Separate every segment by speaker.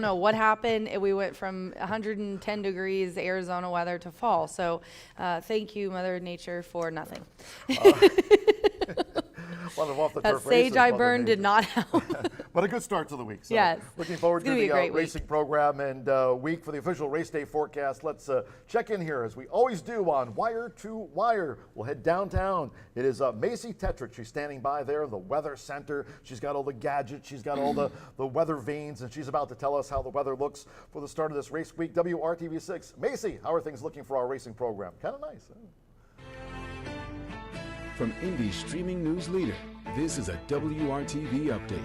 Speaker 1: know what happened. We went from 110 degrees Arizona weather to fall. So thank you, Mother Nature, for nothing. That sage I burned did not help.
Speaker 2: But a good start to the week. So
Speaker 1: yes.
Speaker 2: Looking forward to the racing
Speaker 1: week.
Speaker 2: program and week for the official race day forecast. Let's check in here as we always do on Wire to Wire. We'll head downtown. It is Macy Tetrick. She's standing by there in the weather center. She's got all the gadgets. She's got all the weather vanes, and she's about to tell us how the weather looks for the start of this race week. WRTV6. Macy, how are things looking for our racing program? Kind of nice.
Speaker 3: From Indy's streaming news leader, this is a WRTV update.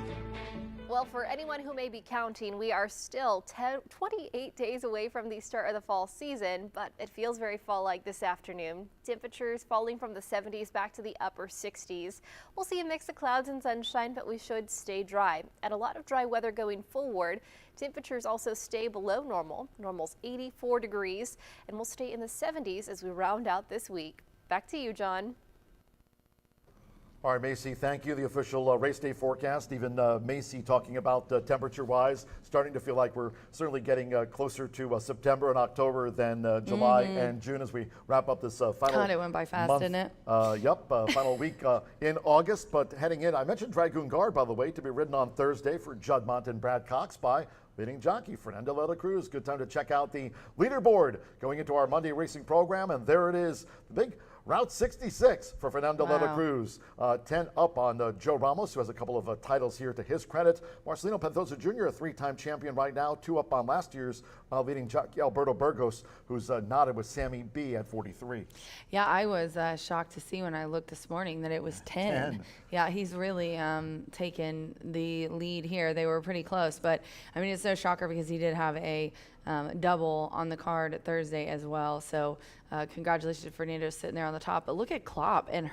Speaker 4: Well, for anyone who may be counting, we are still 28 days away from the start of the fall season, but it feels very fall-like this afternoon. Temperatures falling from the 70s back to the upper 60s. We'll see a mix of clouds and sunshine, but we should stay dry. And a lot of dry weather going forward. Temperatures also stay below normal. Normal's 84 degrees, and we'll stay in the 70s as we round out this week. Back to you, John.
Speaker 2: All right, Macy, thank you. The official race day forecast, even Macy talking about temperature-wise, starting to feel like we're certainly getting closer to September and October than July and June as we wrap up this final
Speaker 1: God, it went by fast,
Speaker 2: month.
Speaker 1: Didn't it?
Speaker 2: Final week in August. But heading in, I mentioned Dragoon Guard, by the way, to be ridden on Thursday for Judd Mont and Brad Cox by leading jockey Fernando de la Cruz. Good time to check out the leaderboard going into our Monday racing program, and there it is, the big Route 66 for Fernando de la Cruz. 10 up on Joe Ramos, who has a couple of titles here to his credit. Marcelino Pantoja Jr., a three-time champion right now, 2 up on last year's leading jockey Alberto Burgos, who's knotted with Sammy B at 43.
Speaker 1: Yeah, I was shocked to see when I looked this morning that it was 10. Yeah, he's really taken the lead here. They were pretty close, but I mean, it's no shocker because he did have a double on the card Thursday as well. So congratulations to Fernando sitting there on the top. But look at Klopp and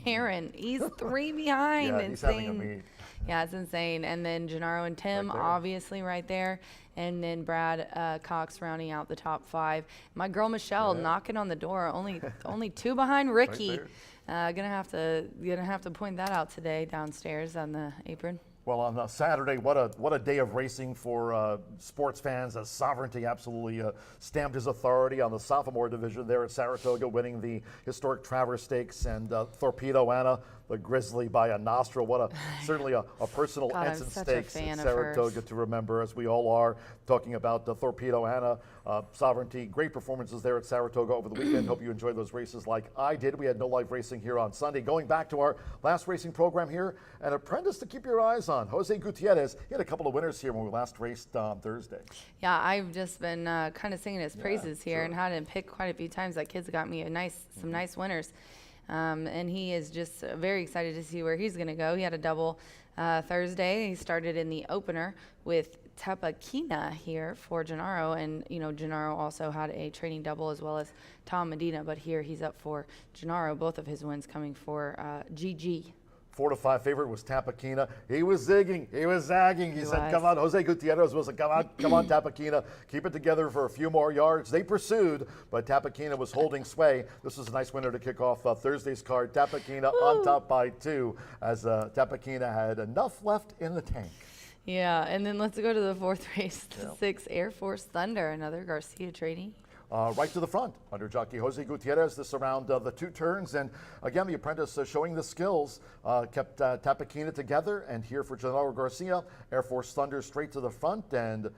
Speaker 1: Heron. He's 3 behind.
Speaker 2: Yeah, he's having a meet.
Speaker 1: Yeah, it's insane. And then Gennaro and Tim, obviously right there. And then Brad Cox rounding out the top 5. My girl Michelle knocking on the door, only 2 behind Ricky.
Speaker 2: Right
Speaker 1: gonna have to point that out today downstairs on the apron.
Speaker 2: Well, on Saturday, what a day of racing for sports fans, as Sovereignty absolutely stamped his authority on the sophomore division there at Saratoga, winning the historic Travers Stakes, and Torpedo Anna, the Grizzly by a nostril. Certainly a personal ensign stakes at Saratoga to remember, as we all are, talking about Torpedo Anna, Sovereignty. Great performances there at Saratoga over the weekend. Hope you enjoyed those races like I did. We had no live racing here on Sunday. Going back to our last racing program here, an apprentice to keep your eyes on, Jose Gutierrez. He had a couple of winners here when we last raced on Thursday. Yeah,
Speaker 1: I've just been kind of singing his praises here and had him pick quite a few times. That kid's got me some nice winners. And he is just very excited to see where he's going to go. He had a double Thursday. He started in the opener with Tapakina here for Gennaro, and Gennaro also had a training double as well as Tom Medina, but here he's up for Gennaro. Both of his wins coming for GG.
Speaker 2: 4-5 favorite was Tapakina. He was zigging. He was zagging. He said, come on. Jose Gutierrez was like, come on, Tapakina. Keep it together for a few more yards. They pursued, but Tapakina was holding sway. This was a nice winner to kick off Thursday's card. Tapakina on top by 2, as Tapakina had enough left in the tank.
Speaker 1: Yeah, and then let's go to the 4th race, the 6 Air Force Thunder, another Garcia trainee.
Speaker 2: Right to the front under jockey Jose Gutierrez, this around the 2 turns. And again, the apprentice showing the skills, kept Tapakina together. And here for Gennaro Garcia, Air Force Thunder straight to the front, and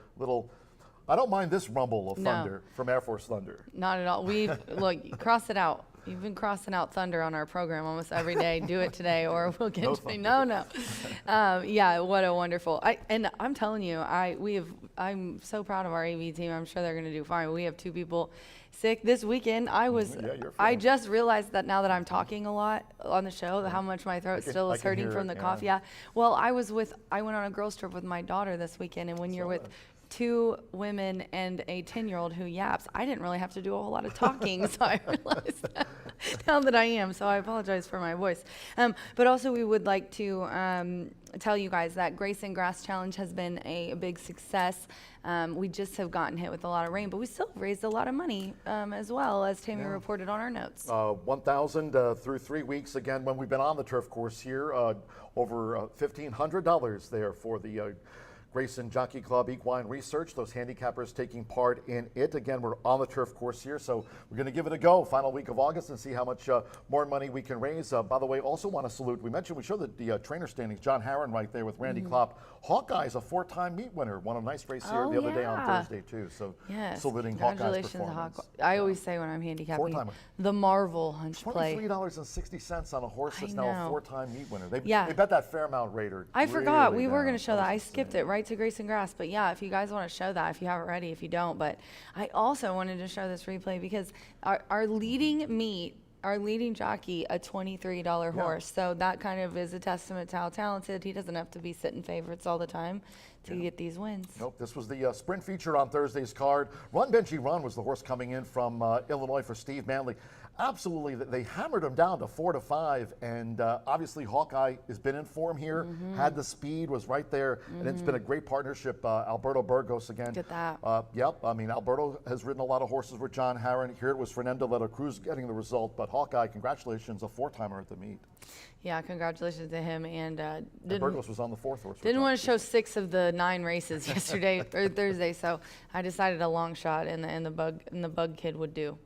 Speaker 2: I don't mind this rumble of thunder from Air Force Thunder.
Speaker 1: Not at all. Look, cross it out. You've been crossing out thunder on our program almost every day. Do it today, or we'll get no. Yeah, what a wonderful. I'm telling you, I'm so proud of our AV team. I'm sure they're going to do fine. We have 2 people sick this weekend. I just realized that now that I'm talking a lot on the show, how much my throat still is hurting from the cough. Yeah. Well, I went on a girls trip with my daughter this weekend, and when you're with 2 women and a 10-year-old who yaps, I didn't really have to do a whole lot of talking, so I realized that now that I am, so I apologize for my voice. But also we would like to tell you guys that Grayson Grass Challenge has been a big success. We just have gotten hit with a lot of rain, but we still raised a lot of money as well, as Tammy reported on our notes.
Speaker 2: $1,000 through 3 weeks. Again, when we've been on the turf course here, over $1,500 there for the Grayson Jockey Club Equine Research, those handicappers taking part in it. Again, we're on the turf course here, so we're going to give it a go final week of August and see how much more money we can raise. By the way, also want to salute, we showed the trainer standings, John Harron right there with Randy Klopp. Hawkeye's a 4-time meet winner, won a nice race here the other day on Thursday too. So
Speaker 1: yes,
Speaker 2: saluting Hawkeye's
Speaker 1: congratulations to
Speaker 2: performance.
Speaker 1: I always say when I'm handicapping,
Speaker 2: Four-timer.
Speaker 1: the Marvel hunch play.
Speaker 2: $23.60 on a horse that's now a 4-time meet winner. They
Speaker 1: Yeah.
Speaker 2: bet that Fairmount Raider.
Speaker 1: I forgot
Speaker 2: really
Speaker 1: we were
Speaker 2: down.
Speaker 1: going to show that.
Speaker 2: was
Speaker 1: I skipped it right to Grayson Grass. But yeah, if you guys want to show that, if you have it ready, if you don't. But I also wanted to show this replay because our leading jockey, a $23 horse. So that kind of is a testament to how talented. He doesn't have to be sitting favorites all the time to get these wins.
Speaker 2: Nope, this was the sprint feature on Thursday's card. Run Benji Run was the horse coming in from Illinois for Steve Manley. Absolutely, they hammered him down to 4-5, and obviously Hawkeye has been in form here, had the speed, was right there, and it's been a great partnership. Alberto Burgos again.
Speaker 1: Look at that.
Speaker 2: Yep, I mean, Alberto has ridden a lot of horses with John Harron. Here it was Fernando de la Cruz getting the result, but Hawkeye, congratulations, a 4-timer at the meet.
Speaker 1: Yeah, congratulations to him. And
Speaker 2: Burgos was on the 4th horse.
Speaker 1: didn't want to show 6 of the 9 races yesterday or Thursday, so I decided a long shot and the bug kid would do.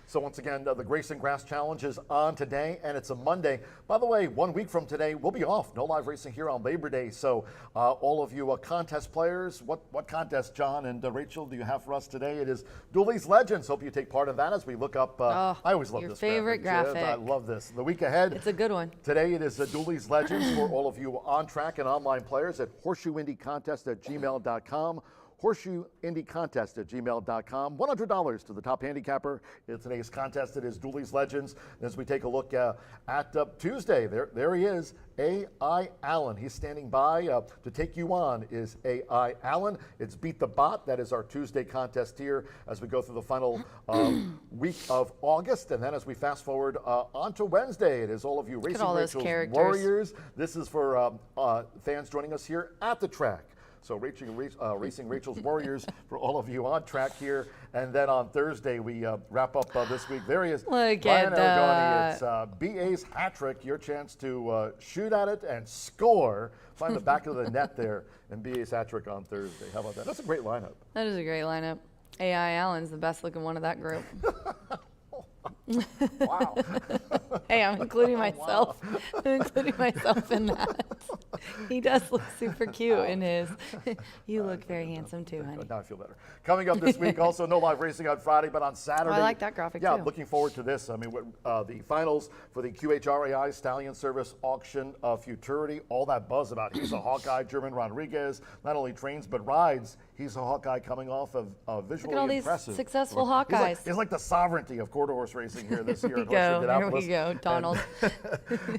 Speaker 2: So once again, the Grayson Grass Challenge is on today, and it's a Monday. By the way, 1 week from today, we'll be off. No live racing here on Labor Day. So all of you contest players, what contest, John and Rachel, do you have for us today? It is Dooley's Legends. Hope you take part in that as we look up. I always love
Speaker 1: your
Speaker 2: this
Speaker 1: favorite graphic.
Speaker 2: I love this. The week ahead.
Speaker 1: It's a good one.
Speaker 2: Today it is Dooley's Legends for all of you on-track and online players at horseshoeindycontest@gmail.com. horseshoeindycontest@gmail.com. $100 to the top handicapper in today's contest. It is Dooley's Legends. And as we take a look at Tuesday, there he is, A.I. Allen. He's standing by to take you on is A.I. Allen. It's Beat the Bot. That is our Tuesday contest here as we go through the final week of August. And then as we fast forward on to Wednesday, it is all of you Racing
Speaker 1: all those
Speaker 2: Rachel's
Speaker 1: characters.
Speaker 2: Warriors. This is for fans joining us here at the track. So Racing Rachel's Warriors for all of you on track here. And then on Thursday, we wrap up this week. There he is.
Speaker 1: Look
Speaker 2: Ryan
Speaker 1: at that.
Speaker 2: Aragoni. It's B.A.'s hat trick, your chance to shoot at it and score. Find the back of the net there and B.A.'s hat trick on Thursday. How about that? That's a great lineup.
Speaker 1: That is a great lineup. A.I. Allen's the best looking one of that group.
Speaker 2: Wow.
Speaker 1: Hey, I'm including myself. I'm including myself in that. He does look super cute in his. You look very handsome too, honey.
Speaker 2: Now I feel better. Coming up this week, also no live racing on Friday, but on Saturday.
Speaker 1: I like that graphic
Speaker 2: yeah,
Speaker 1: too.
Speaker 2: Looking forward to this. I mean, the finals for the QHRAI Stallion Service Auction of Futurity. All that buzz about he's a Hawkeye. German Rodriguez not only trains but rides. He's a Hawkeye coming off of visually
Speaker 1: Look at all
Speaker 2: impressive.
Speaker 1: these successful
Speaker 2: He's
Speaker 1: Hawkeyes.
Speaker 2: he's like the sovereignty of quarter horse racing here this year.
Speaker 1: Here we go. Here we go, Donald.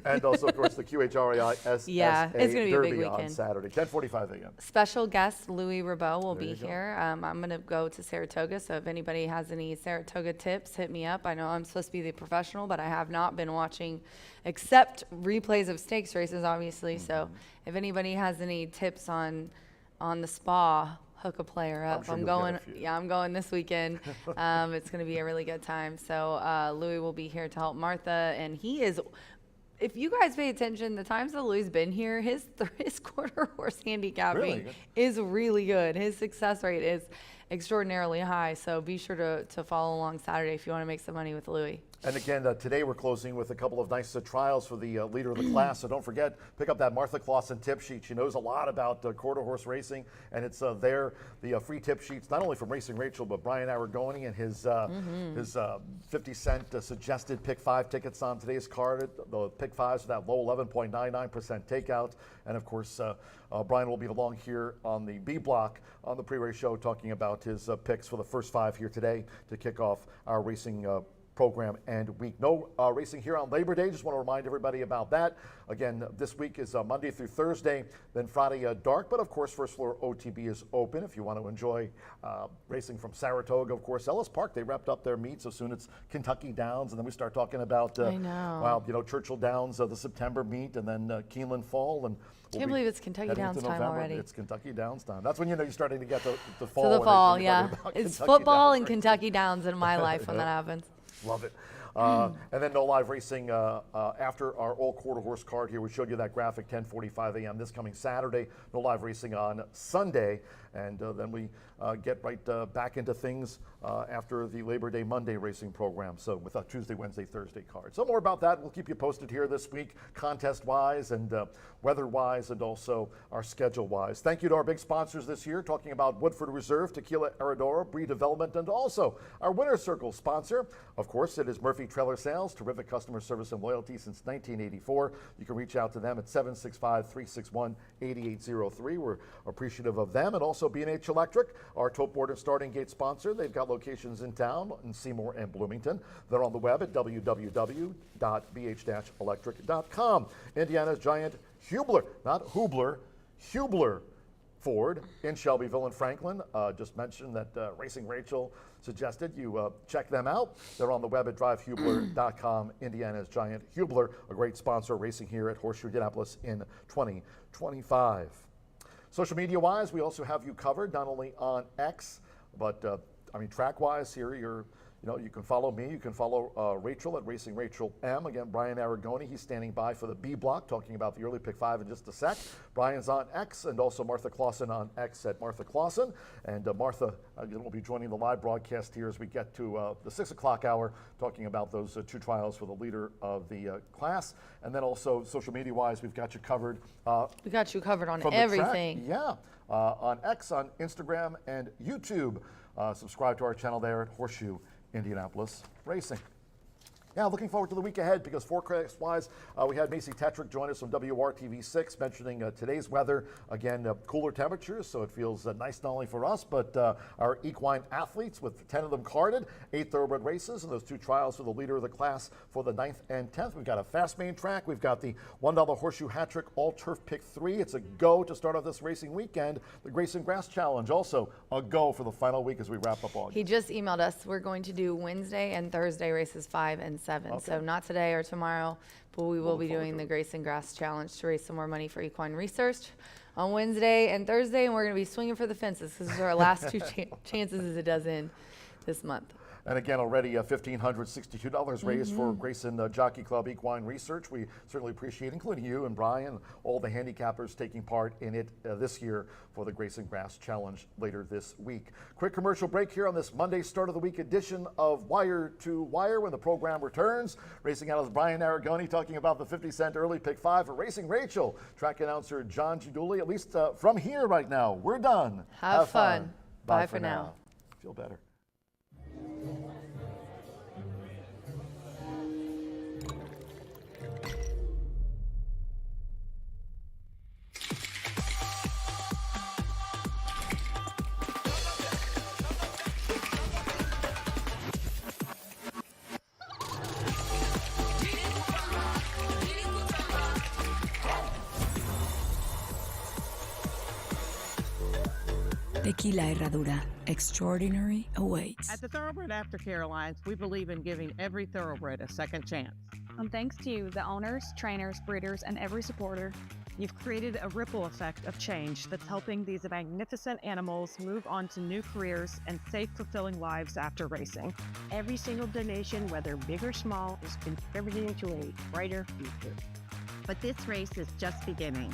Speaker 2: And also, of course, the QHRAI SSA
Speaker 1: Yeah, it's gonna be a big
Speaker 2: Derby on
Speaker 1: weekend.
Speaker 2: Saturday, 10:45 a.m.
Speaker 1: Special guest Louis Rabeau will be
Speaker 2: you go.
Speaker 1: here. I'm going to go to Saratoga, so if anybody has any Saratoga tips, hit me up. I know I'm supposed to be the professional, but I have not been watching except replays of stakes races, obviously. So if anybody has any tips on the spa, hook a player up.
Speaker 2: sure
Speaker 1: I'm
Speaker 2: you'll get
Speaker 1: going.
Speaker 2: a few.
Speaker 1: Yeah, I'm going this weekend. It's going to be a really good time. So Louis will be here to help Martha, and he is. If you guys pay attention, the times that Louis been here, his quarter horse handicapping
Speaker 2: Really good.
Speaker 1: is really good. His success rate is extraordinarily high. So be sure to follow along Saturday if you want to make some money with Louis.
Speaker 2: And again, today we're closing with a couple of nice trials for the leader of the class. So don't forget, pick up that Martha Clausen tip sheet. She knows a lot about quarter horse racing, and it's there. The free tip sheets, not only from Racing Rachel, but Brian Aragoni and his 50-cent suggested pick 5 tickets on today's card. The pick 5s for that low 11.99% takeout. And of course, Brian will be along here on the B block on the pre-race show talking about his picks for the first 5 here today to kick off our racing program and week. No racing here on Labor Day. Just want to remind everybody about that. Again, this week is Monday through Thursday, then Friday dark, but of course First Floor OTB is open if you want to enjoy racing from Saratoga. Of course, Ellis Park, they wrapped up their meet, so soon it's Kentucky Downs, and then we start talking about Churchill Downs, the September meet, and then Keeneland Fall, and
Speaker 1: Can't believe it's Kentucky
Speaker 2: heading
Speaker 1: Downs
Speaker 2: into
Speaker 1: time
Speaker 2: November.
Speaker 1: already.
Speaker 2: It's Kentucky Downs time. That's when you're starting to get the fall.
Speaker 1: To the
Speaker 2: when
Speaker 1: fall,
Speaker 2: you're
Speaker 1: yeah.
Speaker 2: talking about
Speaker 1: It's
Speaker 2: Kentucky
Speaker 1: football
Speaker 2: Downs
Speaker 1: and
Speaker 2: racing.
Speaker 1: Kentucky Downs in my life when that happens.
Speaker 2: Love it. And then no live racing after our Old Quarter Horse card here. We showed you that graphic, 10:45 a.m. this coming Saturday. No live racing on Sunday. And then we get right back into things after the Labor Day Monday racing program. So with a Tuesday, Wednesday, Thursday card. So more about that. We'll keep you posted here this week, contest-wise and weather-wise, and also our schedule-wise. Thank you to our big sponsors this year, talking about Woodford Reserve, Tequila Herradura, Breed Development, and also our Winner's Circle sponsor. Of course, it is Murphy Trailer Sales, terrific customer service and loyalty since 1984. You can reach out to them at 765-361-8803. We're appreciative of them. And also B&H Electric, our tote board and starting gate sponsor. They've got locations in town, in Seymour and Bloomington. They're on the web at www.bh-electric.com. Indiana's giant Hubler, not Hubler, Hubler Ford in Shelbyville and Franklin. Just mentioned that Racing Rachel suggested you check them out. They're on the web at drivehubler.com. Indiana's giant Hubler, a great sponsor racing here at Horseshoe Indianapolis in 2025. Social media-wise, we also have you covered, not only on X, but track-wise here, you can follow me. You can follow Rachel at Racing Rachel M. Again, Brian Aragoni, he's standing by for the B block, talking about the early pick 5 in just a sec. Brian's on X, and also Martha Clausen on X at Martha Clausen. And Martha will be joining the live broadcast here as we get to the 6 o'clock hour, talking about those 2 trials for the leader of the class. And then also, social media-wise, we've got you covered.
Speaker 1: We got you covered on everything.
Speaker 2: Yeah, on X, on Instagram, and YouTube. Subscribe to our channel there at Horseshoe Indianapolis Racing. Yeah, looking forward to the week ahead, because forecast-wise, we had Macy Tetrick join us from WRTV6, mentioning today's weather. Again, cooler temperatures, so it feels nice not only for us, but our equine athletes, with 10 of them carded, 8 thoroughbred races, and those 2 trials for the leader of the class for the 9th and 10th. We've got a fast main track. We've got the $1 Horseshoe Hat Trick All-Turf Pick 3. It's a go to start off this racing weekend. The Grayson Grass Challenge, also a go for the final week as we wrap up August.
Speaker 1: He just emailed us. We're going to do Wednesday and Thursday races 5 and 7.
Speaker 2: Okay.
Speaker 1: So not today or tomorrow, but we will be doing the Grayson Grass Challenge to raise some more money for equine research on Wednesday and Thursday, and we're going to be swinging for the fences, because these are our last 2 chances as it does end this month.
Speaker 2: And again, already $1,562 raised for Grayson Jockey Club Equine Research. We certainly appreciate, including you and Brian, all the handicappers taking part in it this year for the Grayson Grass Challenge later this week. Quick commercial break here on this Monday start of the week edition of Wire to Wire. When the program returns, racing analyst Brian Aragoni talking about the 50-cent early pick 5 for Racing Rachel. Track announcer John Giduli, at least from here right now. We're done.
Speaker 1: Have fun. Bye for now.
Speaker 2: Feel better.
Speaker 5: Tequila Herradura. Extraordinary awaits.
Speaker 6: At the Thoroughbred Aftercare Alliance, we believe in giving every thoroughbred a second chance.
Speaker 7: And thanks to you, the owners, trainers, breeders, and every supporter,
Speaker 6: You've created a ripple effect of change that's helping these magnificent animals move on to new careers and safe, fulfilling lives after racing.
Speaker 8: Every single donation, whether big or small, is contributing to a brighter future.
Speaker 9: But this race is just beginning.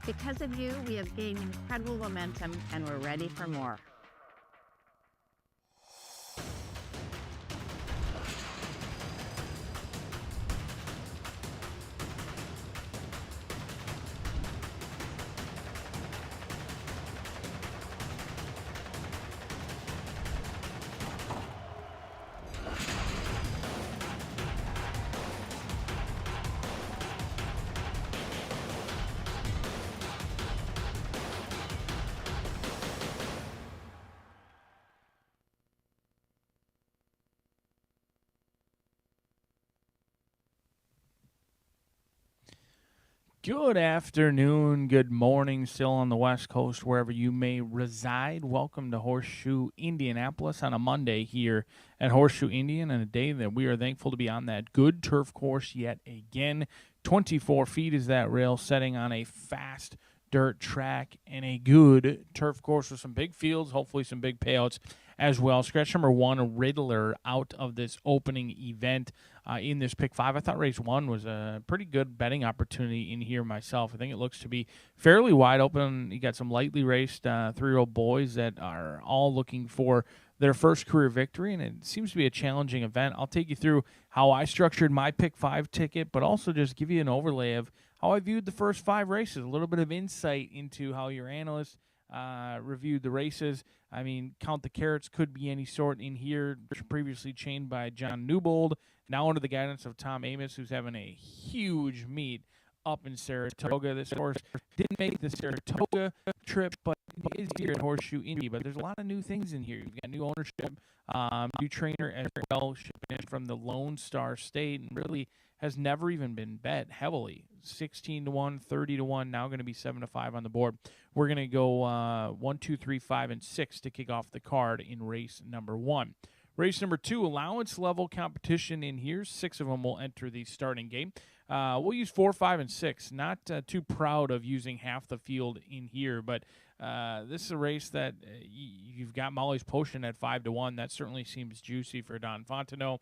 Speaker 9: Because of you, we have gained incredible momentum and we're ready for more.
Speaker 10: Good afternoon, good morning, still on the West Coast, wherever you may reside. Welcome to Horseshoe Indianapolis on a Monday here at Horseshoe Indian, and a day that we are thankful to be on that good turf course yet again. 24 feet is that rail, setting on a fast dirt track and a good turf course with some big fields, hopefully some big payouts as well. Scratch number 1, Riddler, out of this opening event in this pick 5. I thought race 1 was a pretty good betting opportunity in here myself. I think it looks to be fairly wide open. You got some lightly raced 3-year-old boys that are all looking for their first career victory, and it seems to be a challenging event. I'll take you through how I structured my pick 5 ticket, but also just give you an overlay of how I viewed the first 5 races, a little bit of insight into how your analysts reviewed the races. I mean, Count the Carrots could be any sort in here, previously chained by John Newbold, now under the guidance of Tom Amos, who's having a huge meet up in Saratoga. This horse didn't make the Saratoga trip, but is here at Horseshoe Indy. But there's a lot of new things in here. You've got new ownership, new trainer as well, shipping in from the Lone Star State, and really has never even been bet heavily. 16-1, 30-1, now going to be 7-5 on the board. We're going to go 1, 2, 3, 5, and 6 to kick off the card in race number 1. Race number 2, allowance level competition in here. 6 of them will enter the starting gate. We'll use 4, 5, and 6. Not too proud of using half the field in here, but this is a race that you've got Molly's Potion at 5-1. That certainly seems juicy for Don Fontenot.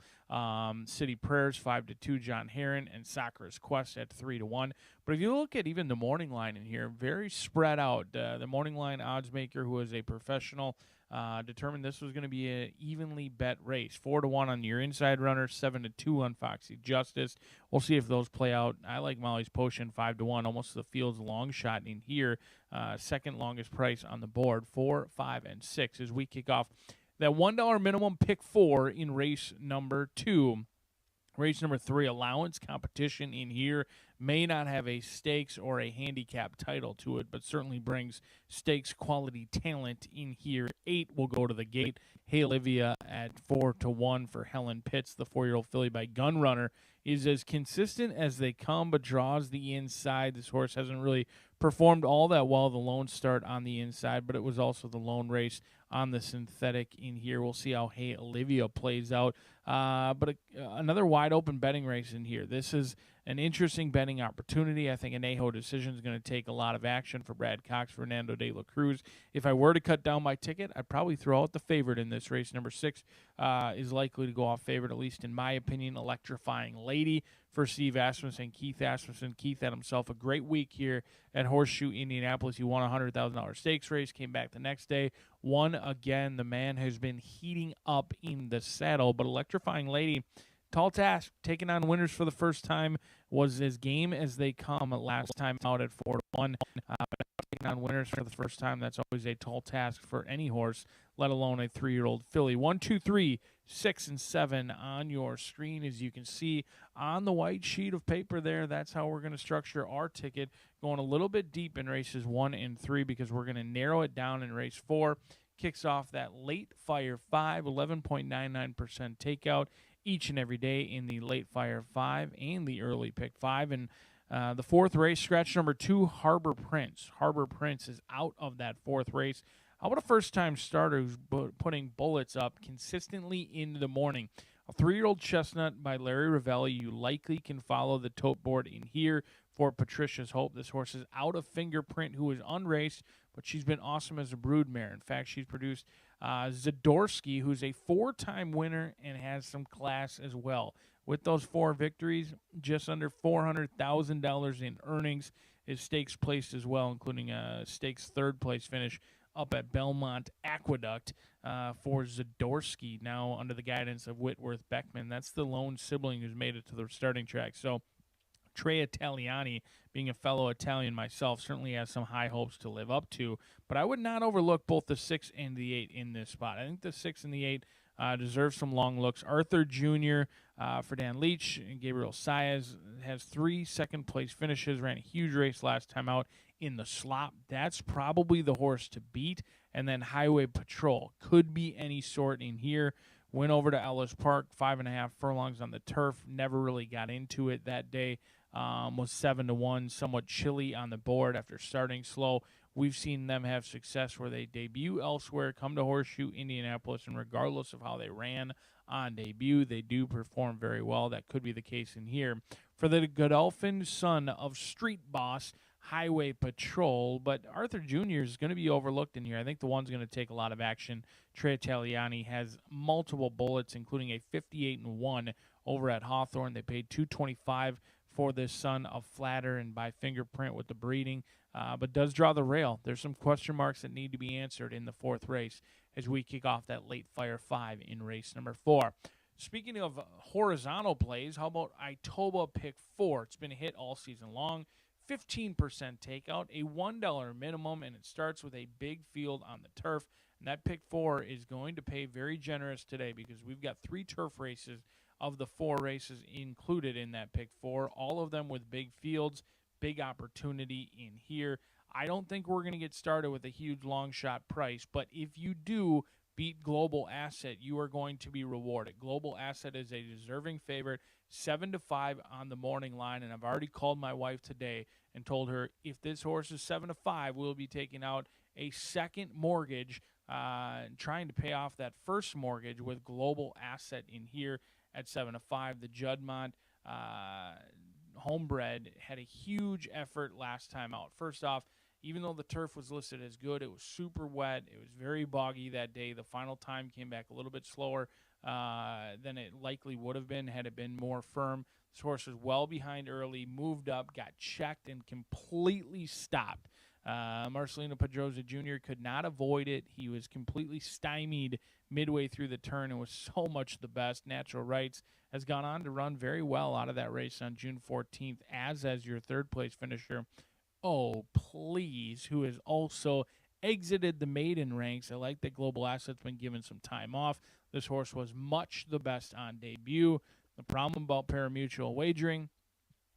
Speaker 10: City Prayers 5-2, John Heron, and Sakura's Quest at 3-1. But if you look at even the morning line in here, very spread out. The morning line odds maker, who is a professional, determined this was going to be an evenly bet race. 4-1 on your inside runner, 7-2 on Foxy Justice. We'll see if those play out. I like Molly's Potion 5-1, almost the field's long shot in here. Second longest price on the board, 4, 5, and 6 as we kick off that $1 minimum pick 4 in race number 2. Race number 3, allowance competition in here may not have a stakes or a handicap title to it, but certainly brings stakes quality talent in here. 8 will go to the gate. Hey Olivia at 4-1 for Helen Pitts. The 4-year-old filly by Gunrunner is as consistent as they come, but draws the inside. This horse hasn't really performed all that well the lone start on the inside, but it was also the lone race on the synthetic in here. We'll see how Hey Olivia plays out. But another wide open betting race in here. This is an interesting betting opportunity. I think an Aho decision is going to take a lot of action for Brad Cox, Fernando de la Cruz. If I were to cut down my ticket, I'd probably throw out the favorite in this race. Number 6 is likely to go off favorite, at least in my opinion. Electrifying Lady for Steve Asmussen, Keith Asmussen. Keith had himself a great week here at Horseshoe Indianapolis. He won a $100,000 stakes race, came back the next day, won again. The man has been heating up in the saddle, but Electrifying Lady, tall task. Taking on winners for the first time was as game as they come last time out at 4-1. Taking on winners for the first time, that's always a tall task for any horse, let alone a 3-year-old filly. 1, 2, 3, 6, and 7 on your screen, as you can see on the white sheet of paper there. That's how we're going to structure our ticket, going a little bit deep in races 1 and 3 because we're going to narrow it down in race 4. Kicks off that late fire 5, 11.99% takeout each and every day in the late fire 5 and the early pick 5. And the 4th race, scratch number 2, Harbor Prince. Harbor Prince is out of that 4th race. How about a first-time starter who's putting bullets up consistently in the morning? A 3-year-old chestnut by Larry Ravelli. You likely can follow the tote board in here for Patricia's Hope. This horse is out of Fingerprint, who is unraced, but she's been awesome as a broodmare. In fact, she's produced Zadorsky, who's a 4-time winner and has some class as well. With those 4 victories, just under $400,000 in earnings. His stakes placed as well, including a stakes 3rd place finish up at Belmont Aqueduct for Zadorsky, now under the guidance of Whitworth Beckman. That's the lone sibling who's made it to the starting track. So Tre Italiani, being a fellow Italian myself, certainly has some high hopes to live up to. But I would not overlook both the 6 and the 8 in this spot. I think the 6 and the 8 deserve some long looks. Arthur Jr. For Dan Leach and Gabriel Saez has 3 second-place finishes, ran a huge race last time out in the slop. That's probably the horse to beat. And then Highway Patrol could be any sort in here. Went over to Ellis Park, 5.5 furlongs on the turf. Never really got into it that day. Was 7-1, somewhat chilly on the board after starting slow. We've seen them have success where they debut elsewhere, come to Horseshoe Indianapolis, and regardless of how they ran on debut, they do perform very well. That could be the case in here. For the Godolphin son of Street Boss, highway patrol, but Arthur Jr. is going to be overlooked in here. I think the one's going to take a lot of action. Trey Italiani has multiple bullets, including a 58-1 over at Hawthorne. They paid $225 for this son of Flatter and by fingerprint with the breeding, but does draw the rail. There's some question marks that need to be answered in the fourth race as we kick off that late fire 5 in race number 4. Speaking of horizontal plays, how about Itoba pick 4? It's been a hit all season long. 15% takeout, a $1 minimum, and it starts with a big field on the turf. And that pick 4 is going to pay very generous today because we've got 3 turf races of the 4 races included in that pick 4, all of them with big fields, big opportunity in here. I don't think we're going to get started with a huge long shot price, but if you do beat Global Asset, you are going to be rewarded. Global Asset is a deserving favorite, 7-5 on the morning line, and I've already called my wife today and told her if this horse is 7-5, we'll be taking out a second mortgage, trying to pay off that first mortgage with Global Asset in here at 7-5. The Juddmonte Homebred had a huge effort last time out. First off, even though the turf was listed as good, it was super wet. It was very boggy that day. The final time came back a little bit slower than it likely would have been had it been more firm. This horse was well behind early, moved up, got checked, and completely stopped. Marcelino Pedrosa Jr. could not avoid it. He was completely stymied midway through the turn and was so much the best. Natural Rights has gone on to run very well out of that race on June 14th, as your third-place finisher. Oh, please, who has also exited the maiden ranks. I like that Global Asset's been given some time off. This horse was much the best on debut. The problem about parimutuel wagering,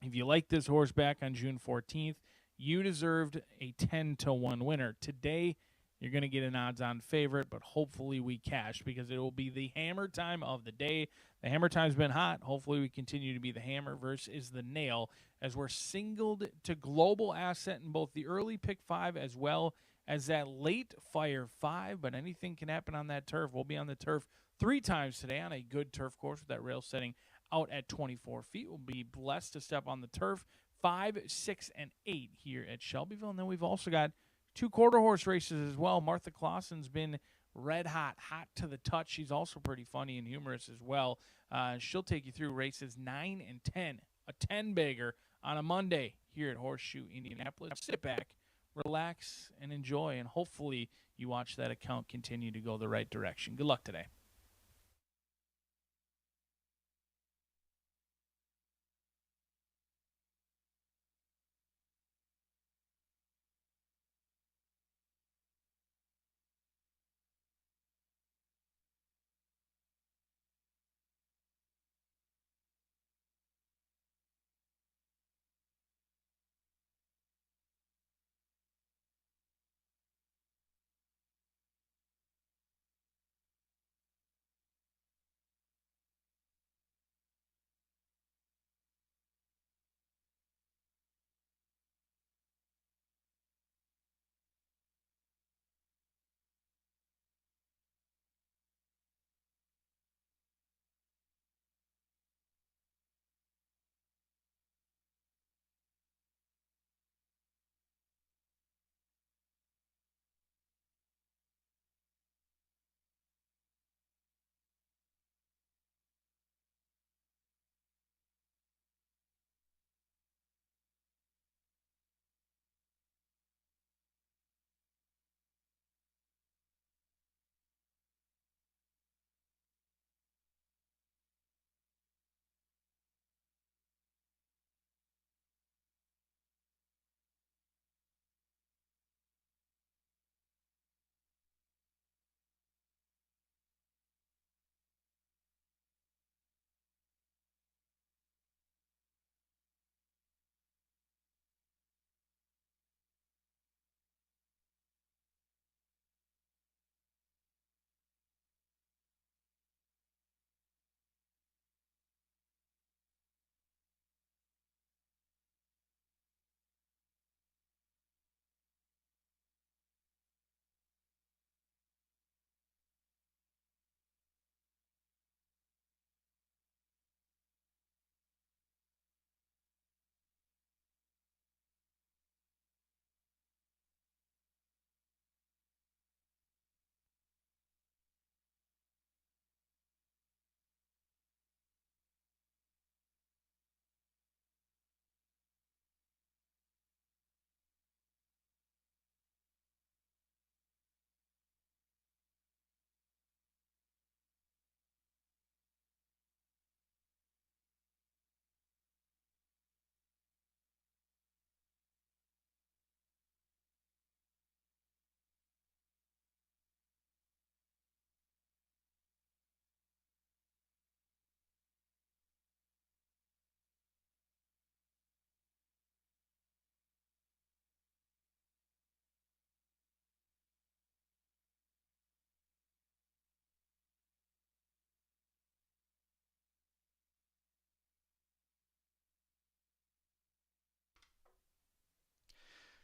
Speaker 10: if you like this horse back on June 14th, you deserved a 10-1 winner. Today, you're going to get an odds-on favorite, but hopefully we cash because it will be the hammer time of the day. The hammer time's been hot. Hopefully we continue to be the hammer versus the nail as we're singled to Global Asset in both the early pick 5 as well as that late fire 5, but anything can happen on that turf. We'll be on the turf 3 times today on a good turf course with that rail setting out at 24 feet. We'll be blessed to step on the turf 5, 6, and 8 here at Shelbyville. And then we've also got 2 quarter horse races as well. Martha Clausen's been red hot to the touch. She's also pretty funny and humorous as well. She'll take you through races 9 and 10, a 10-bagger on a Monday here at Horseshoe Indianapolis. Sit back, relax, and enjoy, and hopefully you watch that account continue to go the right direction. Good luck today.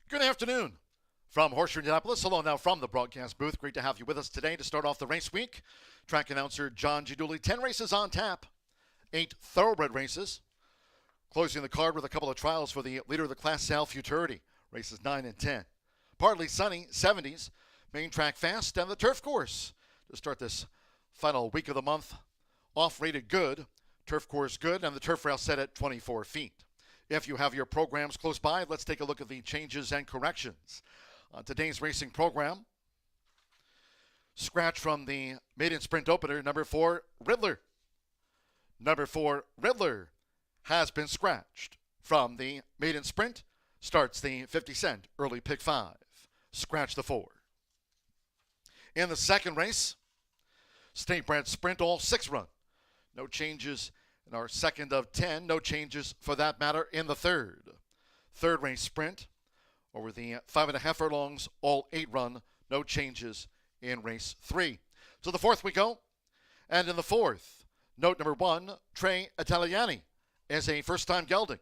Speaker 2: Good afternoon from Horseshoe Indianapolis. Hello now from the broadcast booth. Great to have you with us today to start off the race week. Track announcer John G. Dooley. 10 races on tap, 8 thoroughbred races. Closing the card with a couple of trials for the leader of the class, Futurity. Races 9 and 10. Partly sunny, 70s. Main track fast and the turf course to start this final week of the month. Off-rated good, turf course good, and the turf rail set at 24 feet. If you have your programs close by, let's take a look at the changes and corrections. On today's racing program, scratch from the maiden sprint opener, number 4, Riddler. Number 4, Riddler has been scratched from the maiden sprint. Starts the 50-cent early pick 5. Scratch the 4. In the second race, State-bred sprint, all 6 run. No changes in our second of 10. No changes for that matter in the third. Third race sprint over the 5.5 furlongs, all 8 run. No changes in race 3. To the fourth we go. And in the fourth, note number 1, Tre Italiani is a first-time gelding.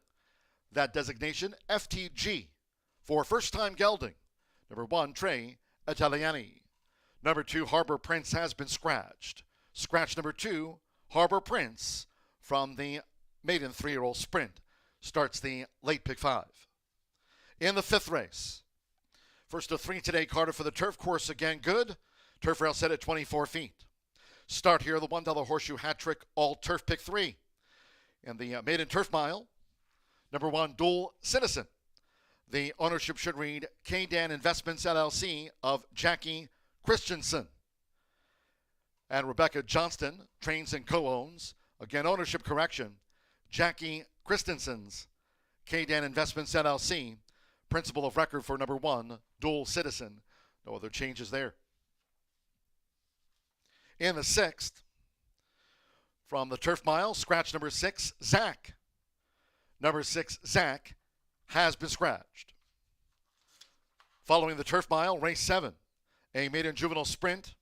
Speaker 2: That designation, FTG, for first-time gelding. Number 1, Tre Italiani. Number 2, Harbor Prince has been scratched. Scratch number 2, Harbor Prince from the maiden 3-year-old sprint. Starts the late pick 5. In the fifth race, first of 3 today, Carter for the turf course again good. Turf rail set at 24 feet. Start here, the $1 horseshoe hat trick, all turf pick 3. In the maiden turf mile, number 1, Dual Citizen. The ownership should read K-Dan Investments LLC of Jackie Christensen. And Rebecca Johnston trains and co-owns. Again, ownership correction. Jackie Christensen's K-Dan Investments LLC. Principal of record for number 1, Dual Citizen. No other changes there. In the sixth, from the turf mile, scratch number 6, Zach. Number 6, Zach, has been scratched. Following the turf mile, race 7, a maiden juvenile sprint.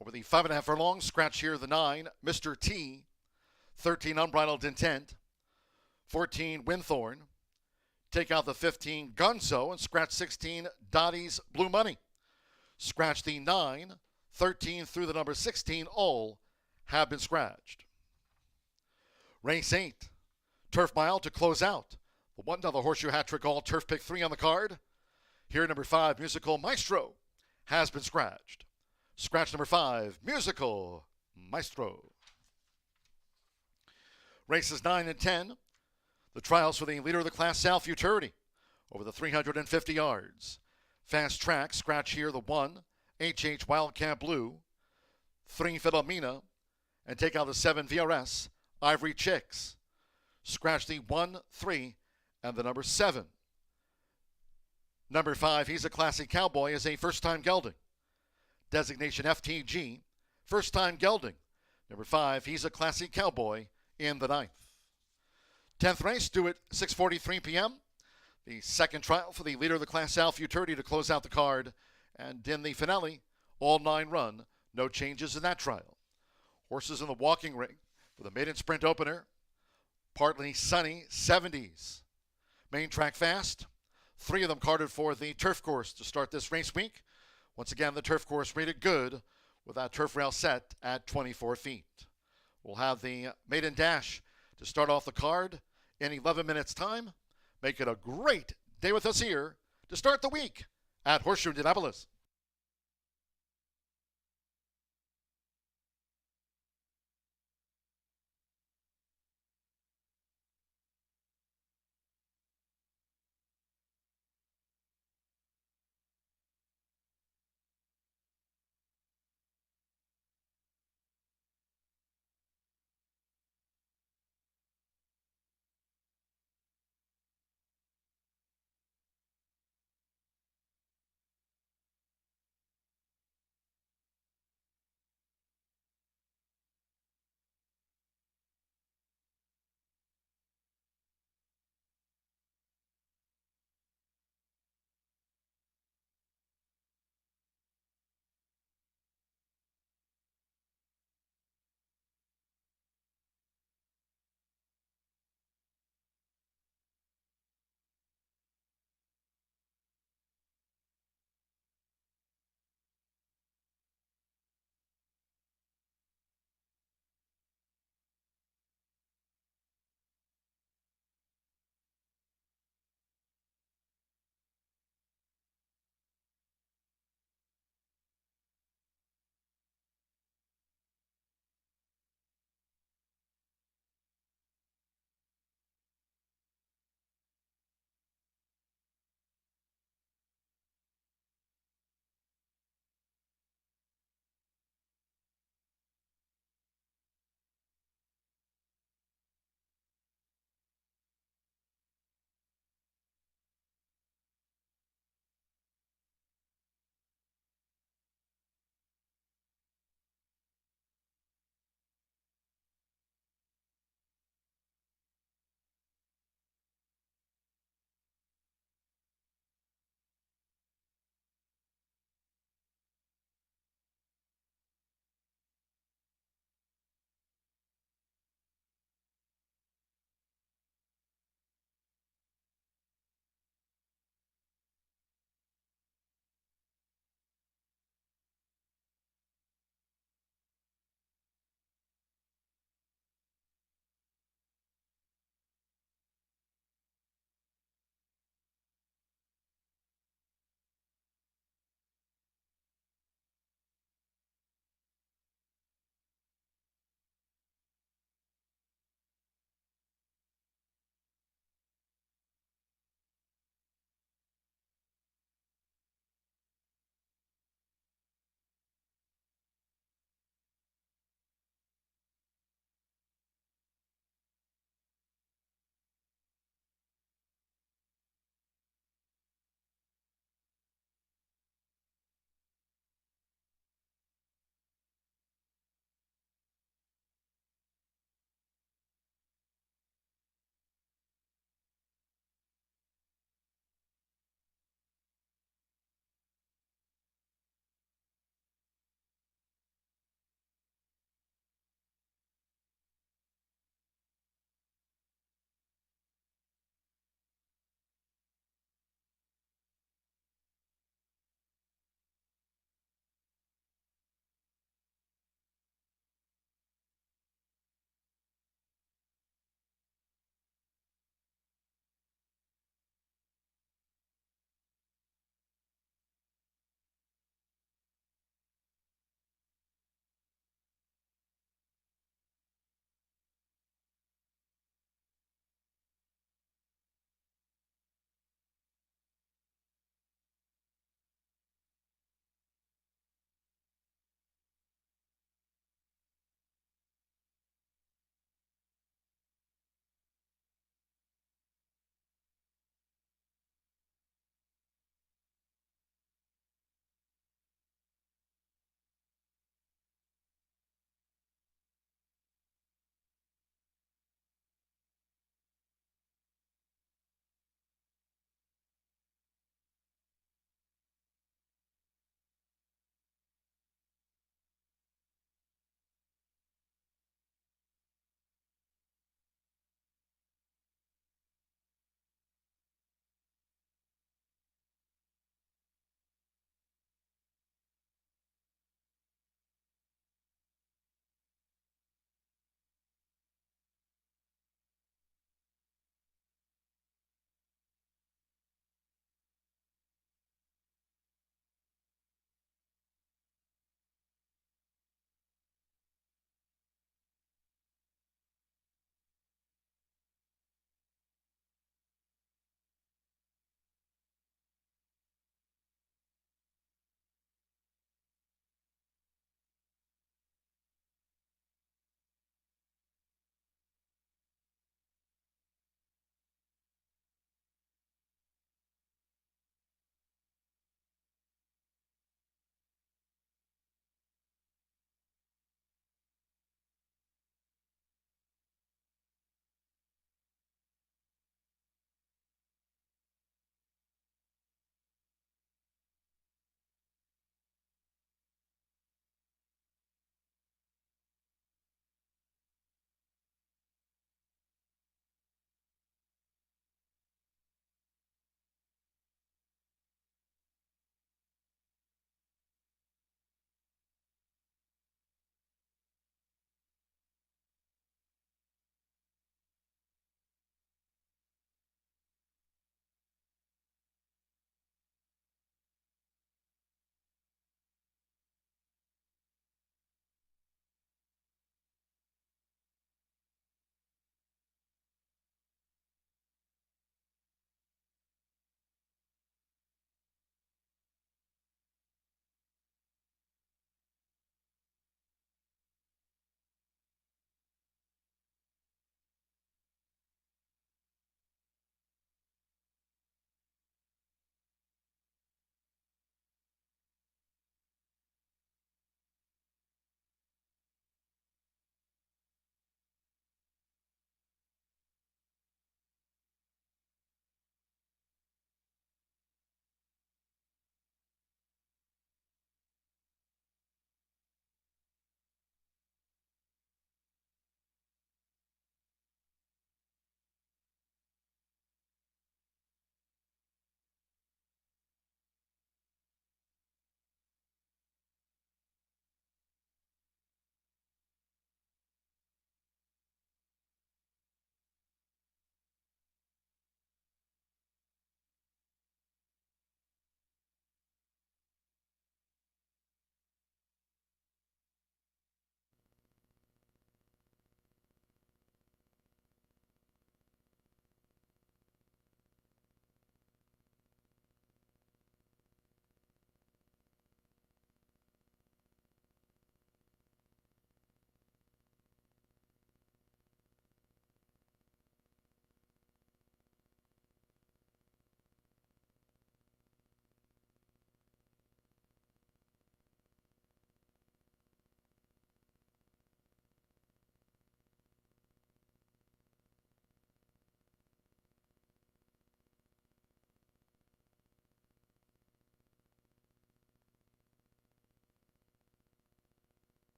Speaker 2: Over the 5.5 furlongs, scratch here the 9, Mr. T. 13, Unbridled Intent. 14, Winthorn. Take out the 15, Gunzo, and scratch 16, Dottie's Blue Money. Scratch the 9, 13 through the number 16, all have been scratched. Race 8, turf mile to close out. The $1 horseshoe hat trick, all turf pick 3 on the card. Here, number 5, Musical Maestro, has been scratched. Scratch number 5, Musical Maestro. Races 9 and 10. The trials for the leader of the class, Futurity, over the 350 yards. Fast track, scratch here the 1, HH Wildcat Blue. 3, Philomena, and take out the 7, VRS, Ivory Chicks. Scratch the 1, 3, and the number 7. Number 5, He's a Classy Cowboy, is a first-time gelding. Designation FTG, first-time gelding. Number 5, He's a Classy Cowboy in the 9th. 10th race, due at 6:43 p.m. The second trial for the leader of the class, Futurity, to close out the card. And in the finale, all 9 run. No changes in that trial. Horses in the walking ring for the maiden sprint opener. Partly sunny, 70s. Main track fast. 3 of them carded for the turf course to start this race week. Once again, the turf course rated good with that turf rail set at 24 feet. We'll have the maiden dash to start off the card in 11 minutes' time. Make it a great day with us here to start the week at Horseshoe Indianapolis.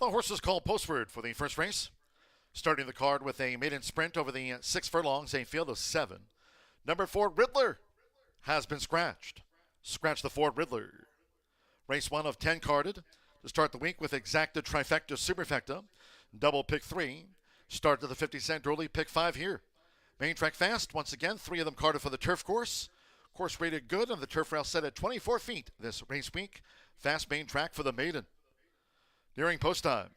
Speaker 2: The horses called postward for the first race. Starting the card with a maiden sprint over the 6 furlongs, a field of 7. Number 4, Riddler, has been scratched. Scratch the 4, Riddler. Race 1 of 10 carded. To start the week with exacta, trifecta, superfecta. Double pick 3. Start to the 50-cent early, pick 5 here. Main track fast. Once again, 3 of them carded for the turf course. Course rated good, and the turf rail set at 24 feet this race week. Fast main track for the maiden. Nearing post time.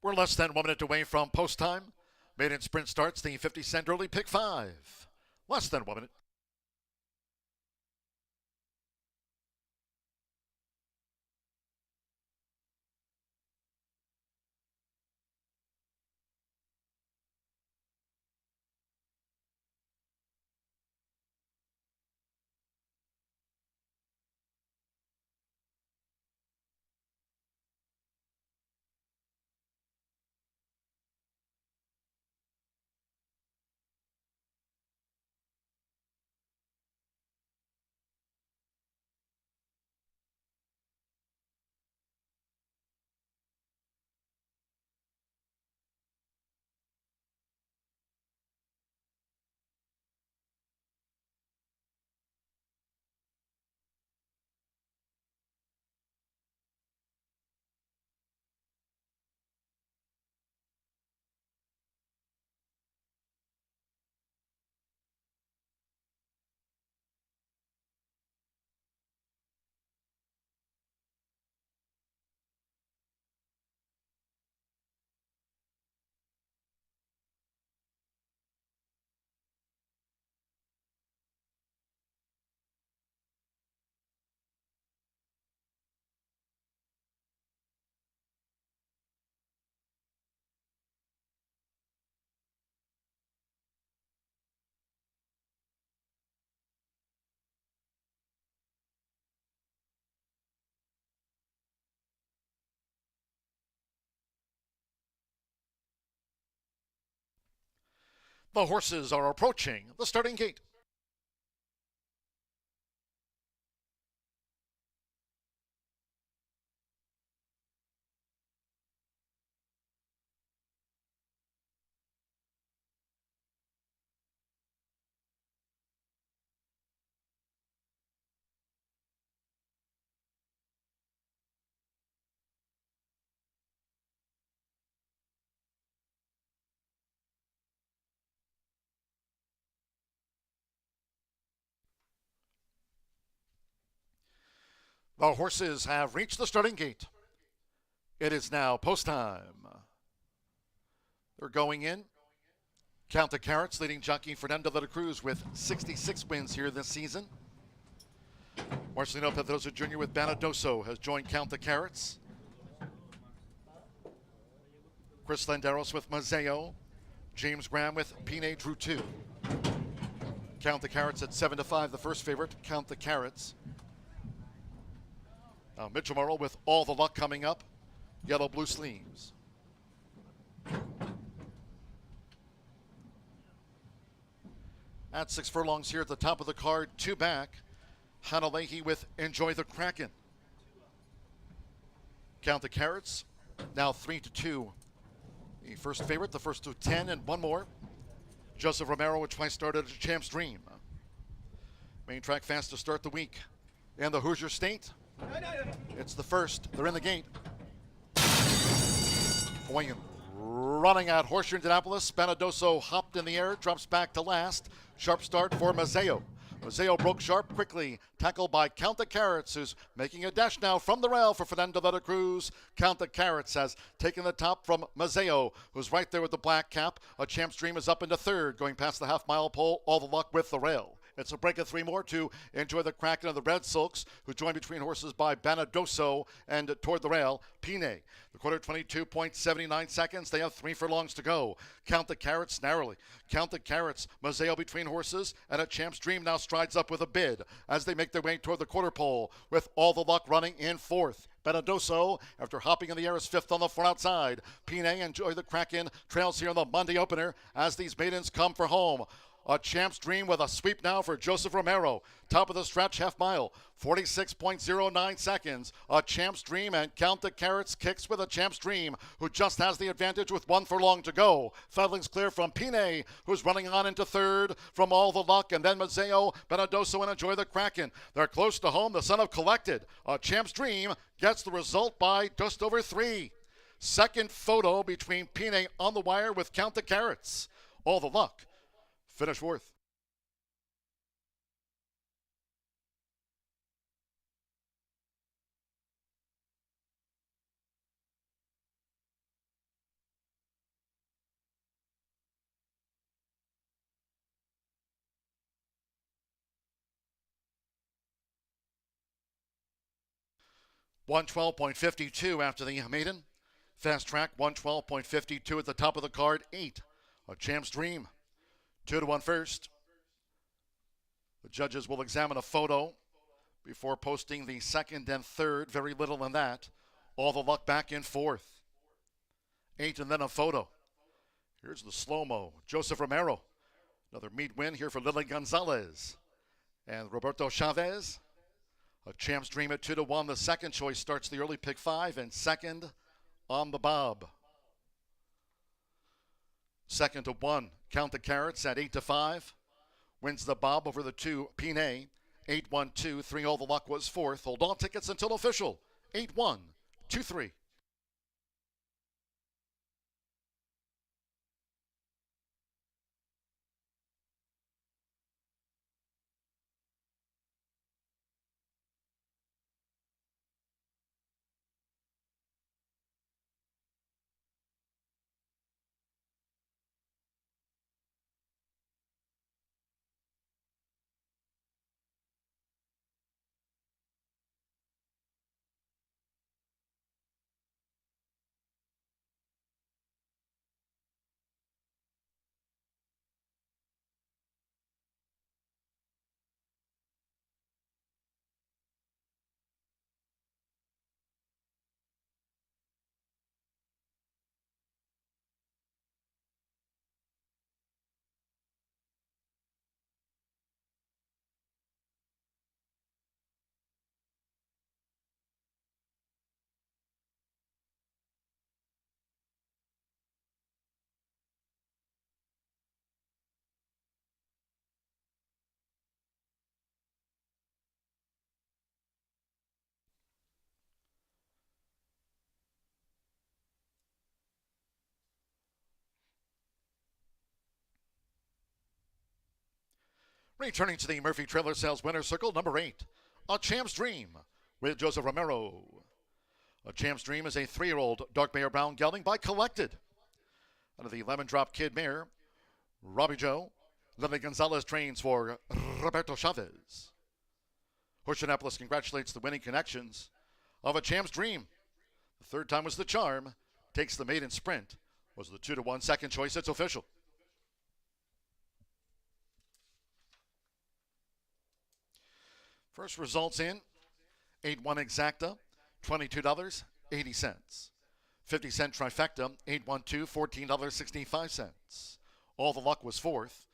Speaker 2: We're less than 1 minute away from post time. Maiden sprint starts the 50-cent early, pick 5. Less than 1 minute. The horses are approaching the starting gate. The horses have reached the starting gate. It is now post time. They're going in. Count the Carrots, leading jockey Fernando de la Cruz with 66 wins here this season. Marcelino Pedrosa Jr. with Banadoso has joined Count the Carrots. Chris Landeros with Mazeo. James Graham with Pine Drew 2. Count the Carrots at 7-5, the first favorite. Count the Carrots. Now Mitchell Morrow with All the Luck coming up. Yellow blue sleeves. At 6 furlongs here at the top of the card, 2 back. Hannah Leahy with Enjoy the Kraken. Count the Carrots, now 3-2. The first favorite, the first to 10 and one more. Joseph Romero, which twice started at Champ's Dream. Main track fast to start the week. In the Hoosier State, it's the first. They're in the gate. Going and running at Horseshoe Indianapolis. Banadoso hopped in the air, drops back to last. Sharp start for Mazeo. Mazeo broke sharp quickly, tackled by Count the Carrots, who's making a dash now from the rail for Fernando de la Cruz. Count the Carrots has taken the top from Mazeo, who's right there with the black cap. A Champ's Dream is up into third, going past the half-mile pole. All the luck with the rail. It's a break of 3 more to Enjoy the Kraken of the Red Silks, who joined between horses by Banadoso and toward the rail, Pine. The quarter 22.79 seconds. They have 3 furlongs to go. Count the Carrots narrowly. Count the Carrots. Mazeo between horses, and a Champ's Dream now strides up with a bid as they make their way toward the quarter pole, with All the Luck running in fourth. Banadoso, after hopping in the air, is fifth on the front outside. Pine, Enjoy the Kraken, trails here in the Monday opener as these maidens come for home. A Champ's Dream with a sweep now for Joseph Romero. Top of the stretch, half mile, 46.09 seconds. A Champ's Dream, and Count the Carrots kicks with a Champ's Dream, who just has the advantage with 1 furlong to go. Fedling's clear from Pine, who's running on into third from All the Luck, and then Mazeo, Banadoso, and Enjoy the Kraken. They're close to home. The Son of Collected. A Champ's Dream gets the result by just over 3. Second photo between Pine on the wire with Count the Carrots. All the Luck. Finish fourth. $112.52 after the Maiden. Fast track, 112.52 at the top of the card, 8. A Champ's Dream. 2-1 first. The judges will examine a photo before posting the second and third. Very little in that. All the Luck back in fourth. 8 and then a photo. Here's the slow-mo. Joseph Romero. Another meet win here for Lily Gonzalez. And Roberto Chavez. A Champ's Dream at 2-1. The second choice starts the early pick 5 and second on the bob. Second to 1, Count the Carrots at 8-5. Wins the bob over the 2, Pine. 8-1-2, 3 All the Luck was fourth. Hold all tickets until official. 8-1, 2-3. Returning to the Murphy Trailer Sales Winner's Circle, number 8, A Champ's Dream with Joseph Romero. A Champ's Dream is a 3-year-old dark mare brown gelding by Collected. Under the Lemon Drop Kid mare, Robbie Joe, Lily Gonzalez trains for Roberto Chavez. Horseshoe Indianapolis congratulates the winning connections of A Champ's Dream. The third time was the charm. Takes the maiden sprint. Was the 2-1 second choice. It's official. First results in 8-1 exacta, $22.80. 50-cent trifecta, 8-1-2, $14.65. All the luck was fourth.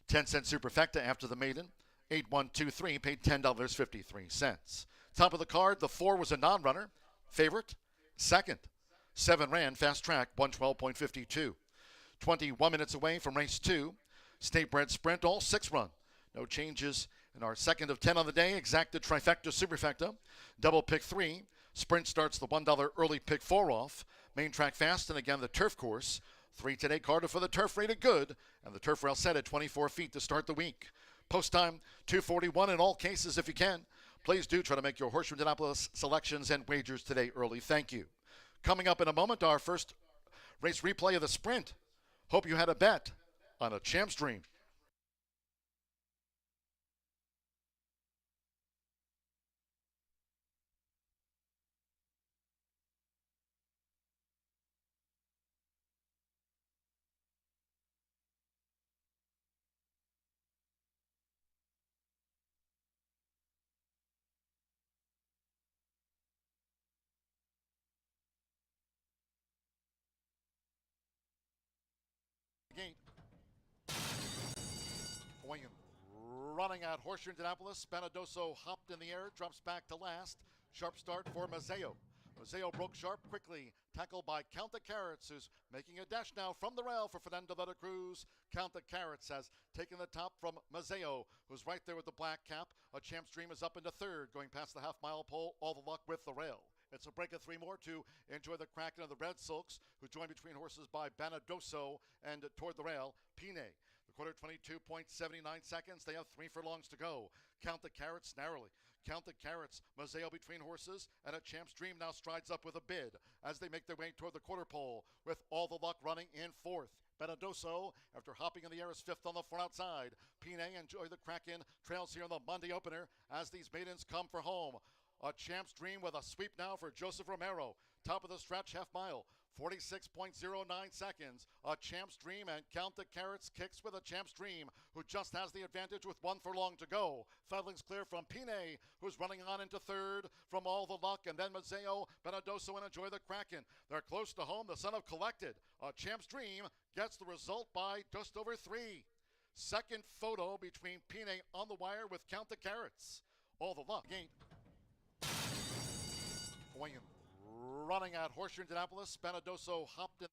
Speaker 2: 10-cent superfecta after the maiden, 8-1-2-3, paid $10.53. Top of the card, the 4 was a non-runner. Favorite, second. 7 ran, fast track, 112.52. 21 minutes away from race 2. State bred sprint, all 6 run. No changes in our second of 10 on the day. Exacta, trifecta, superfecta. Double pick 3. Sprint starts the $1 early pick 4 off. Main track fast, and again the turf course. 3 today, Carter for the turf rated good. And the turf rail set at 24 feet to start the week. Post time, 2:41 in all cases if you can. Please do try to make your Horseshoe Indianapolis selections and wagers today early. Thank you. Coming up in a moment, our first race replay of the sprint. Hope you had a bet on A Champ's Dream. Gate. Going and running out Horseshoe Indianapolis. Benadoso hopped in the air, drops back to last. Sharp start for Mazzeo. Mazzeo broke sharp quickly, tackled by Count the Carrots, who's making a dash now from the rail for Fernando de la Cruz. Count the Carrots has taken the top from Mazzeo, who's right there with the black cap. A Champ's Dream is up into third, going past the half-mile pole. All the luck with the rail. It's a break of 3 more to enjoy the Kraken of the Red Silks, who joined between horses by Benadoso and toward the rail, Pine. The quarter 22.79 seconds. They have 3 furlongs to go. Count the Carrots narrowly. Count the Carrots. Mazzeo between horses, and A Champ's Dream now strides up with a bid as they make their way toward the quarter pole, with All the Luck running in fourth. Benadoso, after hopping in the air, is fifth on the far outside. Pine, Enjoy the Kraken, trails here in the Monday opener as these maidens come for home. A Champ's Dream with a sweep now for Joseph Romero. Top of the stretch, half mile, 46.09 seconds. A Champ's Dream, and Count the Carrots kicks with A Champ's Dream, who just has the advantage with 1 furlong to go. Fedling's clear from Pine, who's running on into third from All the Luck, and then Mazzeo, Benadoso, and Enjoy the Kraken. They're close to home. The son of Collected. A Champ's Dream gets the result by just over 3. Second photo between Pine on the wire with Count the Carrots. All the Luck. Game. Going and running out Horseshoe Indianapolis. Benadoso hopped in.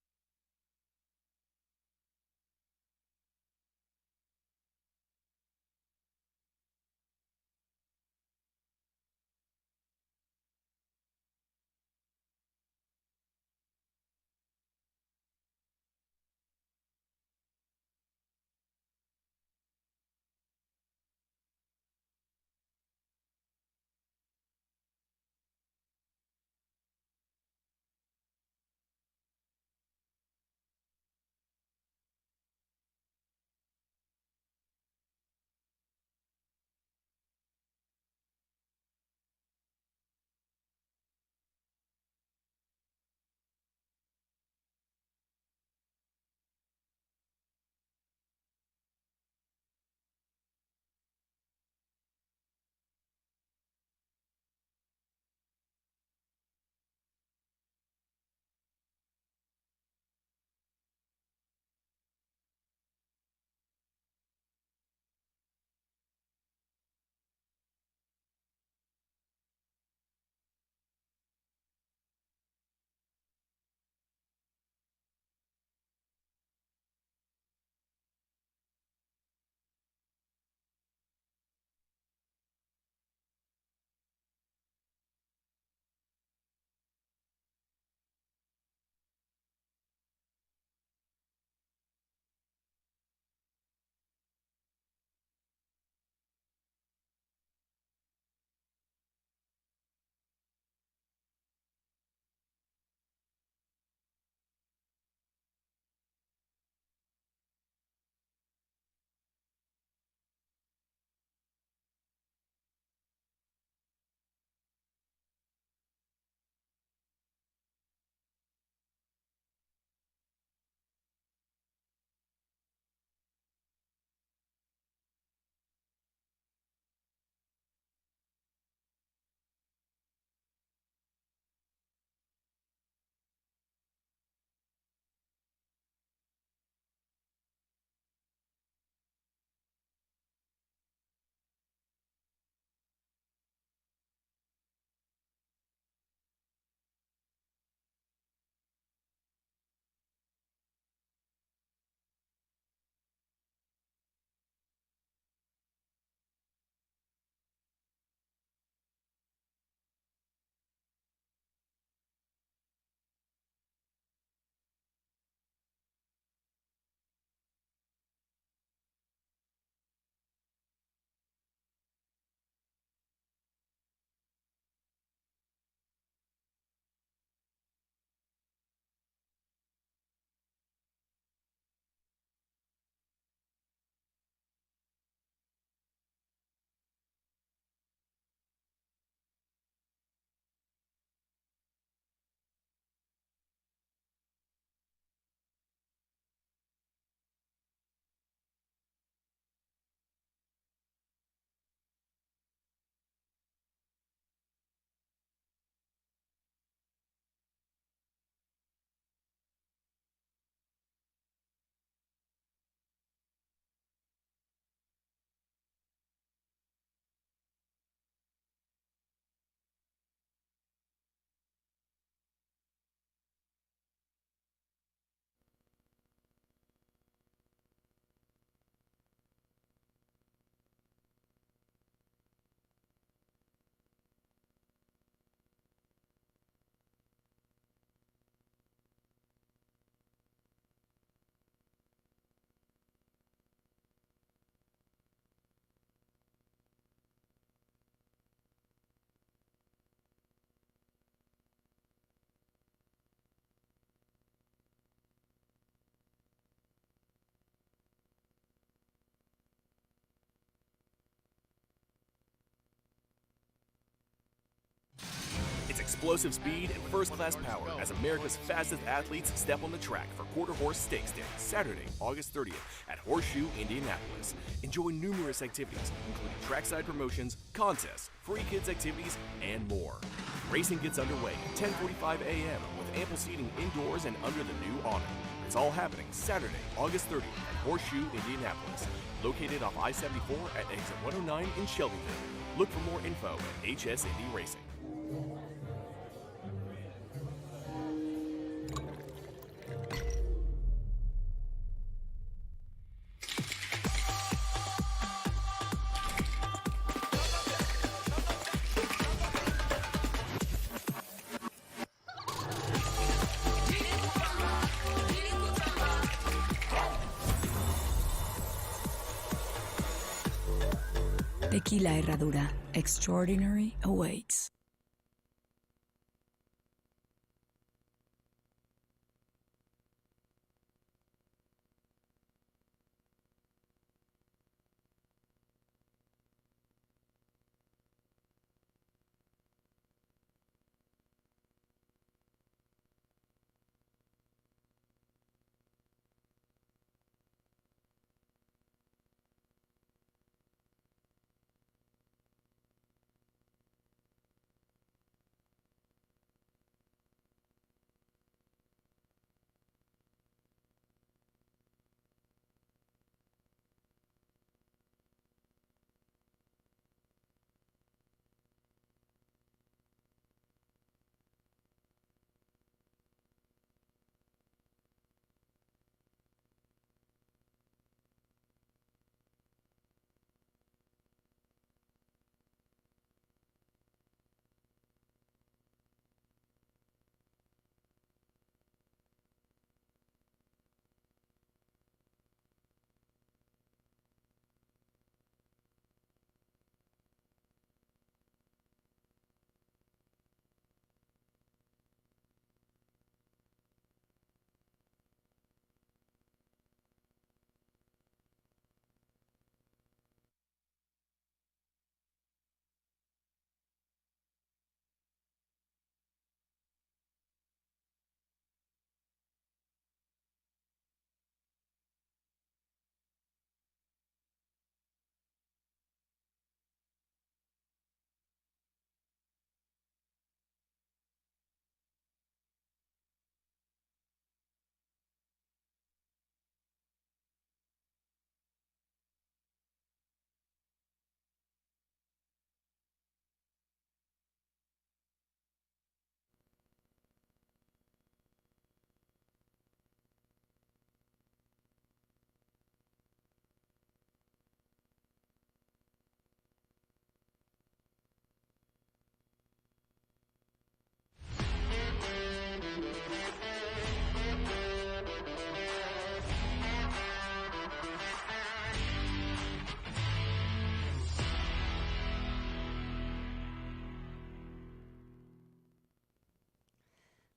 Speaker 11: explosive speed and first-class power as America's fastest athletes step on the track for Quarter Horse Stakes Day, Saturday, August 30th at Horseshoe Indianapolis. Enjoy numerous activities, including trackside promotions, contests, free kids activities, and more. Racing gets underway at 10:45 a.m. with ample seating indoors and under the new awning. It's all happening Saturday, August 30th at Horseshoe Indianapolis, located off I-74 at exit 109 in Shelbyville. Look for more info at HS Indy Racing.
Speaker 5: Tequila Herradura. Extraordinary awaits.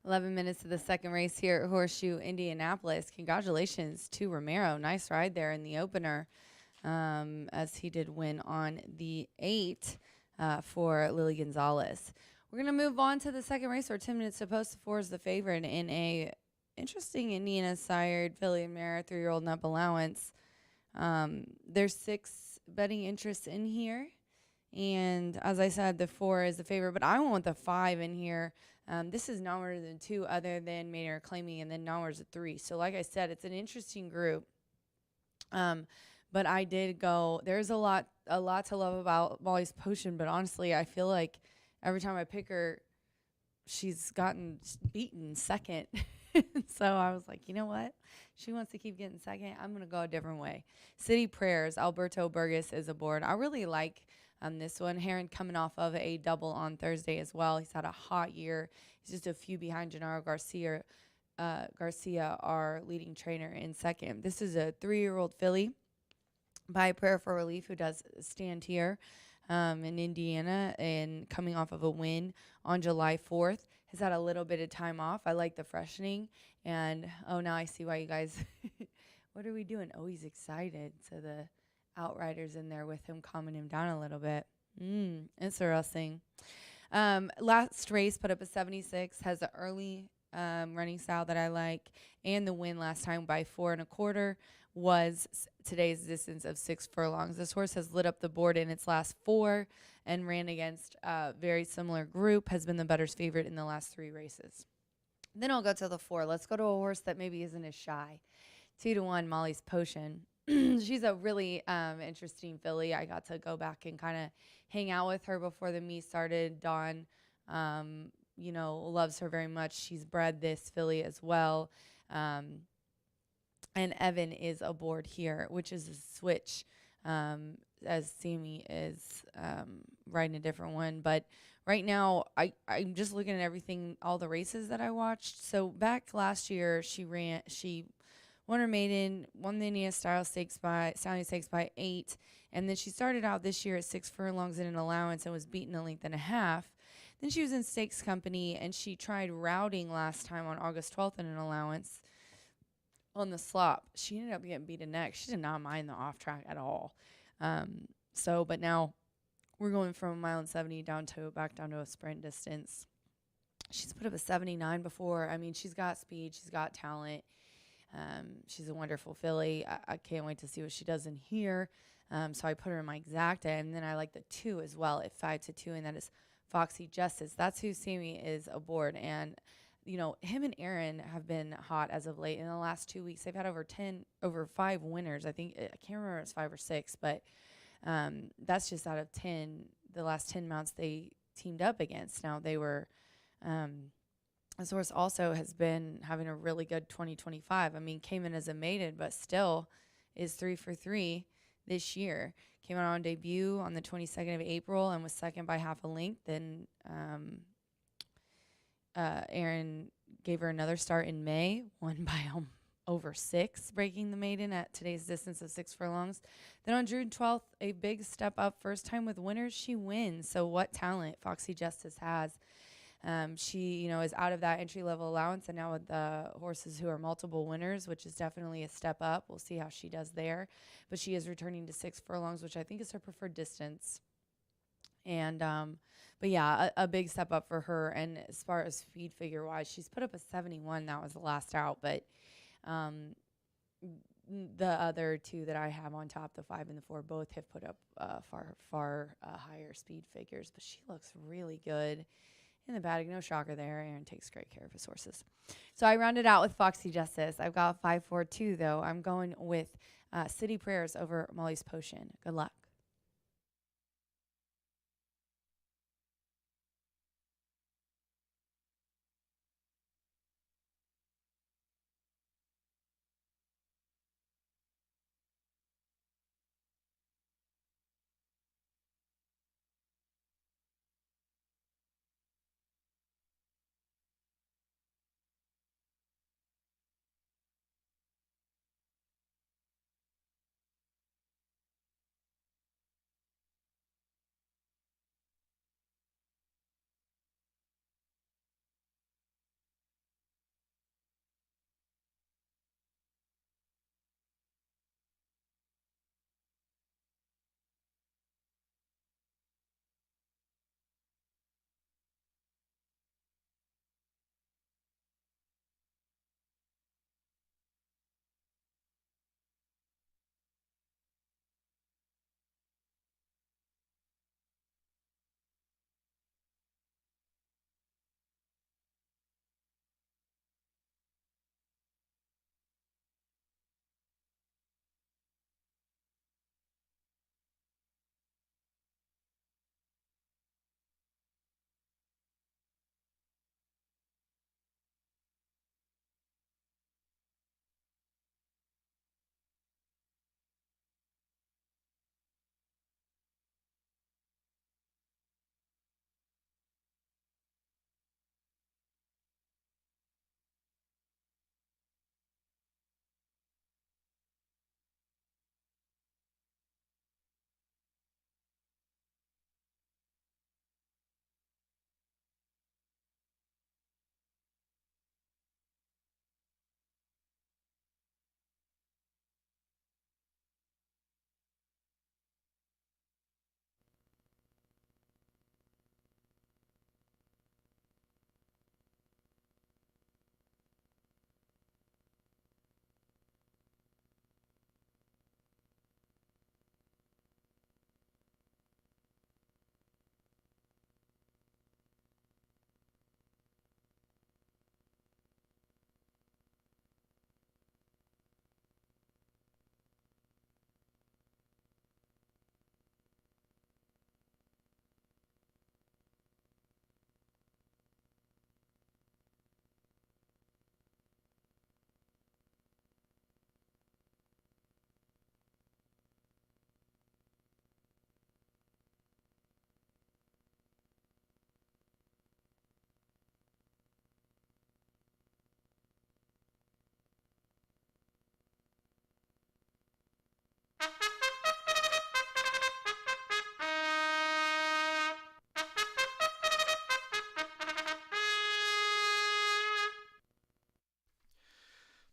Speaker 1: "11 minutes to the second race here at Horseshoe Indianapolis. Congratulations to Romero. Nice ride there in the opener, as he did win on the 8 for Lily Gonzalez. We're going to move on to the second race, where 10 minutes to post the 4 is the favorite in a interesting Indiana-sired filly and mare, 3-year-old Nup Allowance. There's 6 betting interests in here. And as I said, the 4 is the favorite, but I want the 5 in here. This is nowhere than 2 other than Maiden or Claiming, and then nowhere's a 3. So like I said, it's an interesting group. But I did go, there's a lot to love about Molly's Potion, but honestly, I feel like every time I pick her, she's gotten beaten second. So I was like, you know what? She wants to keep getting second. I'm going to go a different way. City Prayers, Alberto Burgess is aboard. I really like this one. Heron coming off of a double on Thursday as well. He's had a hot year. He's just a few behind Gennaro Garcia. Garcia, our leading trainer, in second. This is a 3-year-old filly by Prayer for Relief, who does stand here in Indiana and coming off of a win on July 4th. Has had a little bit of time off. I like the freshening. And, oh, now I see why you guys, what are we doing? Oh, he's excited. So the Outriders in there with him, calming him down a little bit. Interesting. Last race put up a 76, has an early running style that I like, and the win last time by 4 1/4 was today's distance of 6 furlongs. This horse has lit up the board in its last 4 and ran against a very similar group, has been the bettor's favorite in the last 3 races. Then I'll go to the 4. Let's go to a horse that maybe isn't as shy. 2-1, Molly's Potion. She's a really interesting filly. I got to go back and kind of hang out with her before the meet started. Dawn, loves her very much. She's bred this filly as well. And Evan is aboard here, which is a switch, as Sammy is riding a different one. But right now, I'm just looking at everything, all the races that I watched. So back last year, she won her maiden, won the Indiana Stallion Stakes by 8, and then she started out this year at 6 furlongs in an allowance and was beaten a length and a half. Then she was in Stakes Company, and she tried routing last time on August 12th in an allowance on the slop. She ended up getting beaten next. She did not mind the off track at all. But now we're going from 1.70 back down to a sprint distance. She's put up a 79 before. I mean, she's got speed. She's got talent. She's a wonderful filly. I can't wait to see what she does in here. So I put her in my exacta, and then I like the 2 as well at 5-2, and that is Foxy Justice. That's who Sammy is aboard, and him and Aaron have been hot as of late. In the last 2 weeks, they've had over 5 winners. I think, I can't remember if it's 5 or 6, but that's just out of 10, the last 10 mounts they teamed up against. Now they were, this horse also has been having a really good 2025. I mean, came in as a maiden, but still is 3 for 3 this year. Came out on debut on the 22nd of April and was second by half a length. Then Aaron gave her another start in May, won by over 6, breaking the maiden at today's distance of 6 furlongs. Then on June 12th, a big step up, first time with winners, she wins. So what talent Foxy Justice has. She, is out of that entry-level allowance and now with the horses who are multiple winners, which is definitely a step up. We'll see how she does there. But she is returning to 6 furlongs, which I think is her preferred distance. And, a big step up for her. And as far as speed figure-wise, she's put up a 71. That was the last out. But the other 2 that I have on top, the 5 and the 4, both have put up far higher speed figures. But she looks really good in the batting. No shocker there. Aaron takes great care of his horses. So I rounded out with Foxy Justice. I've got 5-4-2, though. I'm going with City Prayers over Molly's Potion. Good luck.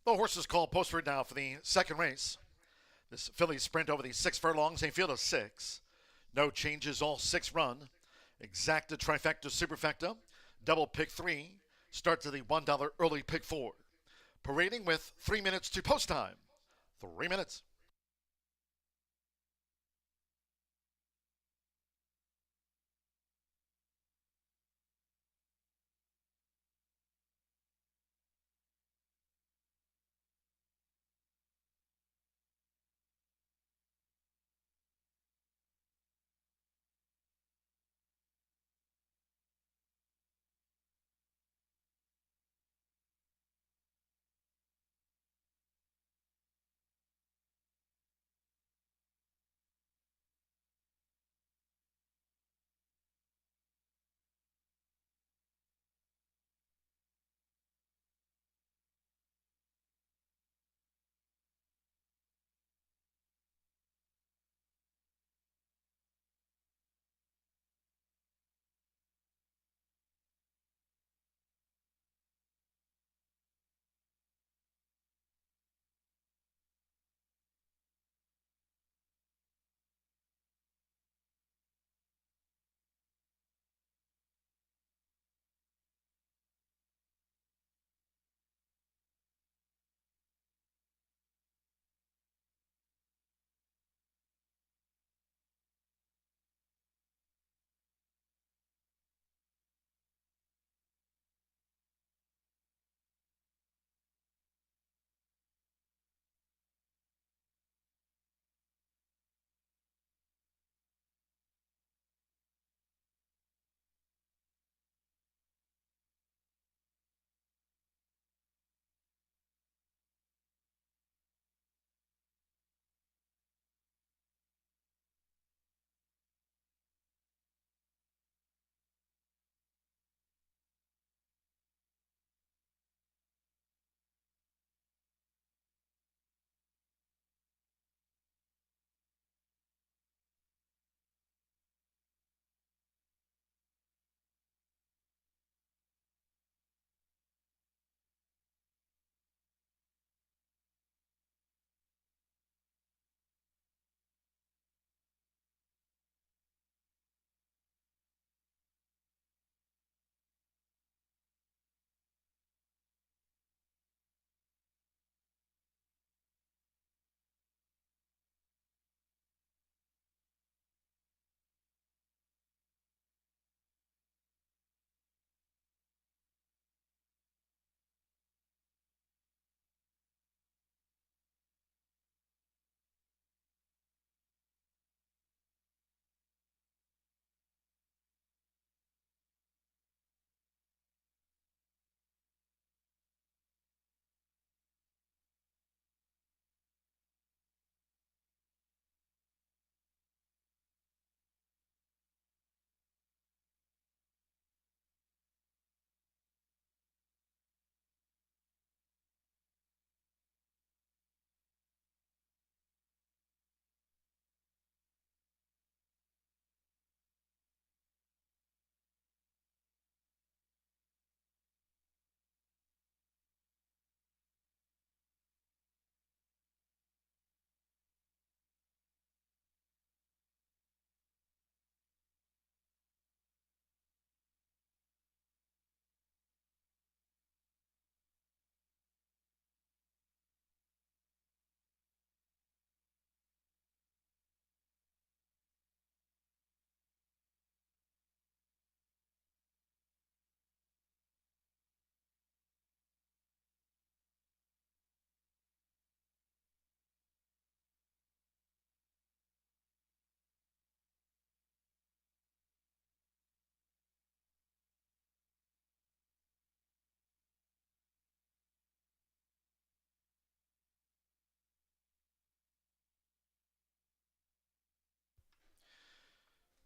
Speaker 2: The horses called posted now for the second race. This filly sprint over the 6 furlongs, a field of 6. No changes, all 6 run. Exacta, trifecta, superfecta, double pick 3. Start to the $1 early pick 4. Parading with 3 minutes to post time. 3 minutes.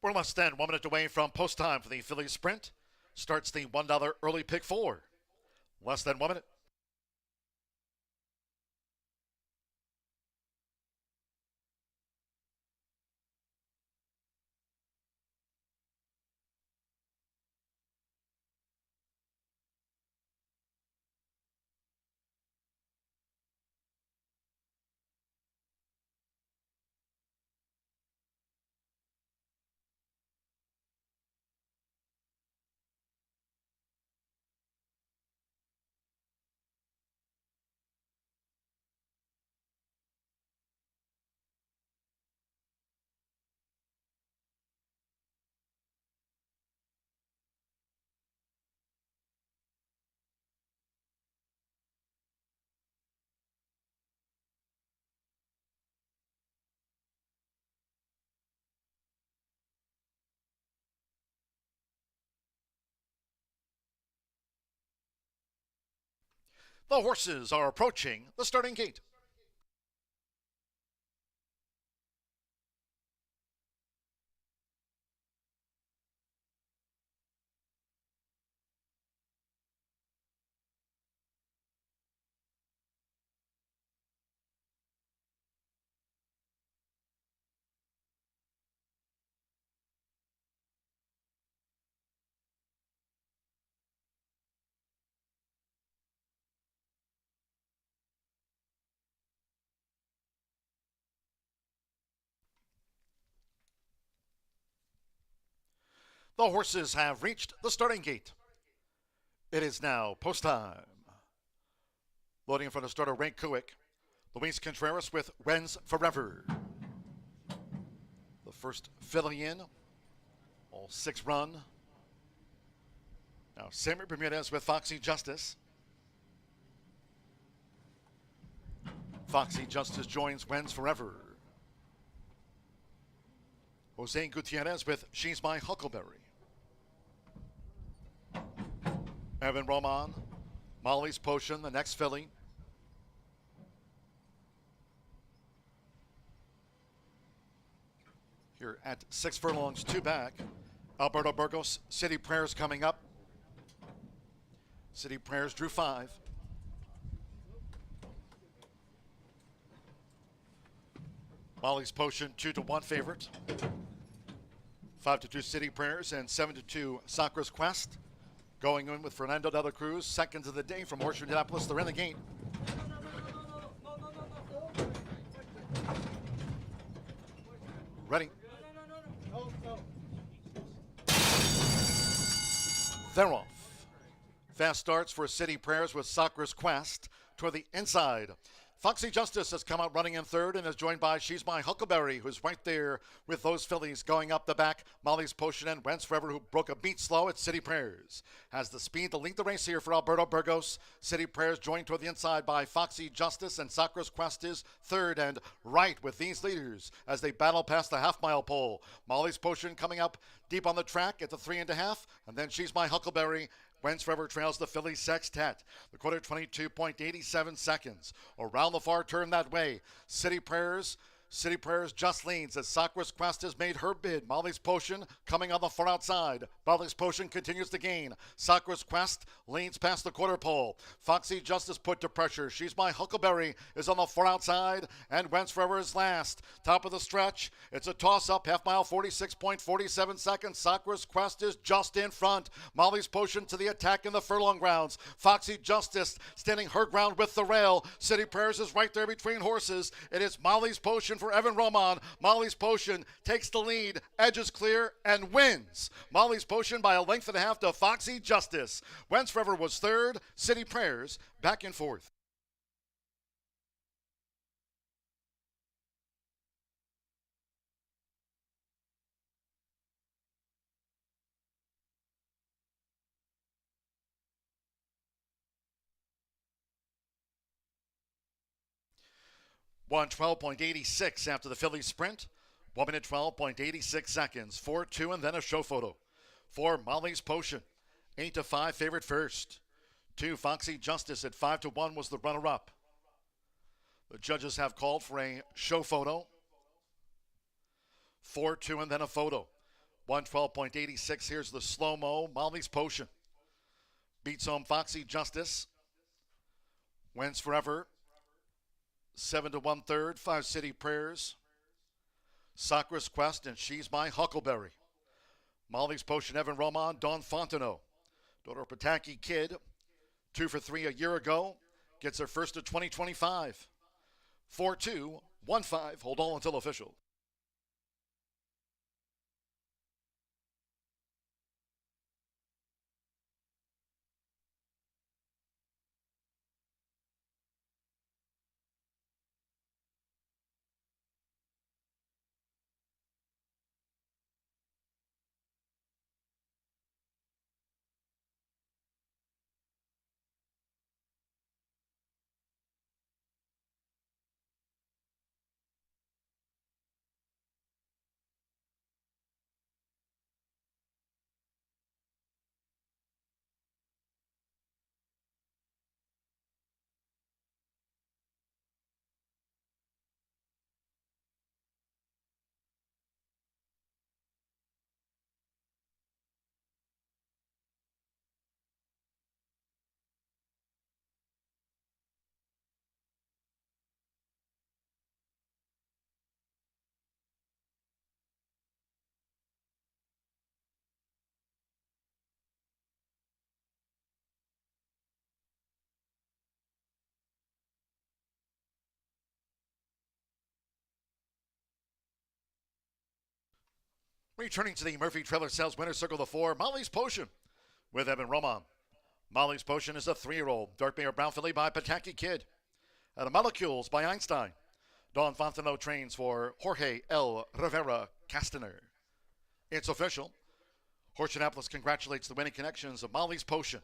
Speaker 2: We're less than 1 minute away from post time for the Phillies sprint. Starts the $1 early pick 4. Less than 1 minute. The horses are approaching the starting gate. The horses have reached the starting gate. It is now post time. Loading in front of starter Rank Kuick. Luis Contreras with Wins Forever. The first filly in. All 6 run. Now Sammy Bermudez with Foxy Justice. Foxy Justice joins Wins Forever. Jose Gutierrez with She's My Huckleberry. Evan Roman, Molly's Potion, the next filly. Here at 6 furlongs, 2 back. Alberto Burgos, City Prayers coming up. City Prayers drew 5. Molly's Potion, 2-1 favorite. 5-2 City Prayers and 7-2 Sacra's Quest. Going in with Fernando de la Cruz, seconds of the day from Horseshoe Indianapolis. They're in the gate. Ready. They're off. Fast starts for City Prayers with Sacra's Quest toward the inside. Foxy Justice has come out running in third and is joined by She's My Huckleberry, who's right there with those fillies going up the back. Molly's Potion and Wentz Forever, who broke a beat slow at City Prayers. Has the speed to lead the race here for Alberto Burgos. City Prayers joined toward the inside by Foxy Justice, and Sacra's Quest is third and right with these leaders as they battle past the half-mile pole. Molly's Potion coming up deep on the track at the 3.5, and then She's My Huckleberry. Wentz Forever trails the Philly Sextet. The quarter 22.87 seconds. Around the far turn that way. City Prayers just leans as Sacra's Quest has made her bid. Molly's Potion coming on the far outside. Molly's Potion continues to gain. Sacra's Quest leans past the quarter pole. Foxy Justice put to pressure. She's My Huckleberry is on the far outside, and Wentz Forever is last. Top of the stretch. It's a toss-up. Half mile, 46.47 seconds. Sacra's Quest is just in front. Molly's Potion to the attack in the furlong grounds. Foxy Justice standing her ground with the rail. City Prayers is right there between horses. It is Molly's Potion for Evan Roman. Molly's Potion takes the lead, edges clear, and wins. Molly's Potion by a length and a half to Foxy Justice. Wentz Forever was third. City Prayers back in fourth. Won 12.86 after the Phillies sprint. 1 minute 12.86 seconds. 4-2 and then a show photo. For Molly's Potion. 8-5 favorite first. 2 Foxy Justice at 5-1 was the runner-up. The judges have called for a show photo. 4-2 and then a photo. 112.86. Here's the slow-mo. Molly's Potion beats home Foxy Justice. Wins Forever. 7-1 third, 5 City Prayers. Sacra's Quest and She's My Huckleberry. Molly's Potion, Evan Roman, Dawn Fontenot. Daughter of Pataki Kid, 2 for 3 a year ago. Gets her first of 2025. 4-2, 1-5, hold on until official. Returning to the Murphy Trailer Sales Winner's Circle of 4, Molly's Potion with Evan Roman. Molly's Potion is a 3-year-old dark bear brown filly by Pataki Kid. Molecules by Einstein. Don Fontenot trains for Jorge L. Rivera Castaner. It's official. Horseshoe Indianapolis congratulates the winning connections of Molly's Potion.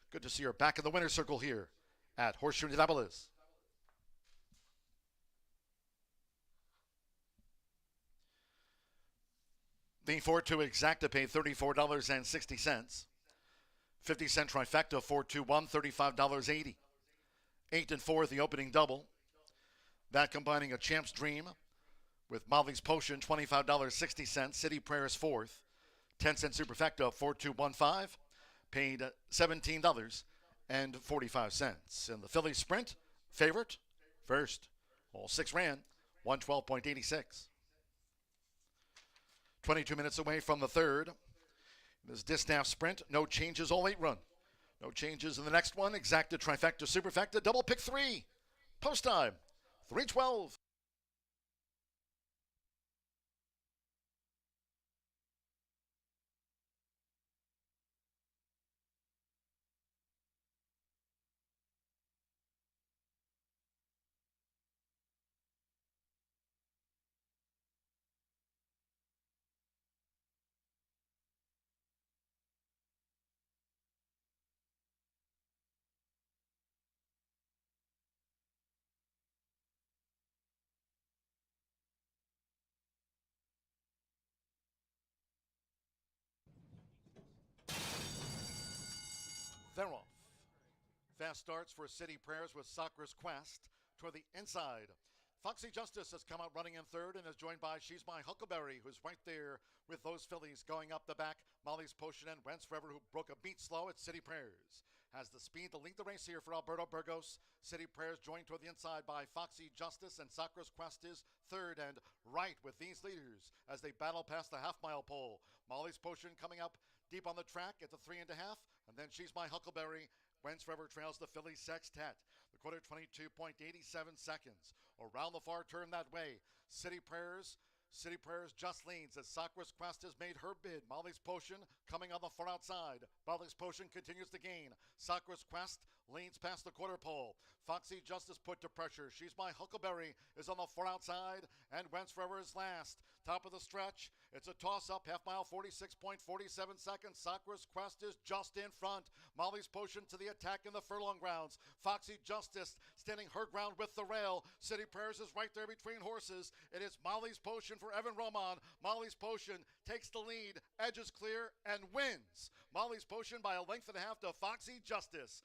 Speaker 2: Good to see her back in the winner's circle here at Horseshoe Indianapolis. The 4-2 exacta paid $34.60. 50-cent trifecta 4-2-1, $35.80. 8 and 4 the opening double. That combining a Champ's Dream with Molly's Potion, $25.60. City Prayers 4th. 10-cent superfecta 4-2-1-5 paid $17.45. And the Philly Sprint favorite first. All 6 ran 112.86. 22 minutes away from the third. This Distaff Sprint, no changes, all 8 run. No changes in the next one. Exacta, trifecta, superfecta, double pick 3. Post time, 3:12. They're off. Fast starts for City Prayers with Sakura's Quest toward the inside. Foxy Justice has come out running in third and is joined by She's My Huckleberry, who's right there with those fillies going up the back. Molly's Potion and Wentz Forever, who broke a beat slow at City Prayers. Has the speed to lead the race here for Alberto Burgos. City Prayers joined toward the inside by Foxy Justice, and Sakura's Quest is third and right with these leaders as they battle past the half-mile pole. Molly's Potion coming up deep on the track at the 3.5, and then She's My Huckleberry. Wentz Forever trails the Philly Sextet. The quarter 22.87 seconds. Around the far turn that way. City Prayers just leads as Sakura's Quest has made her bid. Molly's Potion coming on the far outside. Molly's Potion continues to gain. Sakura's Quest leans past the quarter pole. Foxy Justice put to pressure. She's My Huckleberry is on the far outside, and Wentz Forever is last. Top of the stretch. It's a toss-up, half mile, 46.47 seconds. Sakura's Quest is just in front. Molly's Potion to the attack in the furlong grounds. Foxy Justice standing her ground with the rail. City Prayers is right there between horses. It is Molly's Potion for Evan Roman. Molly's Potion takes the lead, edges clear, and wins. Molly's Potion by a length and a half to Foxy Justice.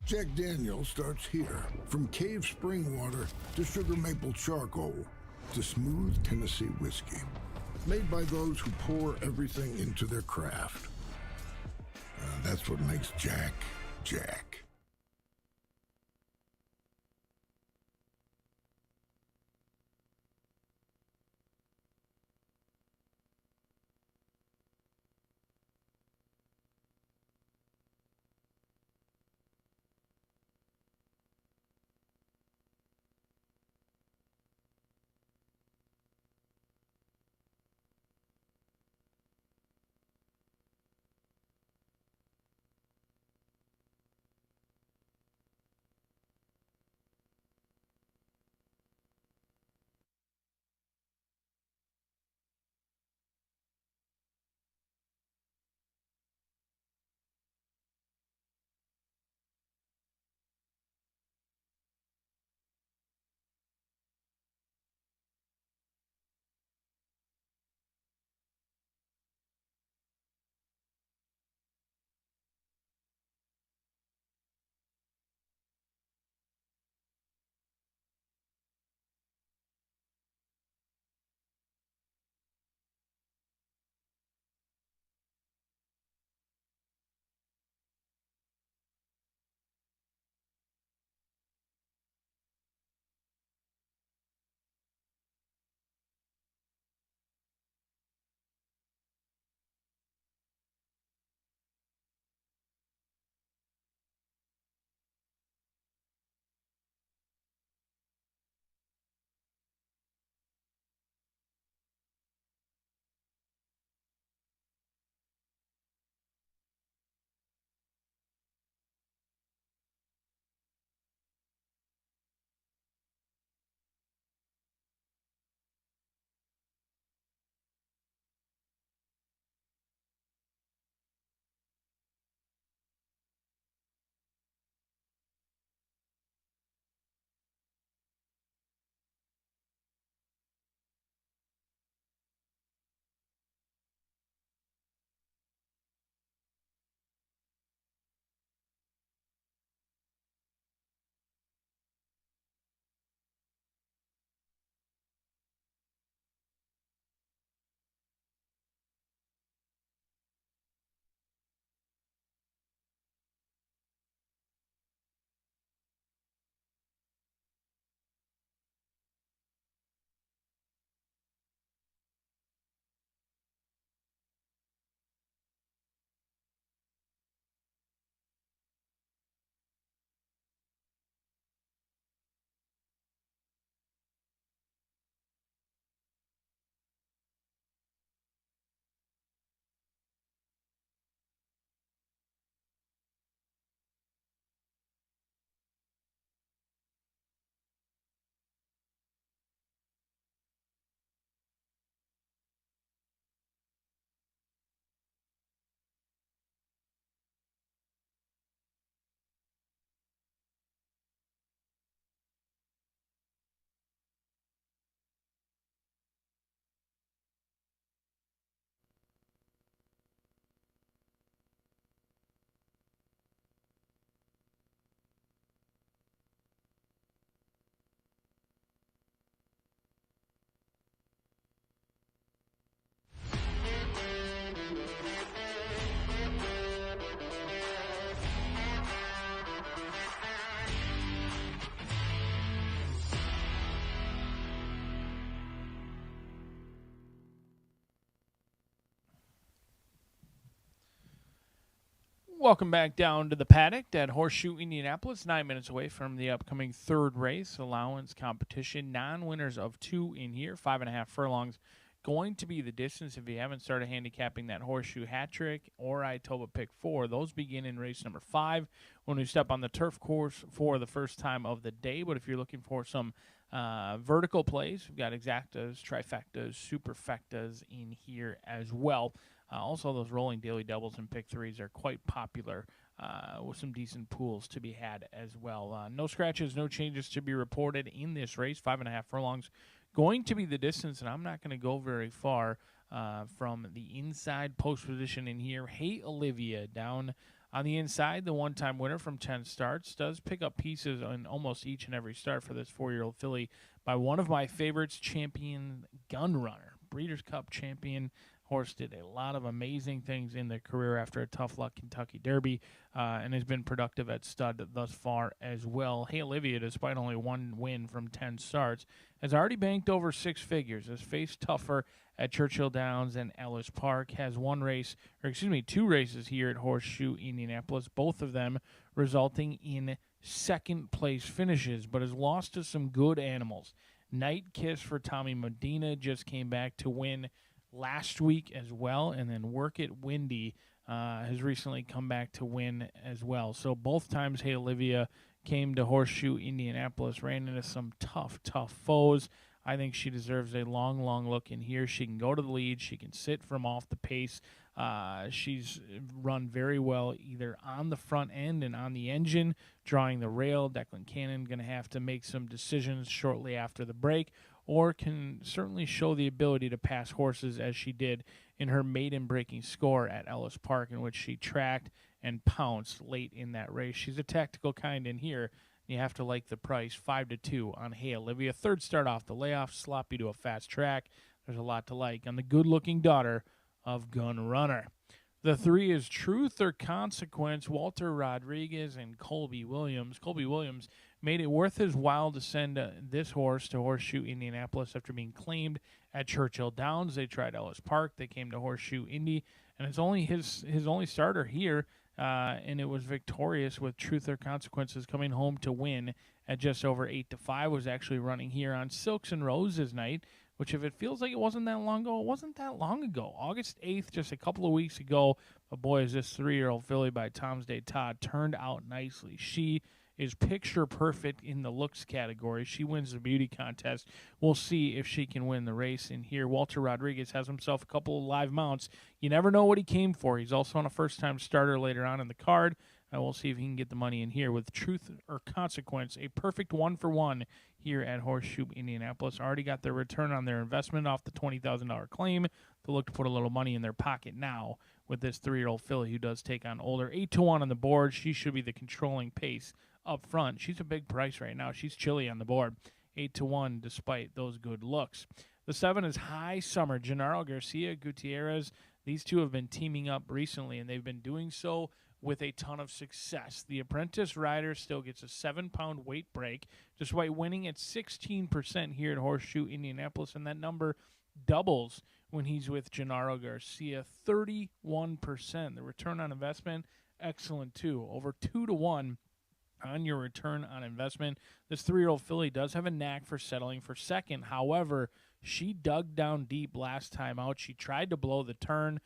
Speaker 12: Jack Daniels starts here. From cave spring water to sugar maple charcoal to smooth Tennessee whiskey. Made by those who pour everything into their craft. That's what makes Jack, Jack.
Speaker 10: Welcome back down to the paddock at Horseshoe Indianapolis, 9 minutes away from the upcoming third race, allowance competition. Non-winners of 2 in here, 5.5 furlongs. Going to be the distance if you haven't started handicapping that Horseshoe hat trick or Itoba pick 4. Those begin in race number 5 when we step on the turf course for the first time of the day. But if you're looking for some vertical plays, we've got exactas, trifectas, superfectas in here as well. Also, those rolling daily doubles and pick 3s are quite popular with some decent pools to be had as well. No scratches, no changes to be reported in this race. 5.5 furlongs going to be the distance, and I'm not going to go very far from the inside post position in here. Hey Olivia down On the inside, the one-time winner from 10 starts does pick up pieces in almost each and every start for this 4-year-old filly by one of my favorites, Champion Gun Runner. Breeders' Cup champion. Horse did a lot of amazing things in their career after a tough luck Kentucky Derby and has been productive at stud thus far as well. Hey Olivia, despite only one win from 10 starts, has already banked over 6 figures, has faced tougher at Churchill Downs and Ellis Park, has two races here at Horseshoe Indianapolis, both of them resulting in second place finishes, but has lost to some good animals. Night Kiss for Tommy Medina just came back to win last week as well, and then Work It Windy has recently come back to win as well. So both times Hey Olivia came to Horseshoe Indianapolis, ran into some tough foes. I think she deserves a long look in here. She can go to the lead. She can sit from off the pace. She's run very well either on the front end and on the engine, drawing the rail. Declan Cannon going to have to make some decisions shortly after the break, or can certainly show the ability to pass horses as she did in her maiden breaking score at Ellis Park, in which she tracked and pounced late in that race. She's a tactical kind in here. You have to like the price, 5-2 on Hey Olivia. Third start off the layoff, sloppy to a fast track. There's a lot to like on the good-looking daughter of Gun Runner. The 3 is Truth or Consequence, Walter Rodriguez and Colby Williams. Colby Williams made it worth his while to send this horse to Horseshoe Indianapolis after being claimed at Churchill Downs. They tried Ellis Park. They came to Horseshoe Indy, and it's only his only starter here, and it was victorious with Truth or Consequences coming home to win at just over 8-5. Was actually running here on Silks and Roses night, which if it feels like it wasn't that long ago, it wasn't that long ago. August 8th, just a couple of weeks ago, but boy, is this 3-year-old filly by Tom's Day Todd turned out nicely. She is picture perfect in the looks category. She wins the beauty contest. We'll see if she can win the race in here. Walter Rodriguez has himself a couple of live mounts. You never know what he came for. He's also on a first-time starter later on in the card. We'll see if he can get the money in here with Truth or Consequence, a perfect 1-for-1 here at Horseshoe Indianapolis. Already got their return on their investment off the $20,000 claim. They'll look to put a little money in their pocket now with this 3-year-old filly who does take on older. 8-1 on the board. She should be the controlling pace up front. She's a big price right now. She's chilly on the board. 8-1 despite those good looks. The 7 is High Summer. Gennaro Garcia, Gutierrez. These two have been teaming up recently, and they've been doing so with a ton of success. The apprentice rider still gets a 7-pound weight break, despite winning at 16% here at Horseshoe Indianapolis, and that number doubles when he's with Gennaro Garcia, 31%. The return on investment, excellent too, over 2-1 on your return on investment. This 3-year-old filly does have a knack for settling for second. However, she dug down deep last time out. She tried to blow the turn.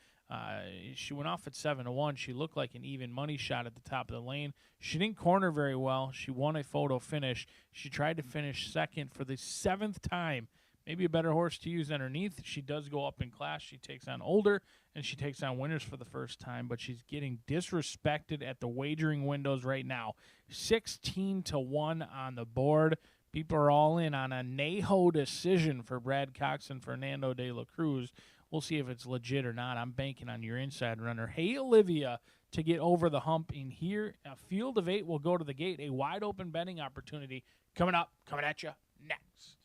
Speaker 10: She went off at 7-1. She looked like an even money shot at the top of the lane. She didn't corner very well. She won a photo finish. She tried to finish second for the 7th time. Maybe a better horse to use underneath. She does go up in class. She takes on older, and she takes on winners for the first time, but she's getting disrespected at the wagering windows right now. 16-1 on the board. People are all in on a Neho decision for Brad Cox and Fernando de la Cruz. We'll see if it's legit or not. I'm banking on your inside runner, Hey Olivia, to get over the hump in here. A field of 8 will go to the gate. A wide open betting opportunity coming at you next.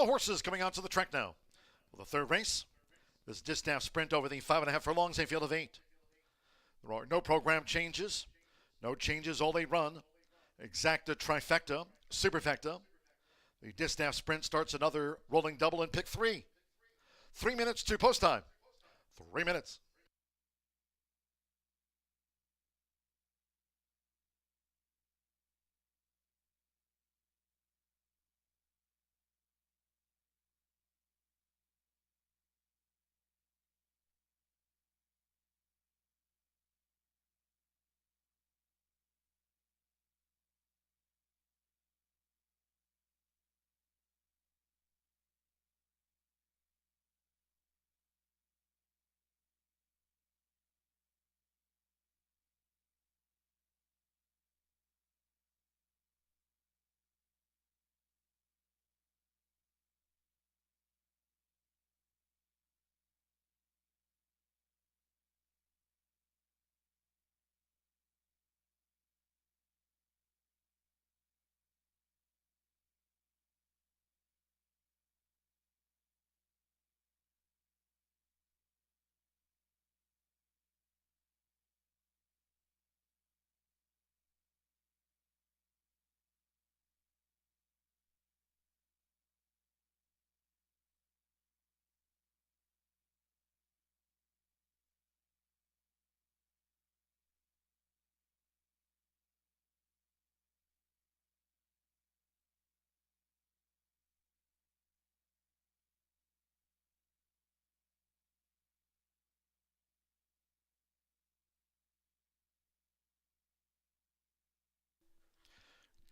Speaker 2: horses coming onto the track now. For the third race, this Distaff sprint over the 5.5 furlongs, a field of 8. There are no program changes. No changes, all they run. Exacta, trifecta, superfecta. The Distaff sprint starts another rolling double in pick 3. 3 minutes to post time. 3 minutes.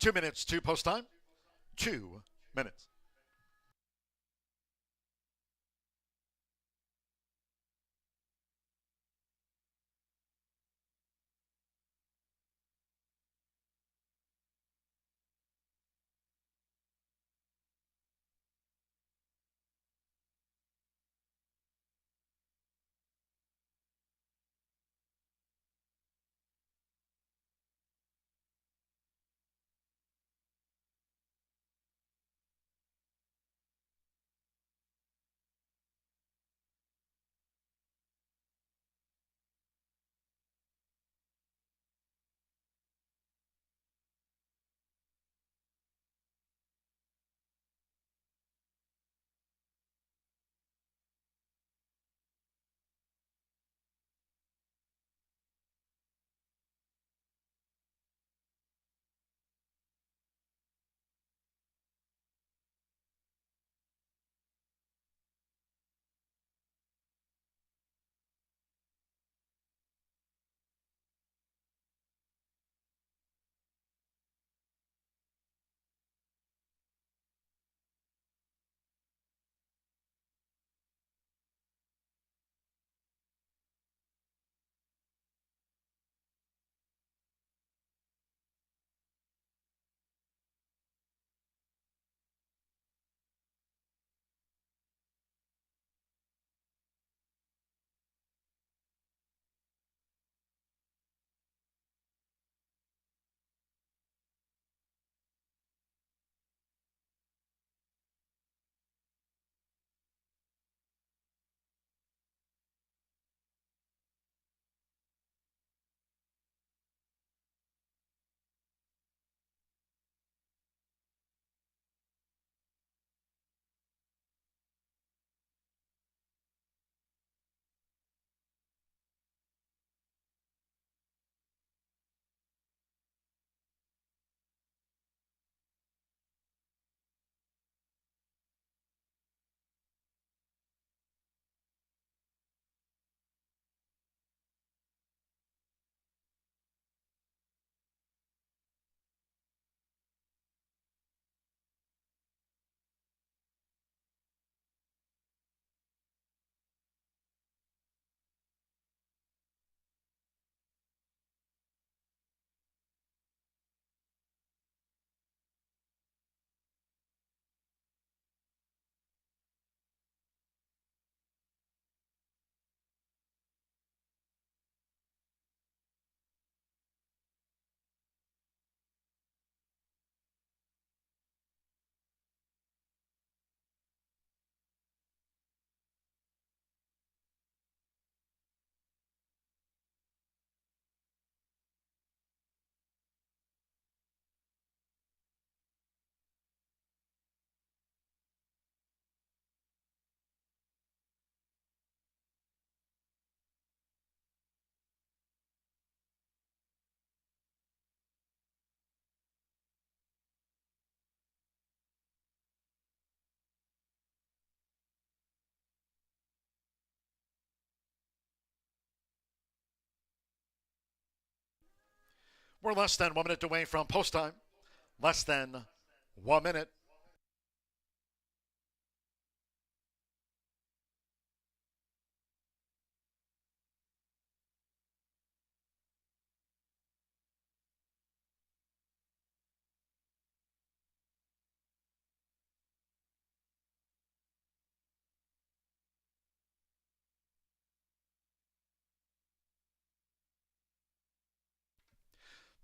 Speaker 2: Two minutes to post time. 2 minutes. We're less than 1 minute away from post time. Less than 1 minute.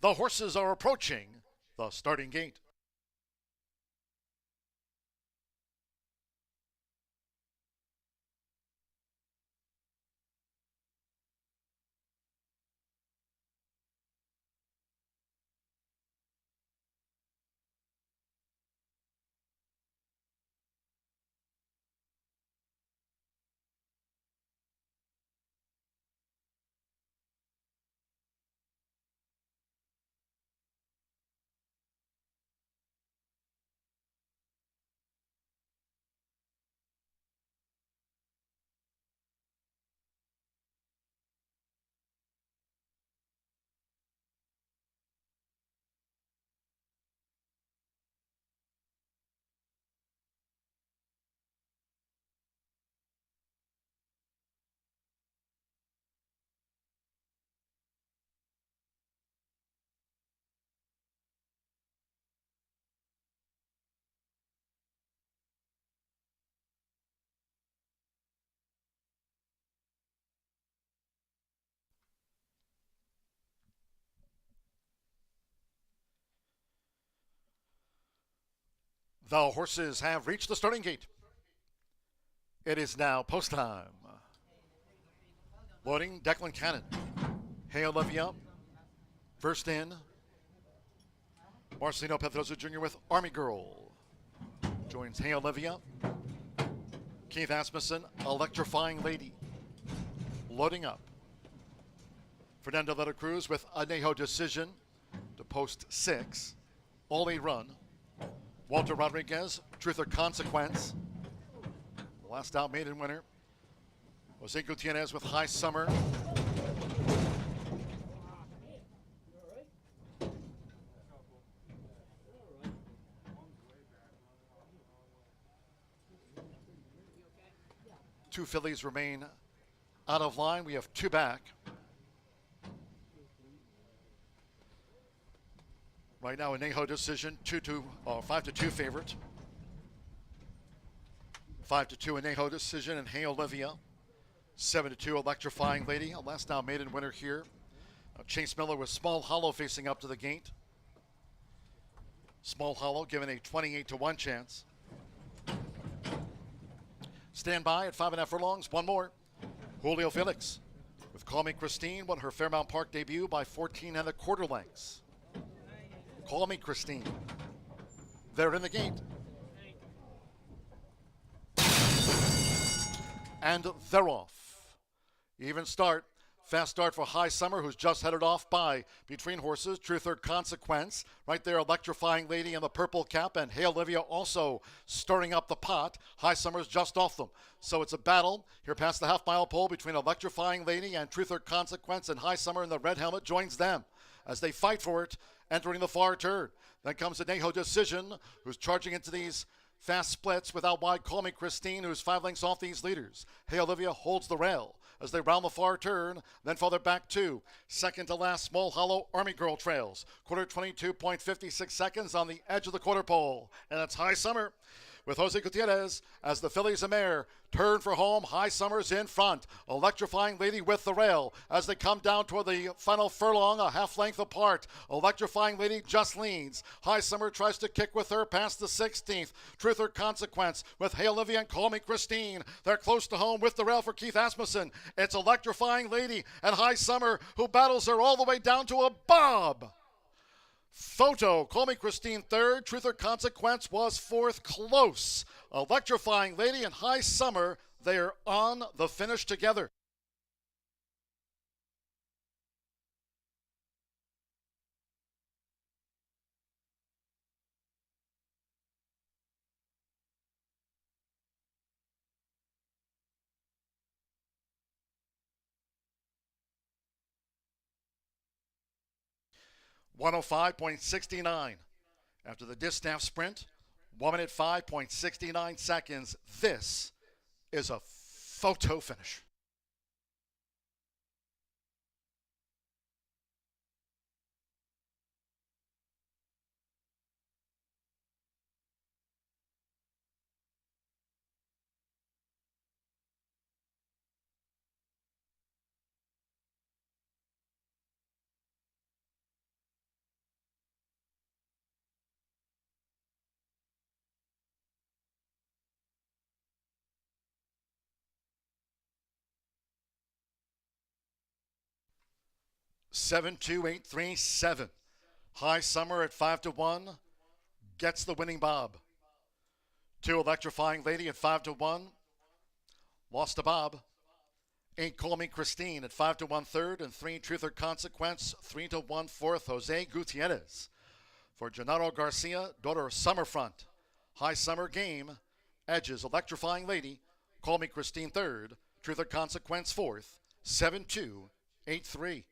Speaker 2: The horses are approaching the starting gate. The horses have reached the starting gate. It is now post time. Loading Declan Cannon. Hey Olivia. First in. Marcelino Pedrosa Jr. with Army Girl. Joins Hey Olivia. Keith Asmussen, Electrifying Lady. Loading up. Fernando Veta Cruz with Anejo Decision to post 6. Ollie Run. Walter Rodriguez, Truth or Consequence. Last out maiden winner. Jose Gutierrez with High Summer. Two fillies remain out of line. We have 2 back. Right now, Anejo Decision, 5-2 favorite. 5-2 Anejo Decision and Hey Olivia. 7-2 Electrifying Lady, a last now maiden winner here. Chase Miller with Small Hollow facing up to the gate. Small Hollow given a 28-1 chance. Stand by at 5.5 furlongs. One more. Julio Felix with Call Me Christine won her Fairmount Park debut by 14.25 lengths. Call Me Christine. They're in the gate. And they're off. Even start. Fast start for High Summer, who's just headed off by Between Horses, Truth or Consequence. Right there, Electrifying Lady in the purple cap, and Hey Olivia also stirring up the pot. High Summer's just off them. So it's a battle here past the half-mile pole between Electrifying Lady and Truth or Consequence, and High Summer in the red helmet joins them as they fight for it, entering the far turn. Then comes Anejo Decision, who's charging into these fast splits without wide. Call Me Christine, who's 5 lengths off these leaders. Hey Olivia holds the rail as they round the far turn, then farther back to second to last Small Hollow Army Girl trails. Quarter 22.56 seconds on the edge of the quarter pole. And it's High Summer with Jose Gutierrez as the fillies and mare turn for home. High Summer's in front. Electrifying Lady with the rail as they come down toward the final furlong, a half length apart. Electrifying Lady just leads. High Summer tries to kick with her past the 16th. Truth or Consequence with Hey Olivia and Call Me Christine. They're close to home with the rail for Keith Asmussen. It's Electrifying Lady and High Summer who battles her all the way down to a bob. Photo, Call Me Christine third, Truth or Consequence was fourth, close. Electrifying Lady and High Summer, they're on the finish together. 105.69. After the Distaff sprint, 1 minute 5.69 seconds. This is a photo finish. Seven, 2, 8, 3, 7. High Summer at 5-1 gets the winning bob. 2, Electrifying Lady at 5-1 lost to Bob. 8, Call Me Christine at 5-1 third, and 3, Truth or Consequence 3-1 fourth. Jose Gutierrez for Gennaro Garcia, daughter of Summerfront. High Summer game edges Electrifying Lady, Call Me Christine third, Truth or Consequence fourth. 7-2, 8-3.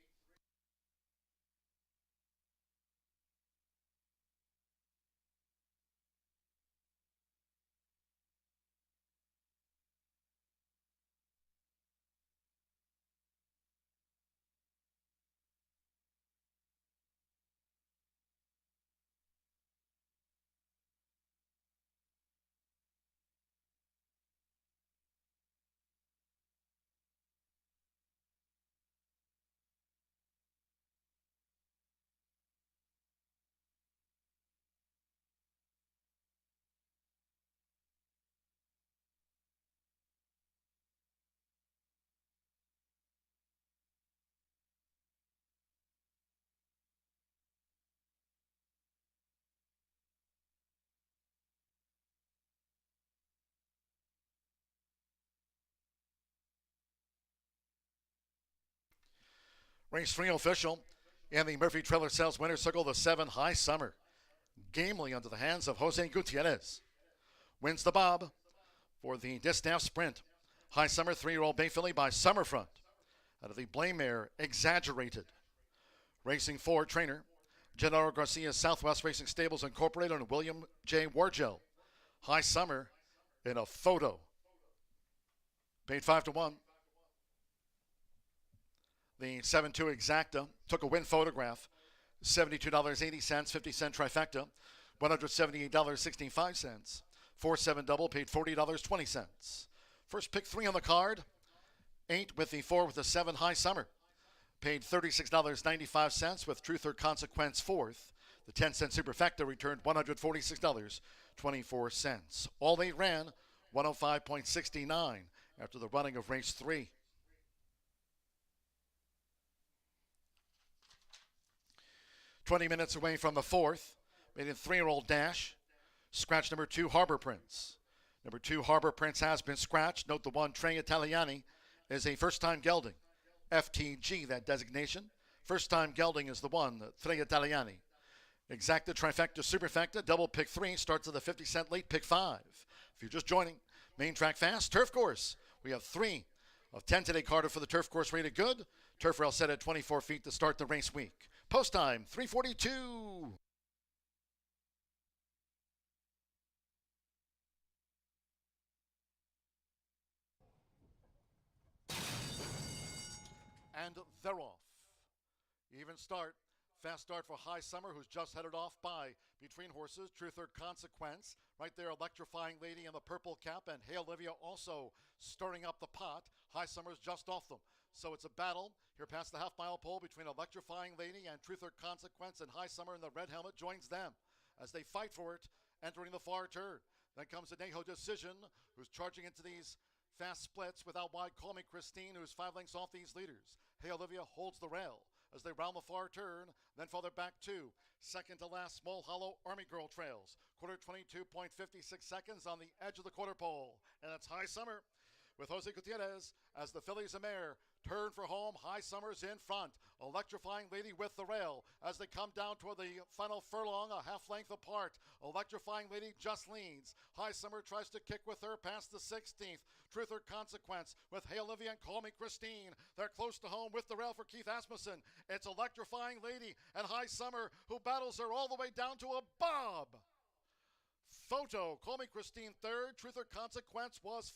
Speaker 2: Race 3 official in the Murphy Trailer Sales Winner Circle, the 7 High Summer. Gamely under the hands of Jose Gutierrez. Wins the bob for the Distaff Sprint. High Summer 3-year-old bay filly by Summerfront. Out of the Blame Mare, Exaggerated. Racing 4 trainer, Gennaro Garcia, Southwest Racing Stables Incorporated, and William J. Wargel. High Summer in a photo. Paid 5-1. The 7-2 Exacta took a win photograph. $72.80, 50-cent trifecta. $178.65. 4-7 double, paid $40.20. First pick 3 on the card. 8 with the 4 with the 7 High Summer. Paid $36.95 with Truth or Consequence fourth. The 10-cent superfecta returned $146.24. All 8 ran 105.69 after the running of race 3. Minutes away from the 4th. Maiden 3-year-old dash. Scratch number 2, Harbor Prince. Number 2, Harbor Prince has been scratched. Note the 1, Tre Italiani, is a first-time gelding. FTG, that designation. First-time gelding is the 1, Tre Italiani. Exacta, trifecta, superfecta, double pick 3, starts at the 50-cent late pick 5. If you're just joining, main track fast, turf course. We have 3 of 10 today carded for the turf course rated good. Turf rail set at 24 feet to start the race week. Post time, 3:42. And they're off. Even start. Fast start for High Summer, who's just headed off by Between Horses, Truth or Consequence. Right there, Electrifying Lady in the purple cap, and Hey Olivia also stirring up the pot. High Summer's just off them. So it's a battle here past the half-mile pole between Electrifying Lady and Truth or Consequence, and High Summer in the red helmet joins them as they fight for it, entering the far turn. Then comes Anejo Decision, who's charging into these fast splits without wide. Call Me Christine, who's 5 lengths off these leaders. Hey Olivia holds the rail as they round the far turn, then farther back to second to last Small Hollow Army Girl trails. Quarter 22.56 seconds on the edge of the quarter pole. And that's High Summer with Jose Gutierrez as the fillies a mare. Turn for home, High Summer's in front. Electrifying Lady with the rail as they come down toward the final furlong, a half length apart. Electrifying Lady just leads. High Summer tries to kick with her past the 16th. Truth or Consequence with Hail Olivia and Call Me Christine. They're close to home with the rail for Keith Asmussen. It's Electrifying Lady and High Summer who battles her all the way down to a bob. Photo, Call Me Christine third. Truth or Consequence was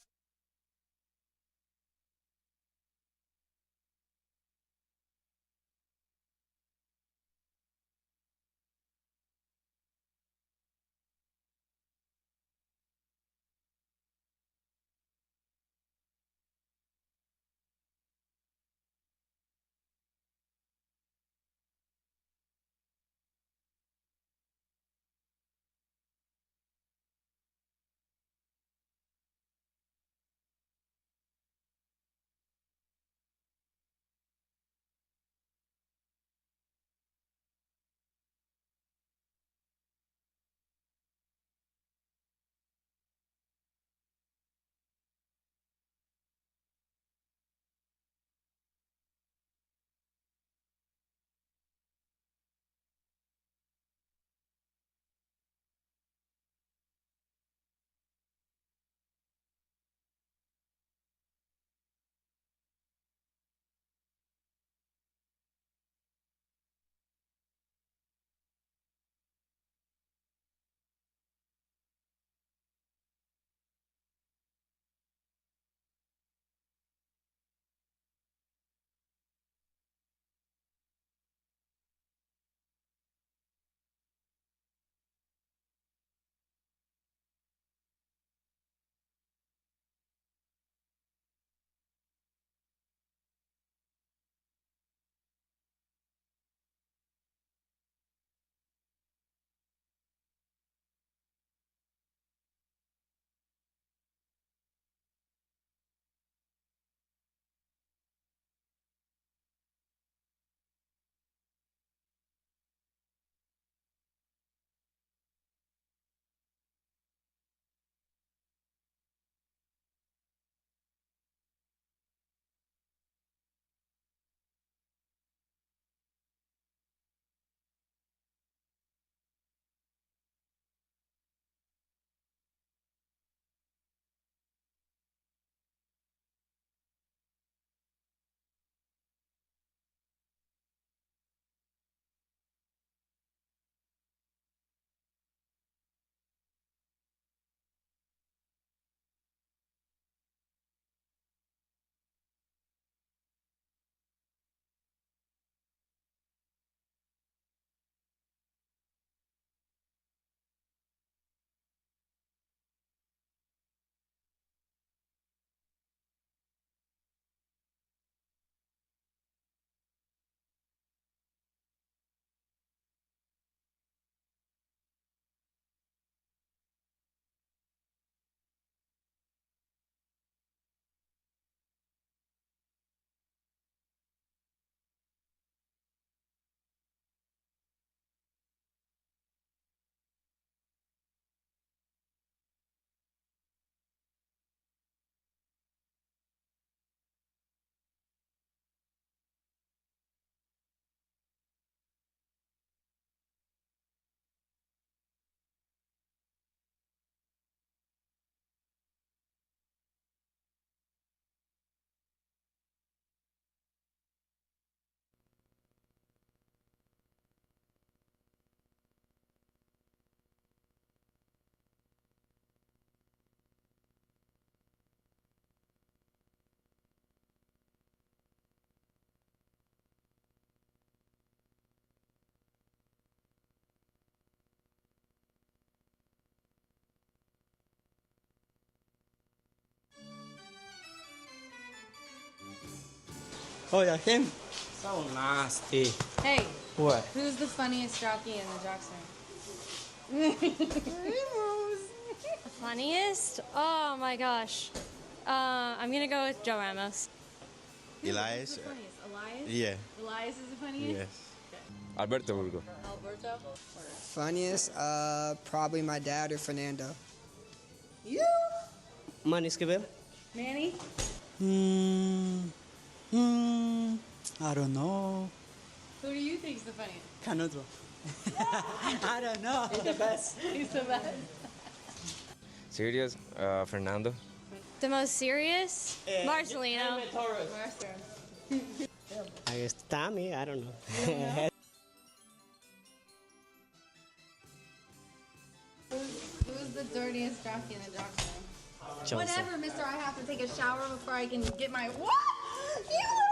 Speaker 13: Oh, yeah, him. So nasty.
Speaker 1: Hey.
Speaker 13: What?
Speaker 1: Who's the funniest jockey in the jock
Speaker 14: Funniest? Oh my gosh. I'm gonna go with Joe Ramos.
Speaker 15: Elias.
Speaker 1: Who's the funniest? Elias?
Speaker 15: Yeah.
Speaker 1: Elias is the funniest?
Speaker 15: Yes.
Speaker 1: Okay.
Speaker 15: Alberto Burgo.
Speaker 1: Alberto?
Speaker 16: Funniest? Probably my dad or Fernando.
Speaker 13: You?
Speaker 16: Manny Esquivel.
Speaker 1: Manny?
Speaker 13: I don't know.
Speaker 1: Who do you think's the funniest?
Speaker 13: Canudo. I don't know. He's the best.
Speaker 1: He's the best.
Speaker 16: Serious? Fernando.
Speaker 14: The most serious? Marcelino.
Speaker 8: I guess Tommy, I don't know.
Speaker 1: Who's the dirtiest jockey in the jockey ring? Whatever, mister. I have to take a shower before I can get my... What? You little...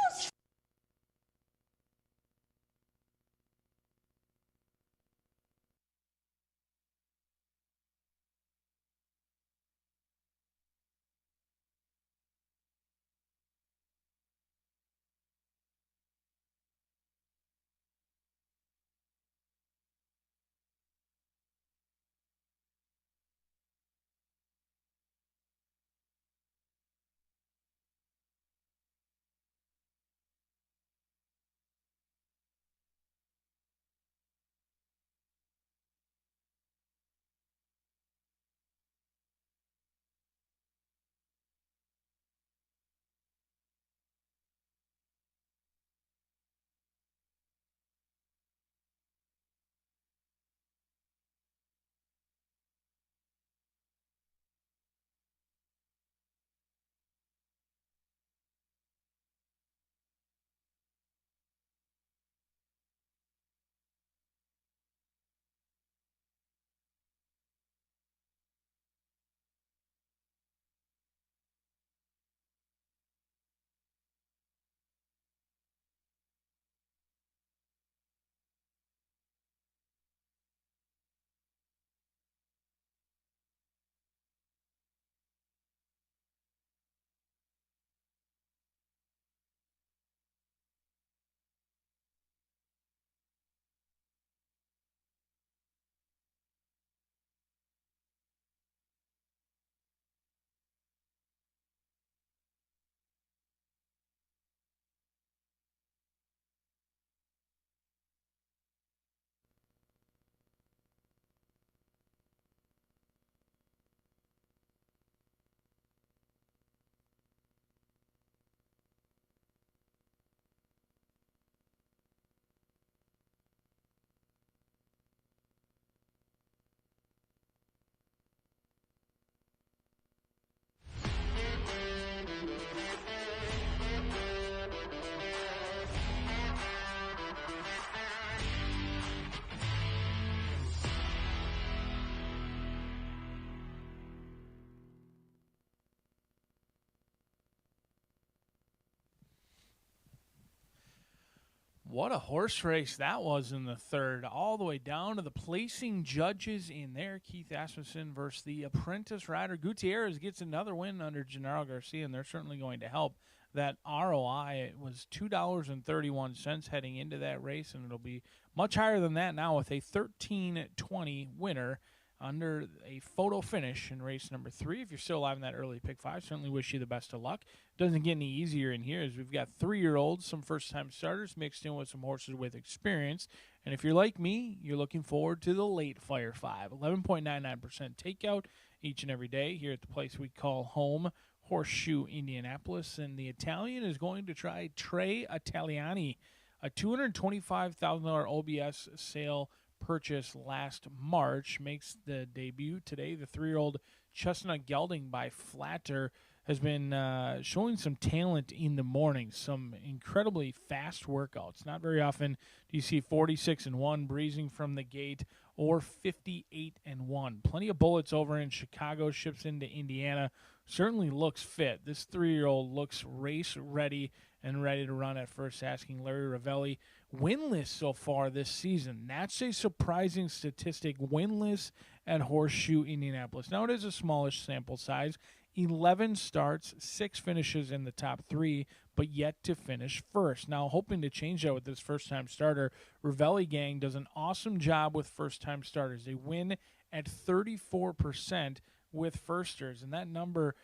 Speaker 10: What a horse race that was in the third, all the way down to the placing judges in there. Keith Asmussen versus the apprentice rider. Gutierrez gets another win under Gennaro Garcia, and they're certainly going to help. That ROI, it was $2.31 heading into that race, and it'll be much higher than that now with a 13-20 winner under a photo finish in race number 3. If you're still alive in that early pick 5, certainly wish you the best of luck. Doesn't get any easier in here as we've got 3-year-olds, some first-time starters mixed in with some horses with experience. And if you're like me, you're looking forward to the late Fire 5. 11.99% takeout each and every day here at the place we call home, Horseshoe Indianapolis. And the Italian is going to try Tre Italiani, a $225,000 OBS sale purchase last March, makes the debut today. The 3-year-old Chestnut Gelding by Flatter has been showing some talent in the morning, some incredibly fast workouts. Not very often do you see 46-1 breezing from the gate or 58-1. Plenty of bullets over in Chicago, ships into Indiana. Certainly looks fit. This 3-year-old looks race ready and ready to run at first asking. Larry Ravelli, winless so far this season. That's a surprising statistic, winless at Horseshoe Indianapolis. Now, it is a smallish sample size, 11 starts, 6 finishes in the top 3, but yet to finish first. Now, hoping to change that with this first-time starter, Ravelli gang does an awesome job with first-time starters. They win at 34% with firsters, and that number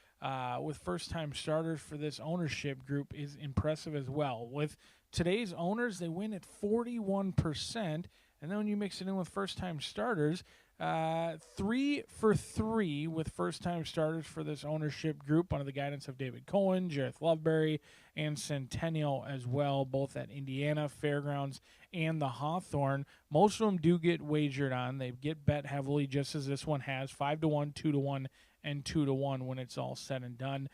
Speaker 10: with first-time starters for this ownership group is impressive as well. With today's owners, they win at 41%, and then when you mix it in with first-time starters, 3 for 3 with first-time starters for this ownership group under the guidance of David Cohen, Jareth Loveberry, and Centennial as well, both at Indiana Fairgrounds and the Hawthorne. Most of them do get wagered on. They get bet heavily, just as this one has, 5-1, 2-1, and 2-1 when it's all said and done.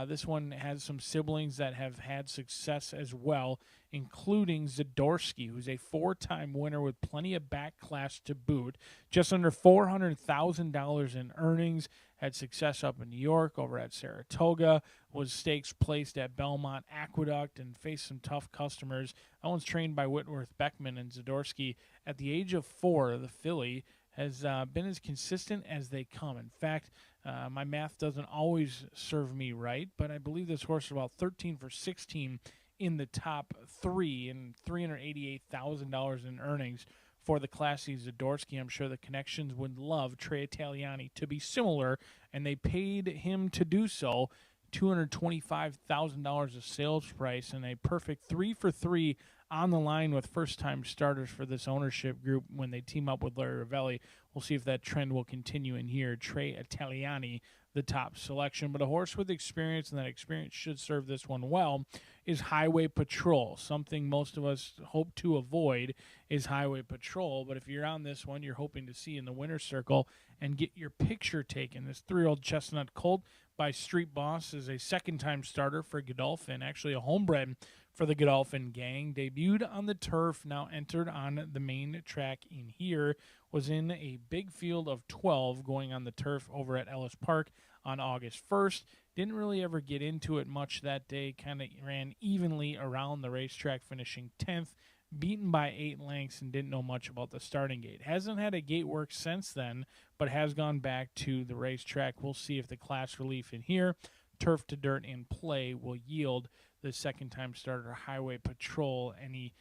Speaker 10: This one has some siblings that have had success as well, including Zadorsky, who's a 4-time winner with plenty of back class to boot. Just under $400,000 in earnings. Had success up in New York, over at Saratoga, was stakes placed at Belmont Aqueduct, and faced some tough customers. That one's trained by Whitworth Beckman, and Zadorsky, at the age of 4, the filly, has been as consistent as they come. In fact, my math doesn't always serve me right, but I believe this horse is about 13 for 16 in the top 3 and $388,000 in earnings for the classy Zadorsky. I'm sure the connections would love Trey Italiani to be similar, and they paid him to do so. $225,000 of sales price, and a perfect 3 for 3 on the line with first-time starters for this ownership group when they team up with Larry Ravelli. We'll see if that trend will continue in here. Trey Italiani, the top selection. But a horse with experience, and that experience should serve this one well, is Highway Patrol. Something most of us hope to avoid is Highway Patrol. But if you're on this one, you're hoping to see in the winner's circle and get your picture taken. This 3-year-old chestnut colt by Street Boss is a second-time starter for Godolphin, actually a homebred for the Godolphin gang. Debuted on the turf, now entered on the main track in here. Was in a big field of 12 going on the turf over at Ellis Park on August 1st. Didn't really ever get into it much that day. Kind of ran evenly around the racetrack, finishing 10th. Beaten by 8 lengths, and didn't know much about the starting gate. Hasn't had a gate work since then, but has gone back to the racetrack. We'll see if the class relief in here, turf to dirt in play, will yield the second-time starter Highway Patrol any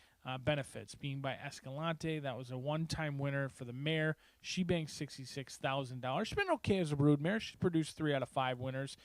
Speaker 10: benefits. Being by Escalante, that was a one-time winner for the mare. She banked $66,000. She's been okay as a brood mare. She's produced 3 out of 5 winners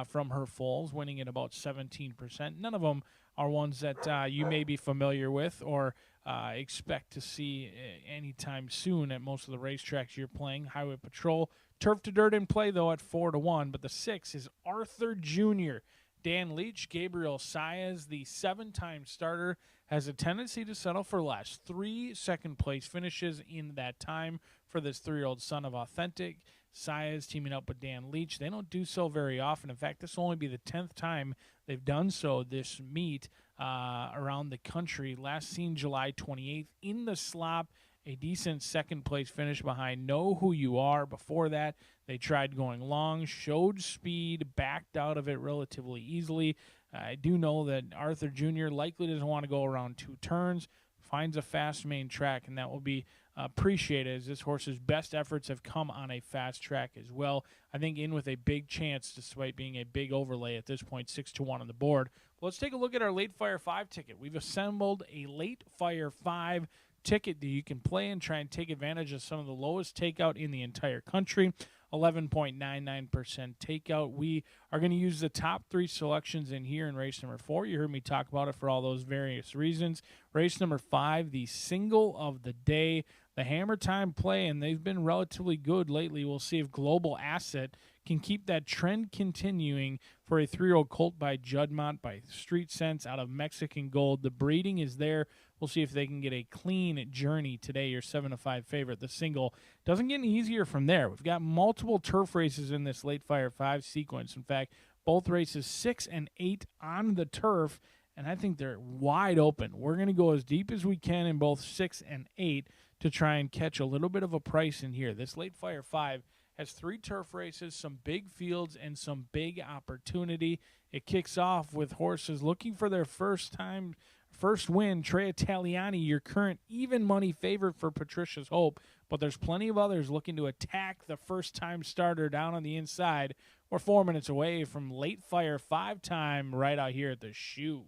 Speaker 10: from her foals, winning at about 17%. None of them are ones that you may be familiar with or expect to see anytime soon at most of the racetracks you're playing. Highway Patrol, turf to dirt in play, though, at 4-1. But the 6 is Arthur Jr. Dan Leach, Gabriel Saez, the 7-time starter, has a tendency to settle for less. 3 second-place finishes in that time for this 3-year-old son of Authentic. Saez teaming up with Dan Leach. They don't do so very often. In fact, this will only be the 10th time they've done so this meet around the country. Last seen July 28th in the slop. A decent second-place finish behind Know Who You Are. Before that, they tried going long, showed speed, backed out of it relatively easily. I do know that Arthur Jr. likely doesn't want to go around 2 turns, finds a fast main track, and that will be appreciated as this horse's best efforts have come on a fast track as well. I think in with a big chance, despite being a big overlay at this point, 6-1 on the board. But let's take a look at our Late Fire 5 ticket. We've assembled a Late Fire 5 ticket that you can play and try and take advantage of some of the lowest takeout in the entire country. 11.99% takeout. We are going to use the top 3 selections in here in race number 4. You heard me talk about it for all those various reasons. Race number 5, the single of the day, the Hammer Time play, and they've been relatively good lately. We'll see if Global Asset can keep that trend continuing for a 3-year-old colt by Juddmonte, by Street Sense out of Mexican Gold. The breeding is there. We'll see if they can get a clean journey today. Your 7-5 favorite, the single, doesn't get any easier from there. We've got multiple turf races in this Late Fire 5 sequence. In fact, both races 6 and 8 on the turf, and I think they're wide open. We're going to go as deep as we can in both 6 and 8 to try and catch a little bit of a price in here. This Late Fire 5 has 3 turf races, some big fields, and some big opportunity. It kicks off with horses looking for their first win. Trey Italiani, your current even money favorite for Patricia's Hope, but there's plenty of others looking to attack the first-time starter down on the inside. We're 4 minutes away from Late Fire 5 time right out here at the Shoe.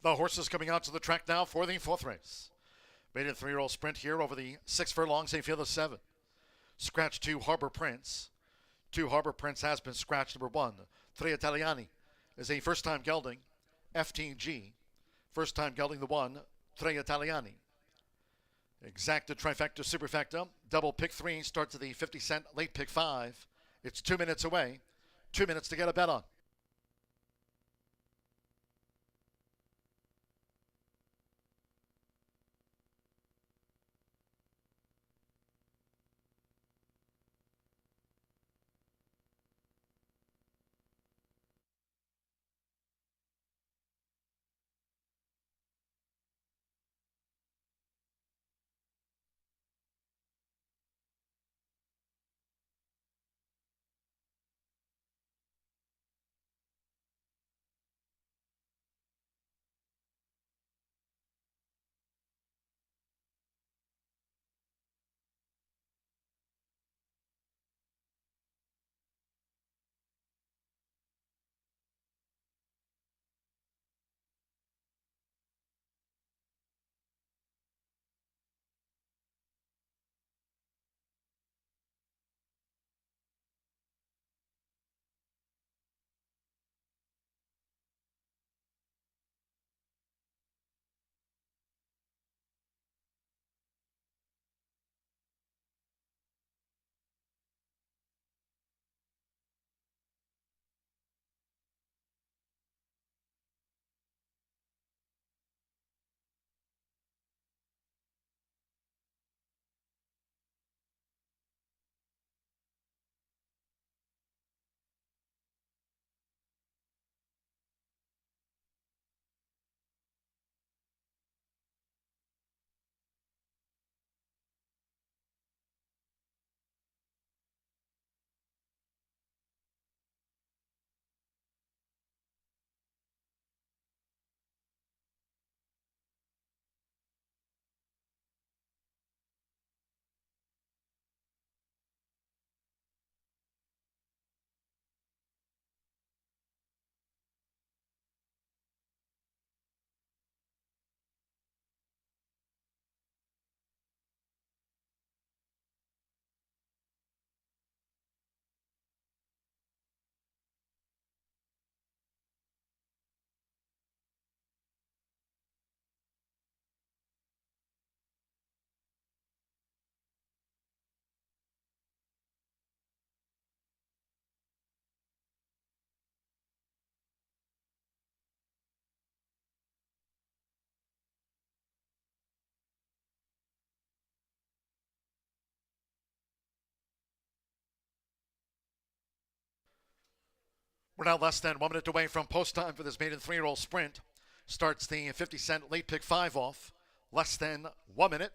Speaker 2: The horses coming out to the track now for the fourth race. Maiden 3-year-old sprint here over the 6 furlongs, a field of 7. Scratch 2, Harbor Prince. 2, Harbor Prince has been scratched. Number 1, Tre Italiani, is a first-time gelding. FTG, first-time gelding the 1, Tre Italiani. Exacta, trifecta, superfecta, double pick 3 starts at the 50-cent, late pick 5. It's 2 minutes away. 2 minutes to get a bet on. We're now less than 1 minute away from post time for this maiden 3-year-old sprint. Starts the 50-cent late pick 5 off. Less than 1 minute.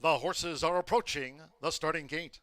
Speaker 2: The horses are approaching the starting gate.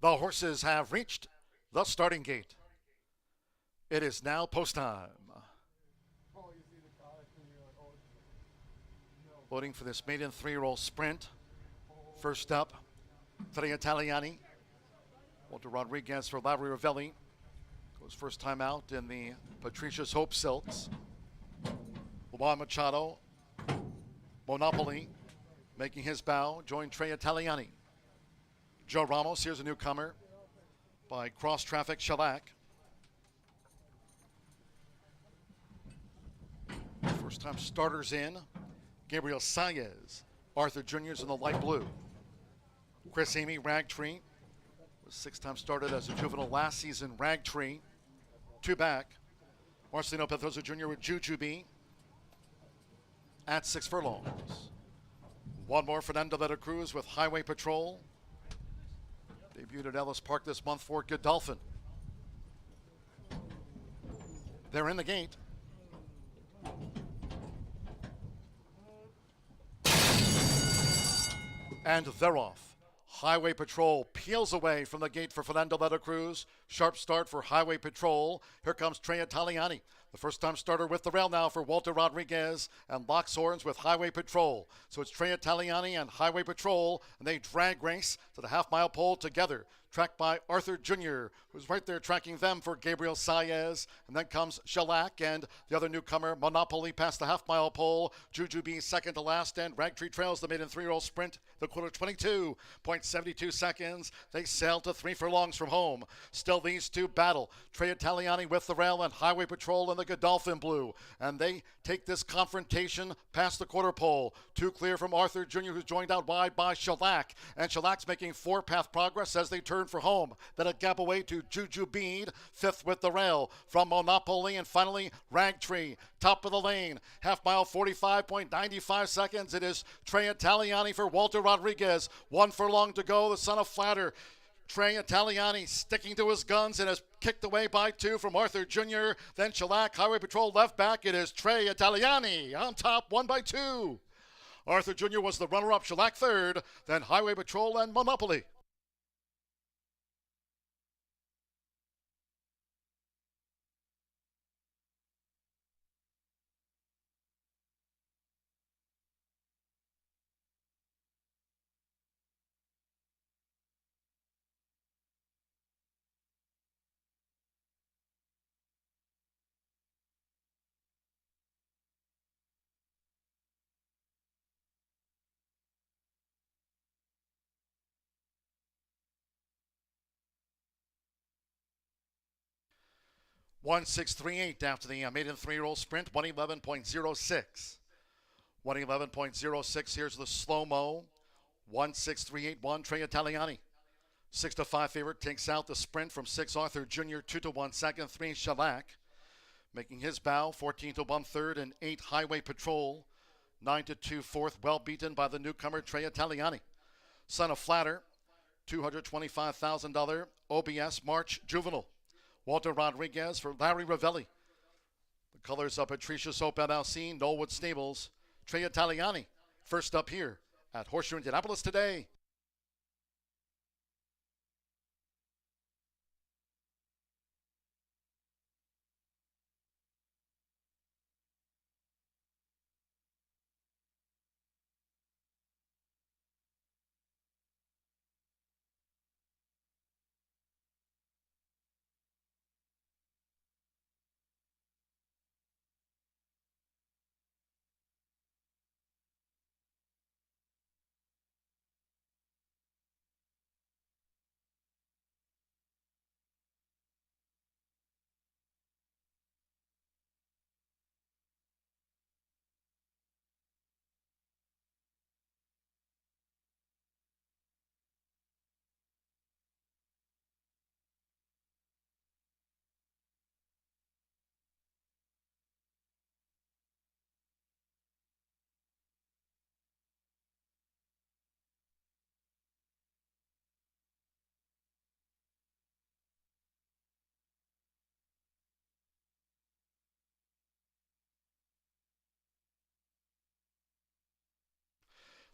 Speaker 2: The horses have reached the starting gate. It is now post time. Voting for this maiden 3-year-old sprint. First up, Tre Italiani. Walter Rodriguez for Larry Ravelli. Goes first time out in the Patricia's Hope Silks. Juan Machado, Monopoly, making his bow, join Tre Italiani. Joe Ramos, here's a newcomer by Cross Traffic Shellac. First time starters in. Gabriel Saez, Arthur Jr.'s in the light blue. Chris Amy, Ragtree, was 6-time started as a juvenile last season. Ragtree, 2 back. Marcelino Pedrosa Jr. with Jujubee at 6 furlongs. One more, Fernando de la Cruz with Highway Patrol. Debuted at Ellis Park this month for Godolphin. They're in the gate. And they're off. Highway Patrol peels away from the gate for Fernando de la Cruz. Sharp start for Highway Patrol. Here comes Tre Italiani. The first-time starter with the rail now for Walter Rodriguez, and locks horns with Highway Patrol. So it's Tre Italiani and Highway Patrol, and they drag race to the half-mile pole together. Tracked by Arthur Jr., who's right there tracking them for Gabriel Saez. And then comes Shellac and the other newcomer, Monopoly, past the half-mile pole. Jujubee second to last, and Ragtree trails the maiden 3-year-old sprint. The quarter 22.72 seconds. They sail to 3 furlongs from home. Still these two battle. Tre Italiani with the rail and Highway Patrol in the Godolphin blue. And they take this confrontation past the quarter pole. 2 clear from Arthur Jr., who's joined out wide by Shellac. And Shellac's making 4-path progress as they turn for home. Then a gap away to Jujubee, 5th with the rail from Monopoly, and finally Ragtree, top of the lane. Half mile, 45.95 seconds. It is Tre Italiani for Walter Rodriguez. 1 furlong to go, the son of Flatter. Tre Italiani sticking to his guns and is kicked away by 2 from Arthur Jr. Then Shellac, Highway Patrol left back. It is Tre Italiani on top, 1 by 2. Arthur Jr. was the runner-up, Shellac third, then Highway Patrol and Monopoly. .1638 after the maiden 3-year-old sprint, 111.06. 111.06, here's the slow-mo. 16381, Tre Italiani. 6-5 favorite takes out the sprint from 6 Arthur Jr., 2-1 second, 3 Shellac. Making his bow, 14-1 third, and 8 Highway Patrol. 9-2 fourth, well beaten by the newcomer Tre Italiani. Son of Flatter, $225,000 OBS March Juvenile. Walter Rodriguez for Larry Ravelli. The colors of Patricia's Hope LLC, Knollwood Stables. Tre Italiani, first up here at Horseshoe Indianapolis today.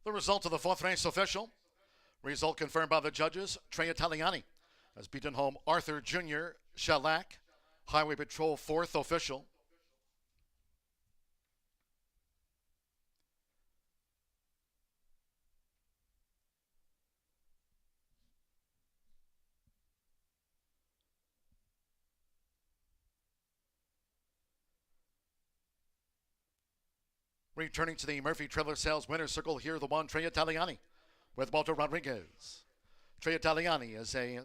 Speaker 2: The result of the fourth race official. Result confirmed by the judges. Trey Italiani has beaten home Arthur Jr. Shellac. Highway Patrol fourth official. Returning to the Murphy Trailer Sales winner's circle here, the one, Trey Italiani with Walter Rodriguez. Trey Italiani is a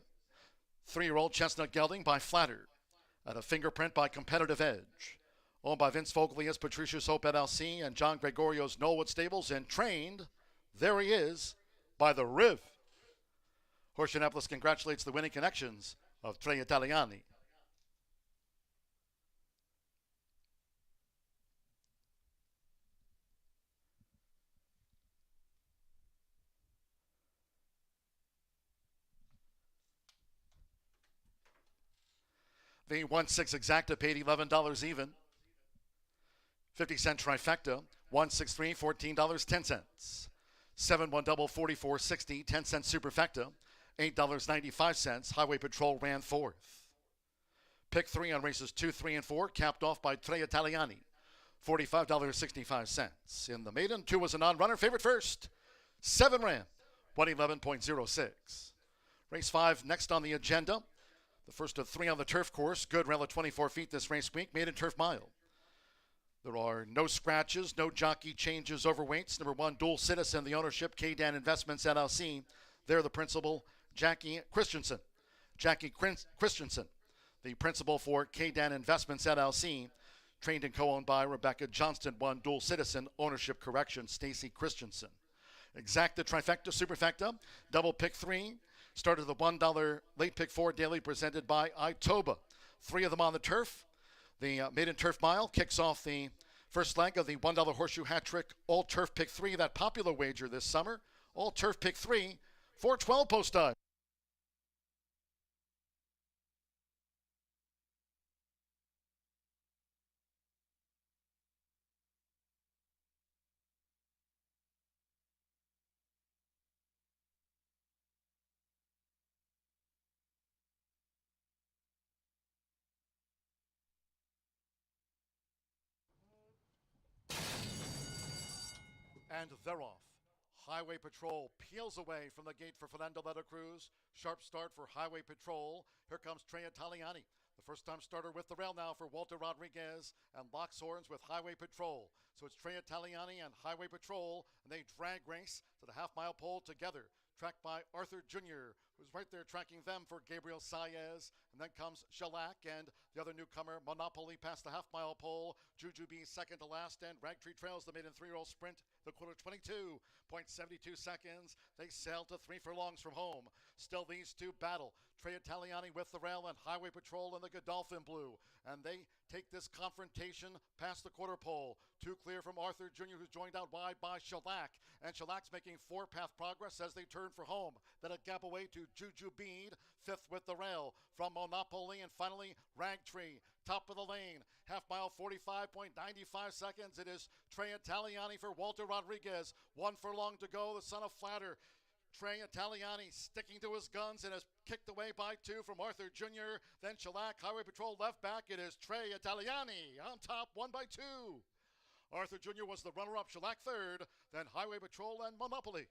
Speaker 2: 3-year-old chestnut gelding by Flattered and a fingerprint by Competitive Edge. Owned by Vince Foglia's Patricia's Hope LLC and John Gregorio's Knollwood Stables, and trained, there he is, by the Riv. Horseshoe Indianapolis congratulates the winning connections of Trey Italiani. The 1-6 exacta paid $11 even. 50-cent trifecta, 163, $14.10. 7-1 double, 44.60, 10-cent superfecta, $8.95. Highway Patrol ran fourth. Pick 3 on races 2, 3, and 4, capped off by Trey Italiani, $45.65. In the maiden, 2 was a non-runner. Favorite first, 7 ran, 111.06. Race 5 next on the agenda. The first of 3 on the turf course. Good rail at 24 feet this race week. Maiden Turf Mile. There are no scratches, no jockey changes, overweights. Number 1, Dual Citizen, the ownership, K-Dan Investments LLC. They're the principal, Jackie Christensen. Jackie Christensen, the principal for K-Dan Investments LLC. Trained and co-owned by Rebecca Johnston. 1, Dual Citizen, ownership correction, Stacy Christensen. Exacta, trifecta, superfecta, double pick 3. Started the $1 late pick 4 daily presented by Itoba. 3 of them on the turf. The Maiden Turf Mile kicks off the first leg of the $1 horseshoe hat trick all turf pick 3, that popular wager this summer. All turf pick 3, 4:12 post time. And they're off. Highway Patrol peels away from the gate for Fernando Letta Cruz. Sharp start for Highway Patrol. Here comes Trey Italiani, the first-time starter with the rail now for Walter Rodriguez, and locks horns with Highway Patrol. So it's Trey Italiani and Highway Patrol, and they drag race to the half-mile pole together. Tracked by Arthur Jr., who's right there tracking them for Gabriel Saez. And then comes Shellac and the other newcomer, Monopoly, past the half-mile pole. Jujubee second to last, and Ragtree trails the maiden 3-year-old sprint. The quarter 22.72 seconds. They sail to 3 furlongs from home. Still these two battle. Trey Italiani with the rail and Highway Patrol in the Godolphin blue. And they take this confrontation past the quarter pole. 2 clear from Arthur Jr., who's joined out wide by Shellac. And Shellac's making 4-path progress as they turn for home. Then a gap away to Jujubee, 5th with the rail from Monopoly, and finally Ragtree, top of the lane. Half mile, 45.95 seconds. It is Trey Italiani for Walter Rodriguez. 1 furlong to go, the son of Flatter. Trey Italiani sticking to his guns and is kicked away by 2 from Arthur Jr. Then Shellac, Highway Patrol left back. It is Trey Italiani on top, 1 by 2. Arthur Jr. was the runner-up, Shellac third, then Highway Patrol and Monopoly.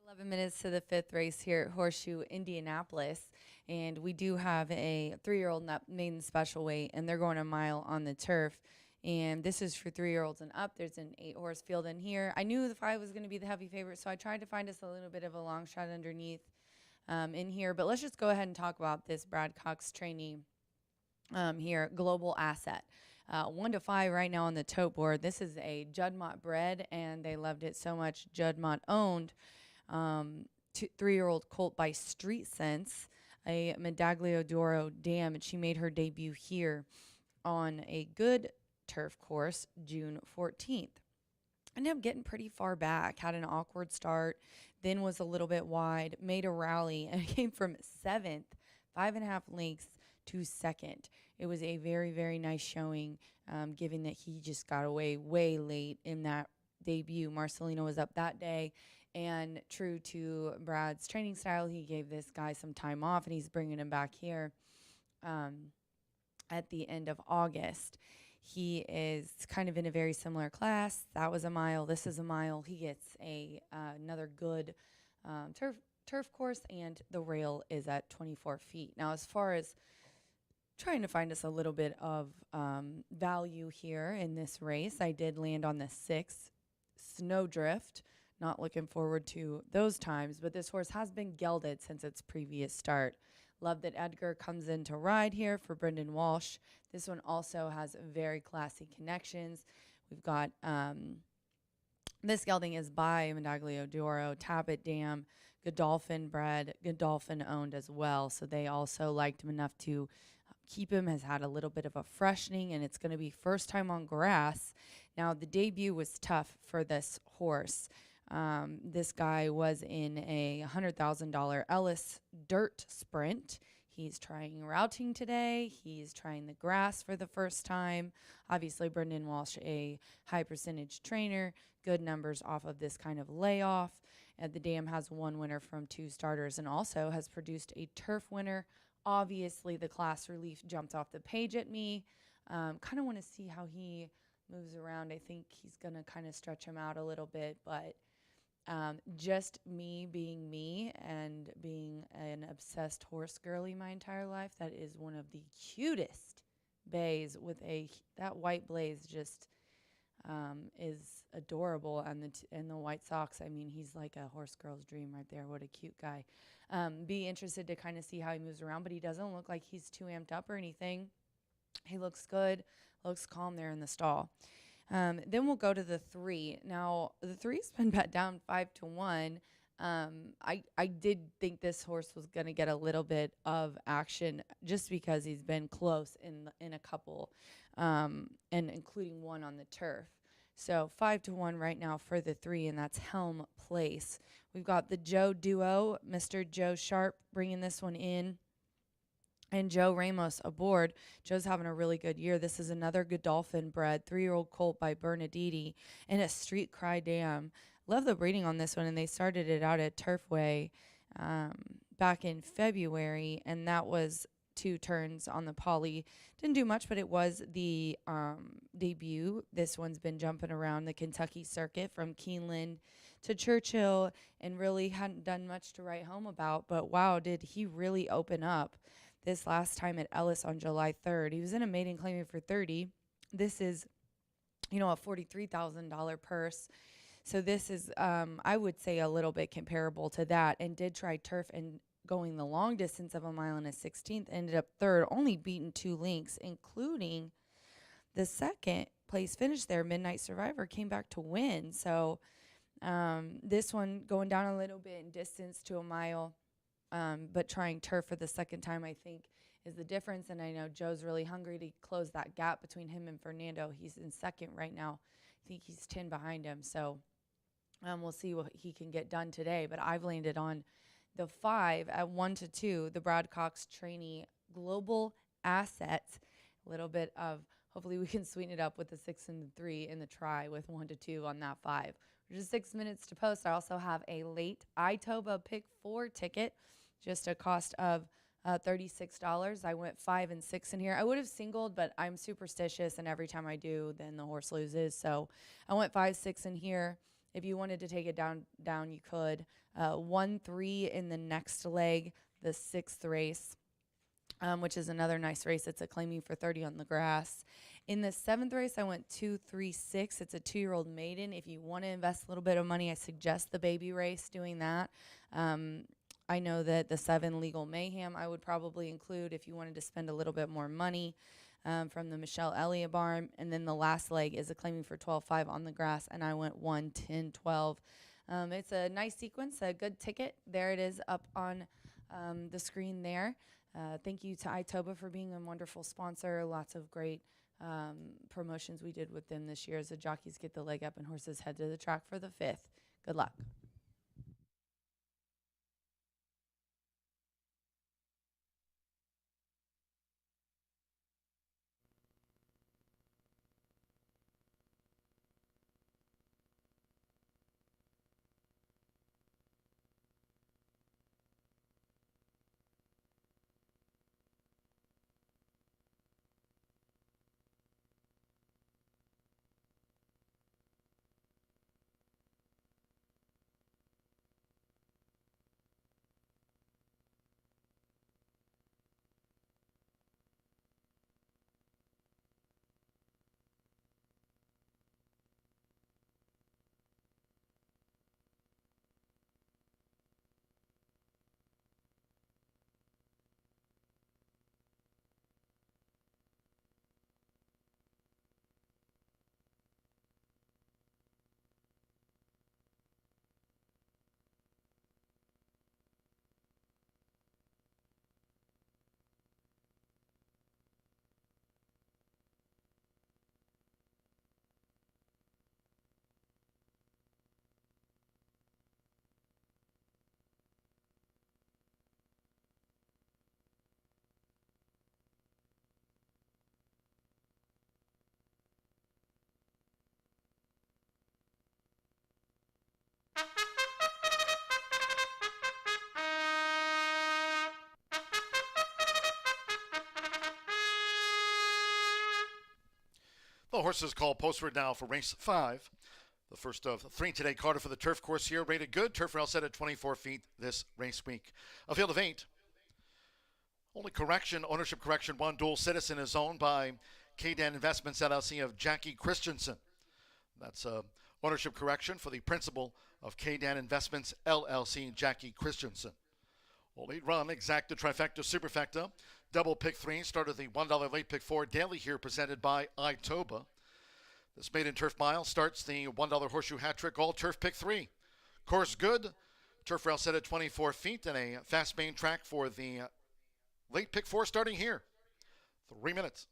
Speaker 1: 11 minutes to the 5th race here at Horseshoe Indianapolis, and we do have a 3-year-old in that maiden special weight, and they're going a mile on the turf. And this is for 3-year-olds and up. There's an 8-horse field in here. I knew the 5 was going to be the heavy favorite, so I tried to find us a little bit of a long shot underneath in here. But let's just go ahead and talk about this Brad Cox trainee here, Global Asset. 1 to 5 right now on the tote board. This is a Juddmonte bred, and they loved it so much. Juddmonte owned. 3-year-old colt by Street Sense, a Medaglia d'Oro dam, and she made her debut here on a good turf course June 14th. Ended up getting pretty far back, had an awkward start, then was a little bit wide, made a rally, and came from 7th, 5.5 lengths to 2nd. It was a very, very nice showing, given that he just got away way late in that debut. Marcelino was up that day, and true to Brad's training style, he gave this guy some time off, and he's bringing him back here at the end of August. He is kind of in a very similar class. That was a mile. This is a mile. He gets another good turf course, and the rail is at 24 feet. Now, as far as trying to find us a little bit of value here in this race, I did land on the 6 Snowdrift. Not looking forward to those times, but this horse has been gelded since its previous start. Love that Edgar comes in to ride here for Brendan Walsh. This one also has very classy connections. We've got this gelding is by Medaglia d'Oro, Tappet Dam, Godolphin bred, Godolphin owned as well. So they also liked him enough to keep him, has had a little bit of a freshening, and it's going to be first time on grass. Now, the debut was tough for this horse. This guy was in a $100,000 Ellis Dirt Sprint. He's trying routing today. He's trying the grass for the first time. Obviously, Brendan Walsh, a high percentage trainer, good numbers off of this kind of layoff. The dam has 1 winner from 2 starters and also has produced a turf winner. Obviously, the class relief jumped off the page at me. Kind of want to see how he moves around. I think he's going to kind of stretch him out a little bit, but just me being me and being an obsessed horse girly my entire life, that is one of the cutest bays with that white blaze just is adorable. And the white socks, I mean, he's like a horse girl's dream right there. What a cute guy. Be interested to kind of see how he moves around, but he doesn't look like he's too amped up or anything. He looks good, looks calm there in the stall. Then we'll go to the 3. Now, the 3's been bet down 5 to 1. I did think this horse was going to get a little bit of action just because he's been close in a couple, and including one on the turf. So 5 to 1 right now for the 3, and that's Helm Place. We've got the Joe duo, Mr. Joe Sharp bringing this one in, and Joe Ramos aboard. Joe's having a really good year. This is another Godolphin bred 3-year-old colt by Bernadidi and a Street Cry dam. Love the breeding on this one, and they started it out at Turfway back in February, and that was 2 turns on the poly. Didn't do much, but it was the debut. This one's been jumping around the Kentucky circuit from Keeneland to Churchill and really hadn't done much to write home about, but wow, did he really open up this last time at Ellis on July 3rd. He was in a maiden claiming for 30. This is, a $43,000 purse. So this is, I would say, a little bit comparable to that, and did try turf and going the long distance of a mile and a 16th, ended up 3rd, only beaten 2 lengths, including the 2nd place finish there. Midnight Survivor came back to win. So this one going down a little bit in distance to a mile, but trying turf for the 2nd time, I think, is the difference. And I know Joe's really hungry to close that gap between him and Fernando. He's in 2nd right now. I think he's 10 behind him. So we'll see what he can get done today. But I've landed on the 5 at 1 to 2, the Brad Cox trainee Global Asset. A little bit of, hopefully we can sweeten it up with the 6 and the 3 in the try with 1 to 2 on that 5. Just 6 minutes to post. I also have a late Itoba Pick 4 ticket, just a cost of $36. I went 5 and 6 in here. I would have singled, but I'm superstitious, and every time I do, then the horse loses. So I went 5, 6 in here. if you wanted to take it down, you could. 1-3 in the next leg, the 6th race, which is another nice race. It's a claiming for 30 on the grass. In the 7th race, I went 2-3-6. It's a 2-year-old maiden. If you want to invest a little bit of money, I suggest the baby race doing that. I know that the 7 Legal Mayhem I would probably include if you wanted to spend a little bit more money, from the Michelle Elliott barn. And then the last leg is a claiming for 12-5 on the grass, and I went 1-10-12. It's a nice sequence, a good ticket. There it is up on the screen there. Thank you to iToba for being a wonderful sponsor. Lots of great promotions we did with them this year as the jockeys get the leg up and horses head to the track for the 5th. Good luck.
Speaker 2: The horses call postward now for race 5. The first of 3 today. Carter for the turf course here. Rated good. Turf rail set at 24 feet this race week. A field of 8. Only correction, ownership correction, 1 dual citizen is owned by K-Dan Investments LLC of Jackie Christensen. That's ownership correction for the principal of K-Dan Investments LLC, Jackie Christensen. Late run, exacta, trifecta, superfecta. Double pick 3, started the $1 late pick 4 daily here, presented by iToba. This maiden turf mile starts the $1 horseshoe hat trick, all turf pick 3. Course good. Turf rail set at 24 feet and a fast main track for the late pick 4 starting here. 3 minutes.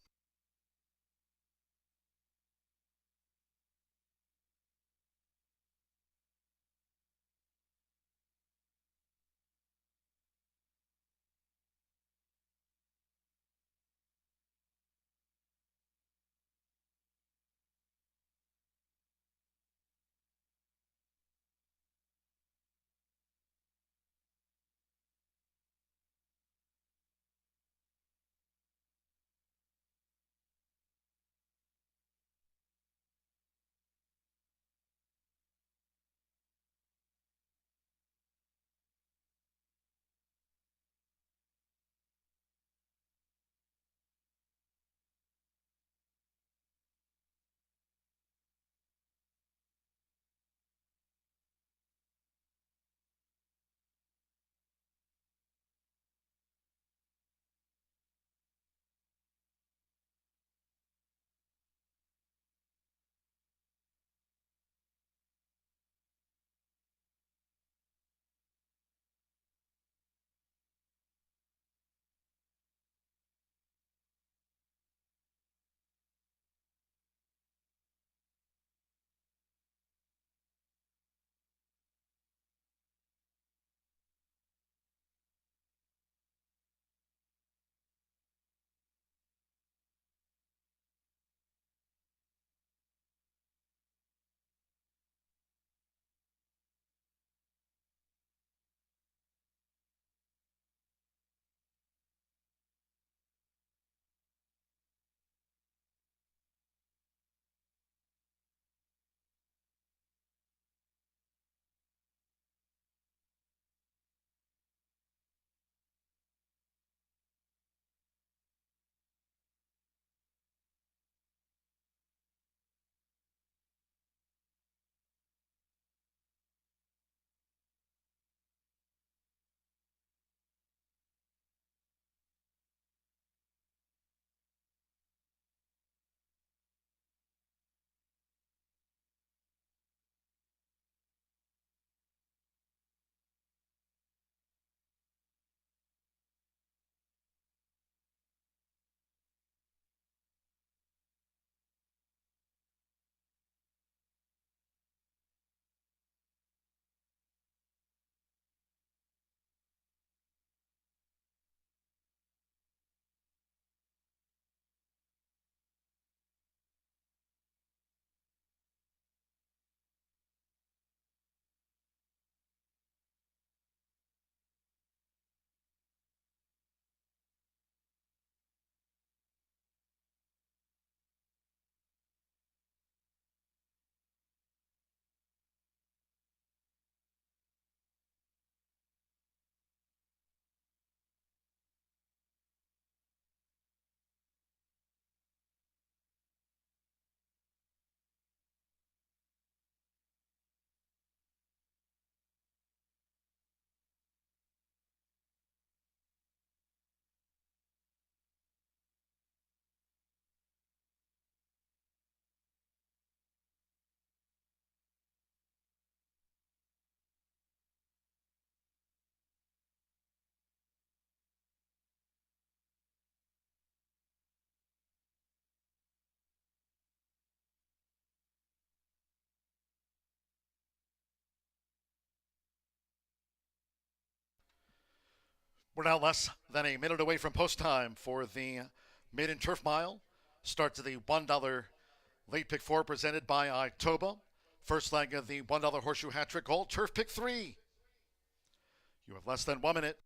Speaker 2: We're now less than a minute away from post time for the Maiden Turf Mile. Start to the $1 late pick 4 presented by Itoba. First leg of the $1 horseshoe hat trick goal, turf pick 3. You have less than 1 minute.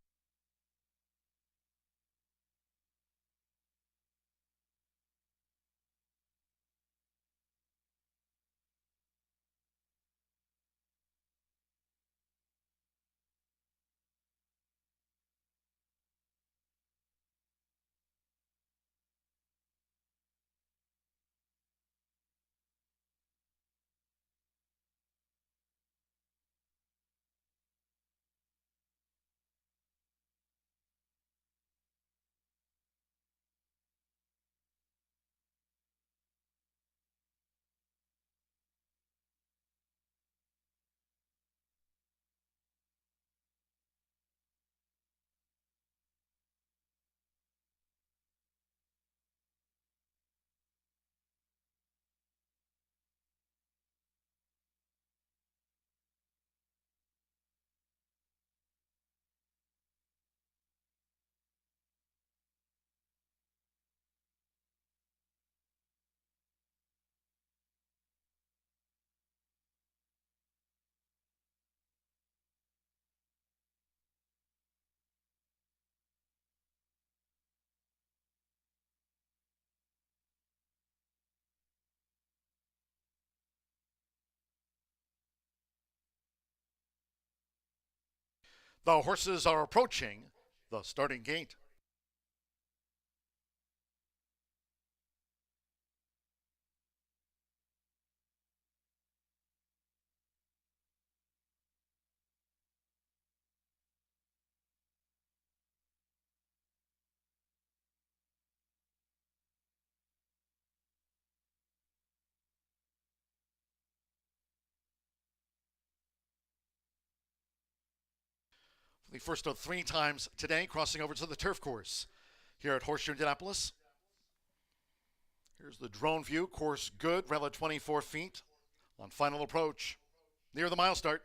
Speaker 2: The horses are approaching the starting gate. The first of 3 times today, crossing over to the turf course here at Horseshoe Indianapolis. Here's the drone view. Course good, rail at 24 feet on final approach near the mile start.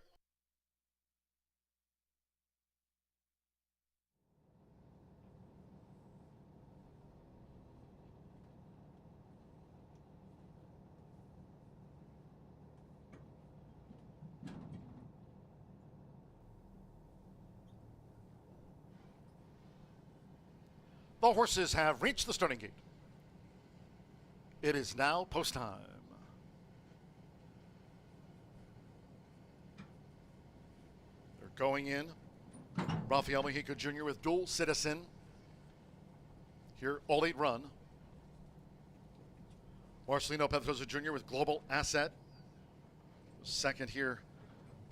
Speaker 2: The horses have reached the starting gate. It is now post time. They're going in. Rafael Mexico Jr. with Dual Citizen. Here, all 8 run. Marcelino Pedroza Jr. with Global Asset. Second here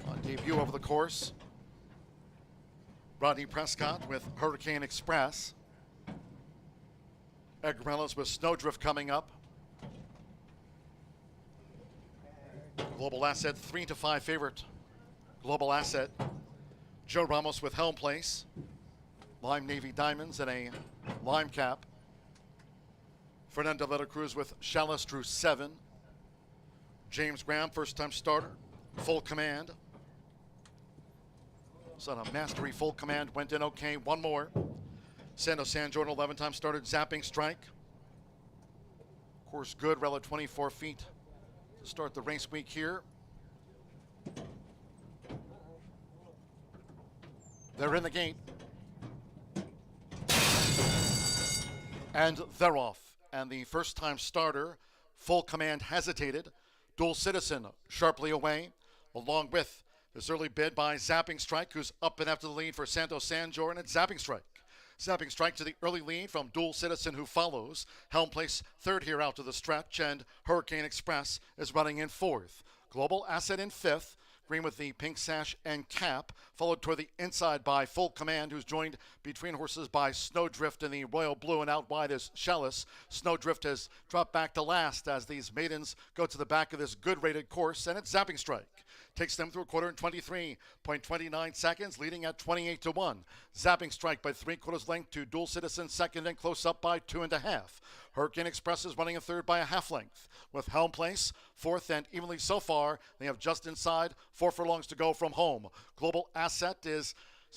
Speaker 2: on debut over the course. Rodney Prescott with Hurricane Express. Egrelos with Snowdrift coming up. Global Asset, 3-5 favorite. Global Asset. Joe Ramos with Helm Place. Lime Navy Diamonds and a lime cap. Fernando Veta Cruz with Chalice drew 7. James Graham, first time starter. Full Command. Son of Mastery, Full Command went in okay. One more. Santo San Jordan, 11 time started. Zapping Strike. Course good, rail at 24 feet to start the race week here. They're in the gate. And they're off. And the first time starter, Full Command, hesitated. Dual Citizen sharply away, along with this early bid by Zapping Strike, who's up and after the lead for Santo San Jordan and Zapping Strike. Zapping Strike to the early lead from Dual Citizen, who follows. Helm Place third here out to the stretch, and Hurricane Express is running in 4th. Global Asset in 5th. Green with the pink sash and cap, followed toward the inside by Full Command, who's joined between horses by Snowdrift in the royal blue, and out wide is Chalice. Snowdrift has dropped back to last as these maidens go to the back of this good rated course, and it's Zapping Strike. Takes them through a quarter in 23.29 seconds, leading at 28-1. Zapping Strike by 3/4 length to Dual Citizen second, and close up by 2.5. Hurricane Express is running in third by a half length, with Helm Place fourth, and evenly so far they have just inside 4 furlongs to go from home. Global Asset is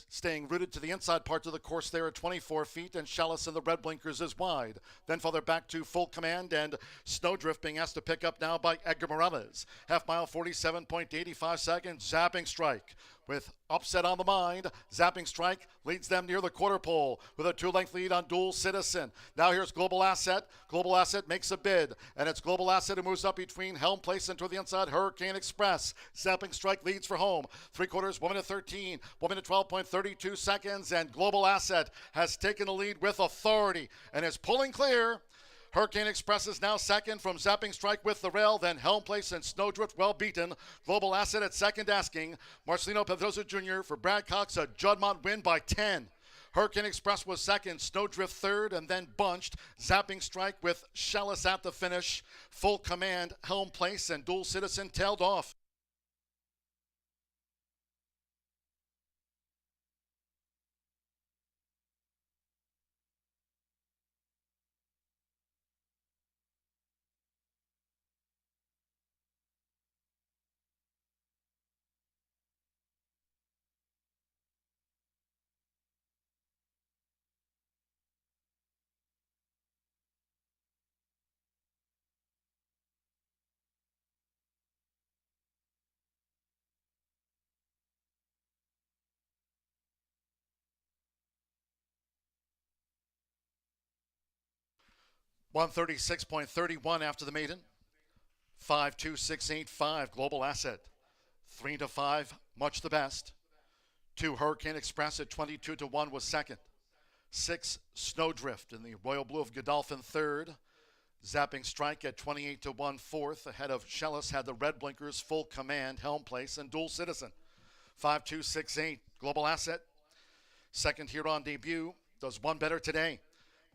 Speaker 2: staying rooted to the inside parts of the course there at 24 feet, and Chalice in the red blinkers is wide. Then farther back to Full Command and Snowdrift being asked to pick up now by Edgar Morales. Half mile, 47.85 seconds. Zapping Strike with Upset on the mind. Zapping Strike leads them near the quarter pole with a 2-length lead on Dual Citizen. Now here's Global Asset. Global Asset makes a bid, and it's Global Asset who moves up between Helm Place and to the inside Hurricane Express. Zapping Strike leads for home. 3/4, 1 minute 13, 1 minute 12.32 seconds, and Global Asset has taken the lead with authority and is pulling clear. Hurricane Express is now second from Zapping Strike with the rail, then Helm Place and Snowdrift well beaten. Global Asset at second asking. Marcelino Pedrosa Jr. for Brad Cox, a Juddmonte win by 10. Hurricane Express was second, Snowdrift third, and then bunched. Zapping Strike with Chalice at the finish. Full Command, Helm Place, and Dual Citizen tailed off. $136.31 after the maiden. 5.2685 Global Asset. 3-5 Much the Best. 2 Hurricane Express at 22-1 was second. 6 Snowdrift in the Royal Blue of Godolphin third. Zapping Strike at 28-1 fourth. Ahead of Chalice had the red blinkers, Full Command, Helm Place, and Dual Citizen. 5.268 Global Asset. Second here on debut. Does one better today.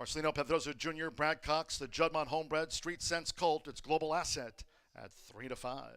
Speaker 2: Marcelino Pedrosa Jr., Brad Cox, the Juddmonte Homebred, Street Sense Colt. It's Global Asset at 3-5.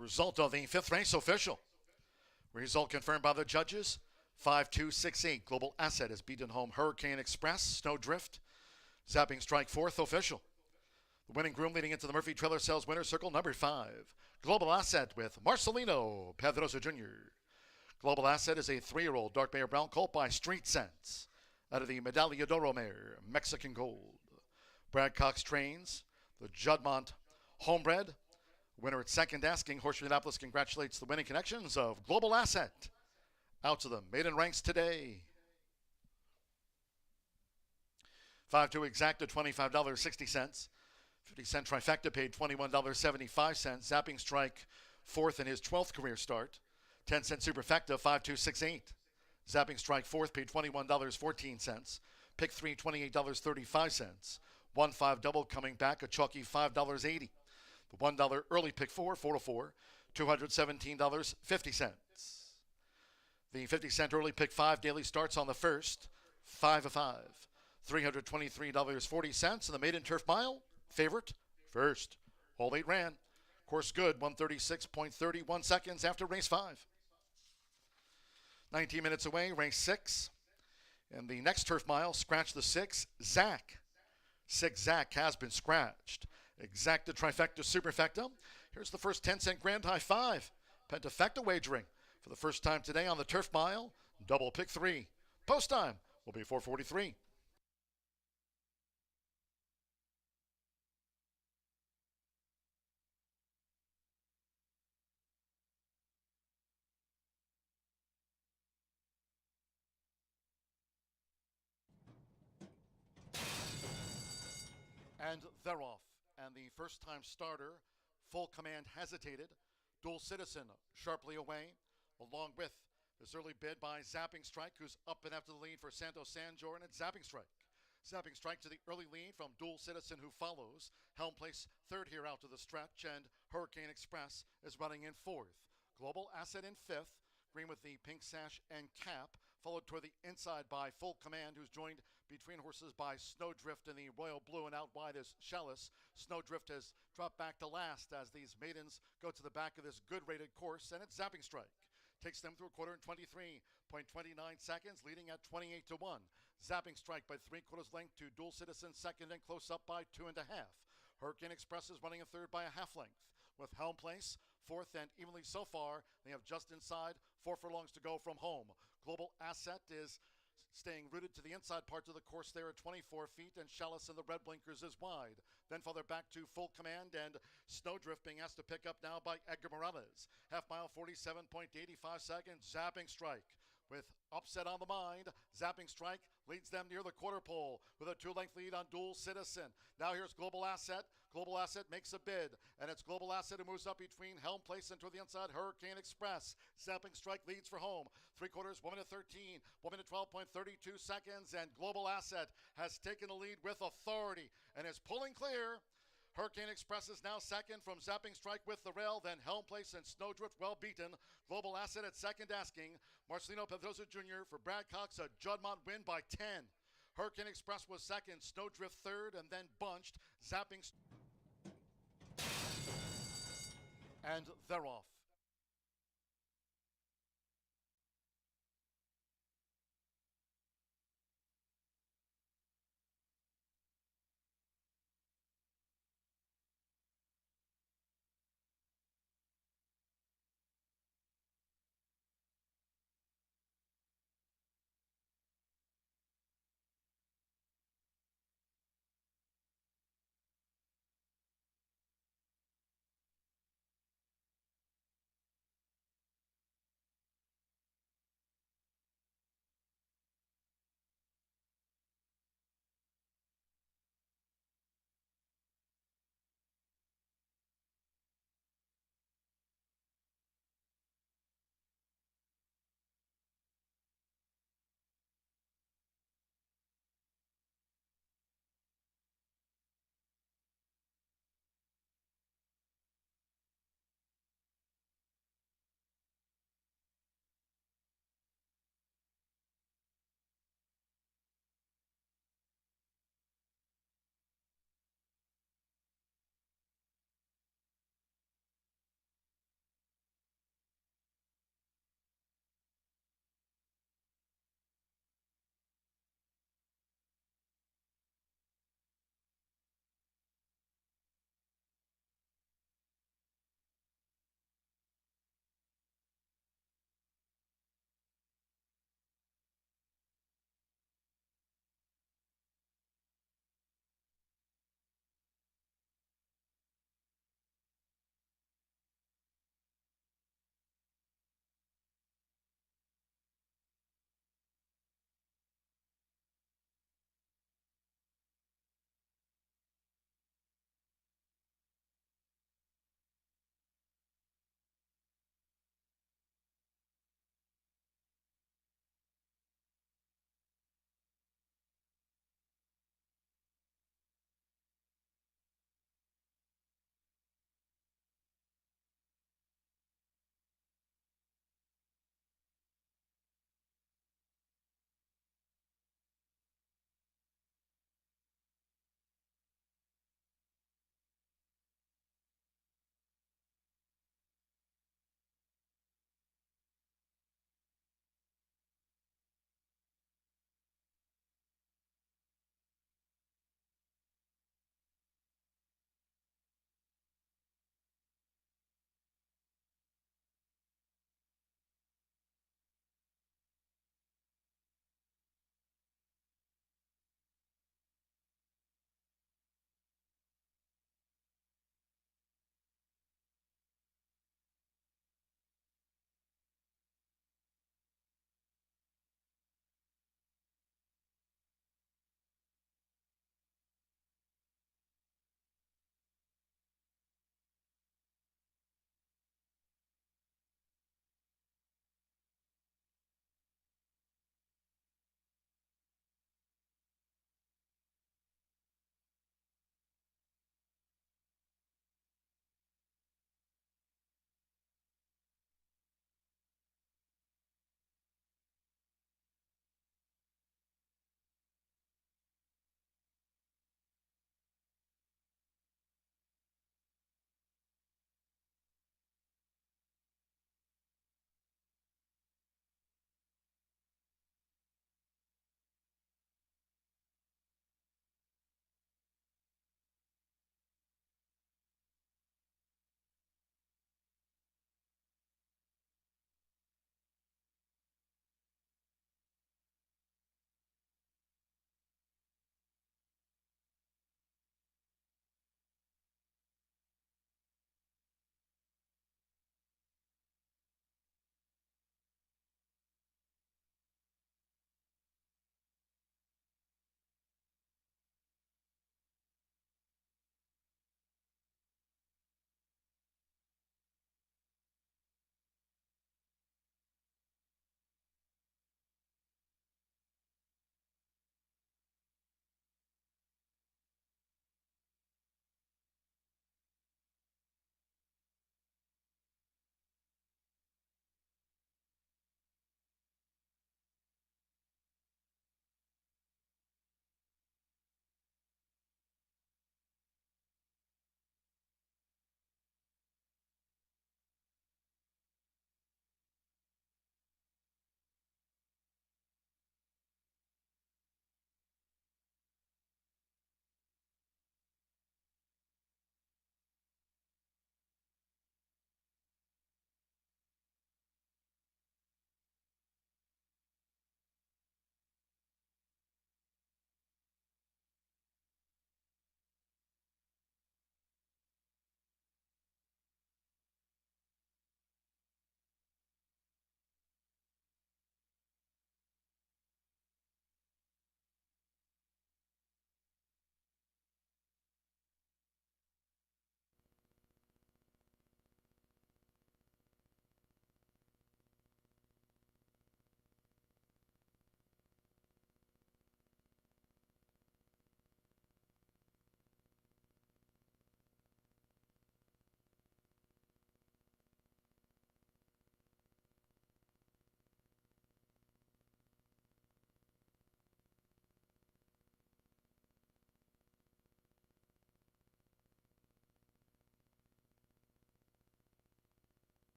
Speaker 2: Result of the fifth race official. Result confirmed by the judges. 5.268 Global Asset has beaten home Hurricane Express, Snowdrift. Zapping Strike fourth official. The winning groom leading into the Murphy Trailer Sales winner circle number 5. Global Asset with Marcelino Pedrosa Jr. Global Asset is a 3-year-old dark Mayor Brown colt by Street Sense out of the Medaglia d'Oro mare, Mexican Gold. Brad Cox trains the Juddmonte Homebred. Winner at second asking. Horseshoe Indianapolis congratulates the winning connections of Global Asset. Out to the maiden ranks today. 5-2 exact at $25.60. 50-cent trifecta paid $21.75. Zapping strike, fourth in his 12th career start. 10-cent superfecta, 5268. Zapping strike, fourth, paid $21.14. Pick three, $28.35. 1-5 double coming back, a chalky $5.80. The $1 early pick four, 4-4, $217.50. The 50-cent early pick five daily starts on the first, 5-5, $323.40. And the maiden turf mile, favorite, first. All 8 ran. Course good, 136.31 seconds after race 5. 19 minutes away, race 6. And the next turf mile, scratch the 6, Zach. 6 Zach has been scratched. Exacta trifecta superfecta. Here's the first 10-cent grand high 5. Pentafecta wagering for the first time today on the turf mile. Double pick 3. Post time will be 4:43. And they're off. And the first-time starter, Full Command, hesitated. Dual Citizen sharply away, along with this early bid by Zapping Strike, who's up and after the lead for Santos Sanjor, and it's Zapping Strike. Zapping Strike to the early lead from Dual Citizen, who follows. Helm Place third here out to the stretch, and Hurricane Express is running in fourth. Global Asset in fifth. Green with the pink sash and cap, followed toward the inside by Full Command, who's joined between horses by Snowdrift in the royal blue, and out wide is Chalice. Snowdrift has dropped back to last as these maidens go to the back of this good rated course, and it's Zapping Strike. Takes them through a quarter in 23.29 seconds, leading at 28-1. Zapping Strike by 3/4 length to Dual Citizen second, and close up by 2.5. Hurricane Express is running in third by a half length, with Helm Place fourth, and evenly so far, they have just inside 4 furlongs to go from home. Global Asset is staying rooted to the inside parts of the course there at 24 feet, and Chalice in the red blinkers is wide. Then further back to Full Command, and Snowdrift being asked to pick up now by Edgar Morales. Half mile, 47.85 seconds. Zapping Strike with upset on the mind. Zapping Strike leads them near the quarter pole with a 2-length lead on Dual Citizen. Now here's Global Asset. Global Asset makes a bid, and it's Global Asset who moves up between Helm Place and to the inside Hurricane Express. Zapping Strike leads for home. 3/4, 1 minute 13, 1 minute 12.32 seconds, and Global Asset has taken the lead with authority and is pulling clear. Hurricane Express is now second from Zapping Strike with the rail, then Helm Place and Snowdrift well beaten. Global Asset at second asking. Marcelino Pedrosa Jr. for Brad Cox, a Judmont win by 10. Hurricane Express was second, Snowdrift third, and then bunched. Zapping. And they're off.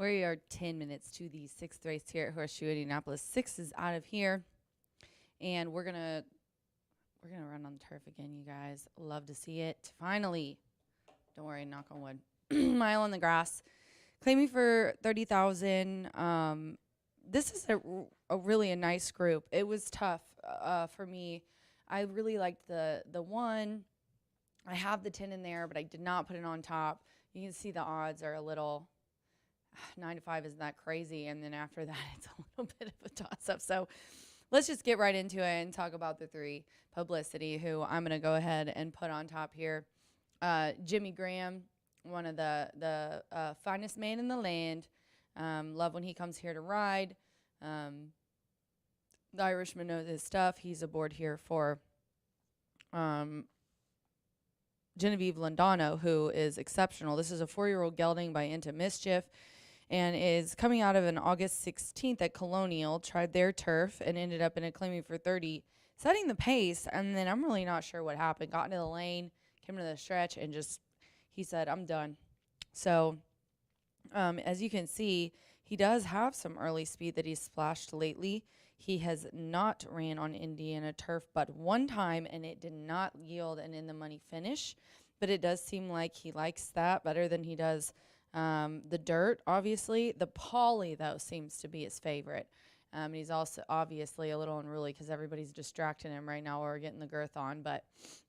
Speaker 1: We are 10 minutes to the 6th race here at Horseshoe Indianapolis. 6 is out of here, and we're gonna run on the turf again, you guys. Love to see it. Finally, don't worry, knock on wood. Mile on the grass, claiming for 30,000. This is a really nice group. It was tough for me. I really liked the 1. I have the 10 in there, but I did not put it on top. You can see the odds are a little 9-5 isn't that crazy, and then after that it's a little bit of a toss-up. So let's just get right into it and talk about the 3. Publicity, who I'm going to go ahead and put on top here. Jimmy Graham, one of the finest men in the land. Love when he comes here to ride. The Irishman knows his stuff. He's aboard here for Genevieve Landano, who is exceptional. This is a 4-year-old gelding by Into Mischief, and is coming out of an August 16th at Colonial, tried their turf, and ended up in a claiming for 30, setting the pace, and then I'm really not sure what happened. Got into the lane, came to the stretch, and just, he said, I'm done. So, as you can see, he does have some early speed that he's splashed lately. He has not ran on Indiana turf but one time, and it did not yield an in-the-money finish. But it does seem like he likes that better than he does the dirt, obviously. The Poly, though, seems to be his favorite. And he's also obviously a little unruly because everybody's distracting him right now. We're getting the girth on, but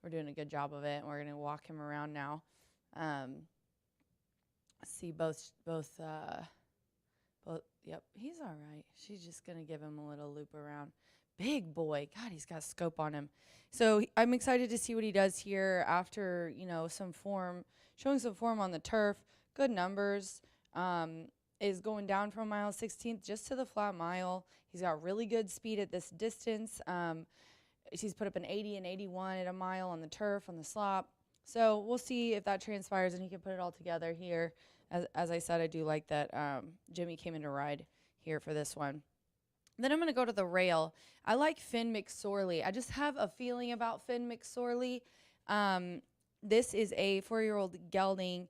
Speaker 1: we're doing a good job of it. And we're going to walk him around now. See both, yep, he's all right. She's just going to give him a little loop around. Big boy. God, he's got scope on him. So I'm excited to see what he does here after, some form, showing some form on the turf. Good numbers. Is going down from mile 16th just to the flat mile. He's got really good speed at this distance. He's put up an 80 and 81 at a mile on the turf, on the slop. So we'll see if that transpires and he can put it all together here. As I said, I do like that Jimmy came in to ride here for this one. Then I'm going to go to the rail. I like Finn McSorley. I just have a feeling about Finn McSorley. This is a 4-year-old gelding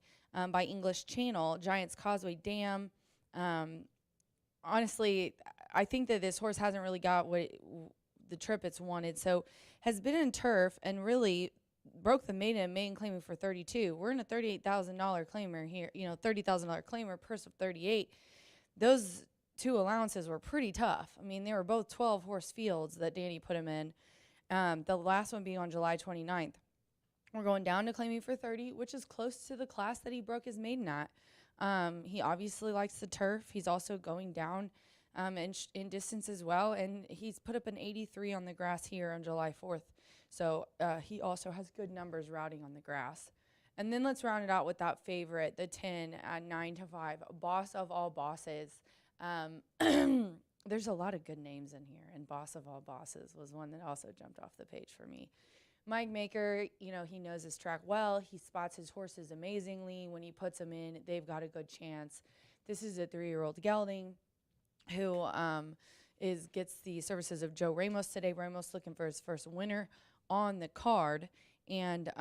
Speaker 1: by English Channel, Giants Causeway Dam. Honestly, I think that this horse hasn't really got the trip it's wanted. So has been in turf and really broke the maiden claiming for 32. We're in a $38,000 claimer here, $30,000 claimer, purse of 38. Those 2 allowances were pretty tough. I mean, they were both 12 horse fields that Danny put him in. The last one being on July 29th. We're going down to claiming for 30, which is close to the class that he broke his maiden at. He obviously likes the turf. He's also going down in distance as well, and he's put up an 83 on the grass here on July 4th. So he also has good numbers routing on the grass. And then let's round it out with that favorite, the 10 at 9-5, Boss of All Bosses. There's a lot of good names in here, and Boss of All Bosses was one that also jumped off the page for me. Mike Maker, he knows his track well. He spots his horses amazingly. When he puts them in, they've got a good chance. This is a 3-year-old gelding who gets the services of Joe Ramos today. Ramos looking for his first winner on the card. And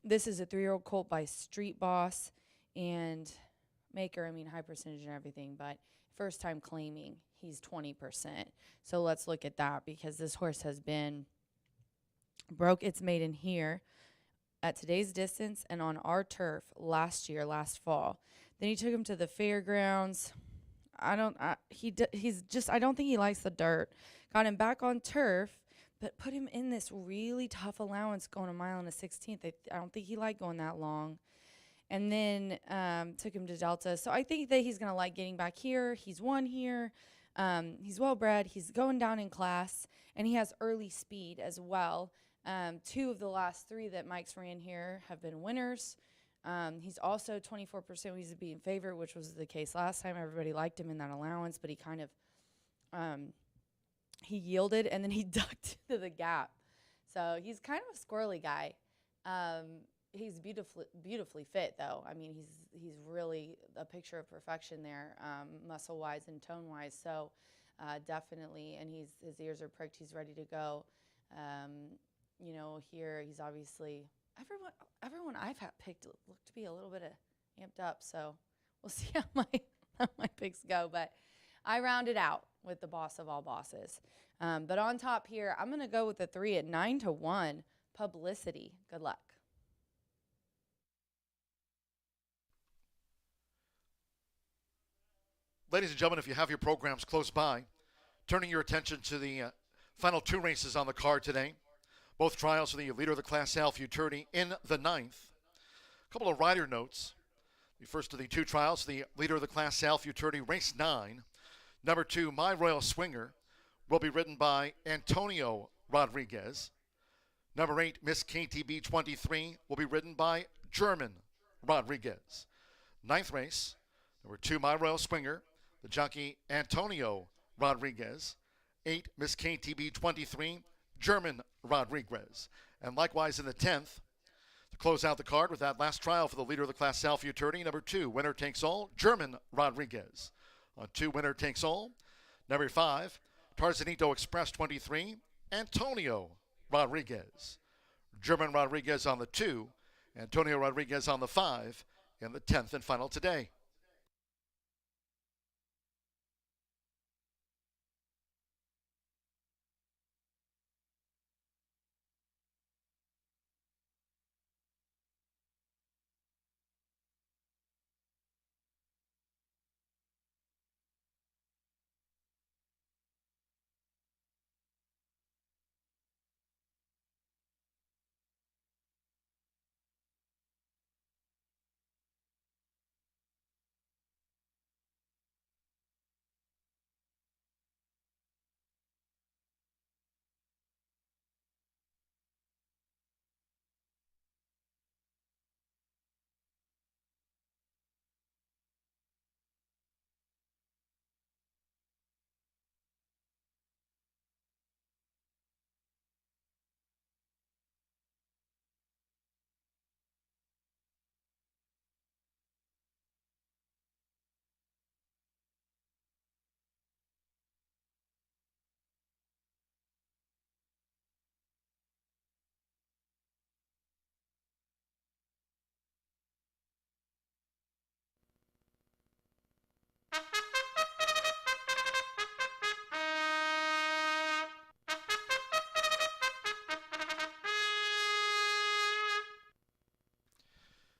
Speaker 1: this is a 3-year-old colt by Street Boss. And Maker, high percentage and everything, but first time claiming, he's 20%. So let's look at that, because this horse has broke its maiden here at today's distance and on our turf last fall. Then he took him to the fairgrounds. I don't think he likes the dirt. Got him back on turf, but put him in this really tough allowance going a mile and a 16th. I don't think he liked going that long. And then took him to Delta. So I think that he's going to like getting back here. He's won here. He's well-bred. He's going down in class, and he has early speed as well. 2 of the last 3 that Mike's ran here have been winners. He's also 24% he's a beaten favorite, which was the case last time. Everybody liked him in that allowance, but he kind of he yielded, and then he ducked to the gap. So he's kind of a squirrely guy. He's beautifully fit, though. He's really a picture of perfection there, muscle-wise and tone-wise. So definitely, and his ears are pricked. He's ready to go. Here he's obviously everyone I've picked looked to be a little bit amped up. So We'll see how my picks go, but I rounded out with the boss of all bosses. But on top here, I'm going to go with the 3 at 9-1, Publicity. Good luck.
Speaker 2: Ladies and gentlemen, if you have your programs close by, turning your attention to the final 2 races on the card today. Both trials for the leader of the Class L, Futurity, in the 9th. A couple of rider notes. The first of the 2 trials, the leader of the Class L, Futurity, race 9. Number 2, My Royal Swinger, will be ridden by Antonio Rodriguez. Number 8, Miss KTB 23, will be ridden by German Rodriguez. 9th race, number 2, My Royal Swinger, the jockey Antonio Rodriguez. 8, Miss KTB 23, German Rodriguez. And likewise in the 10th, to close out the card with that last trial for the leader of the Class L, Futurity, number 2, Winner Takes All, German Rodriguez. On 2, Winner Takes All. Number 5, Tarzanito Express 23, Antonio Rodriguez. German Rodriguez on the 2, Antonio Rodriguez on the 5 in the 10th and final today.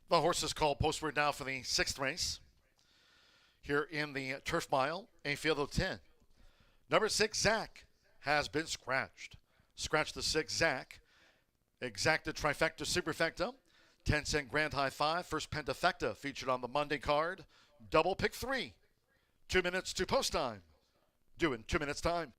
Speaker 2: The horses called postward now for the 6th race here in the Turf Mile, a field of 10. Number 6, Zach, has been scratched. Scratch the 6, Zach. Exacta Trifecta Superfecta. 10-cent Grand High 5. First Pentafecta featured on the Monday card. Double pick 3. 2 minutes to post time. Due in 2 minutes time.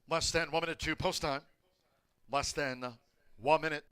Speaker 2: Less than 1 minute to post time. Less than 1 minute.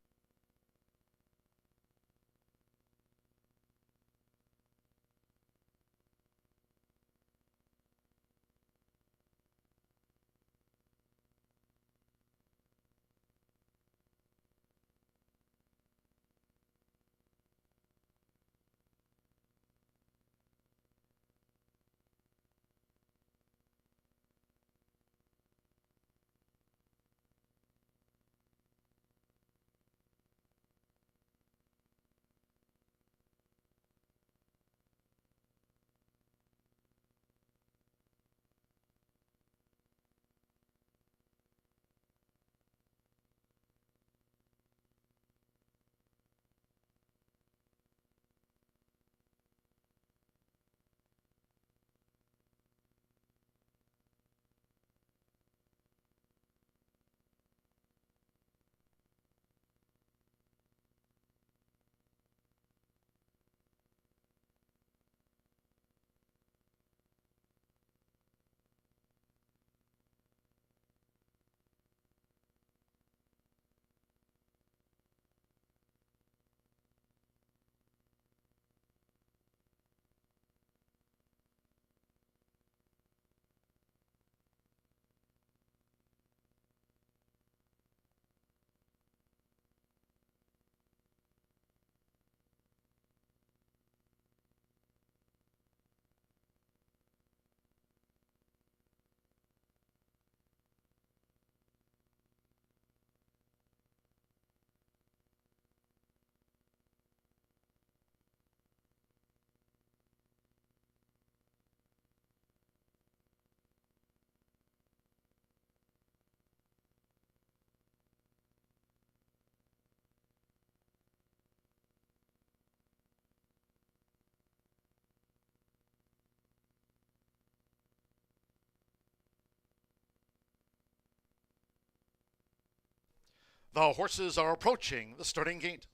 Speaker 2: The horses are approaching the starting gate.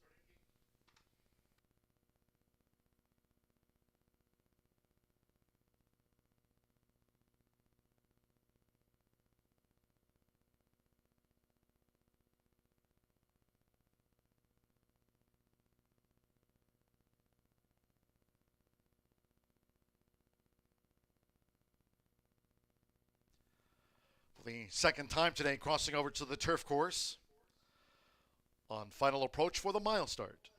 Speaker 2: For the second time today, crossing over to the turf course on final approach for the mile start.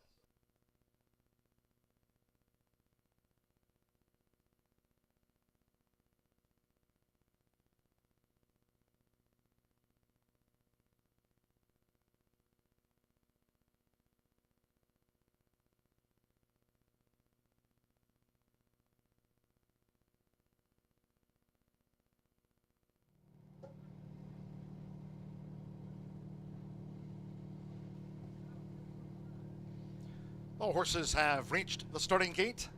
Speaker 2: The horses have reached the starting gate.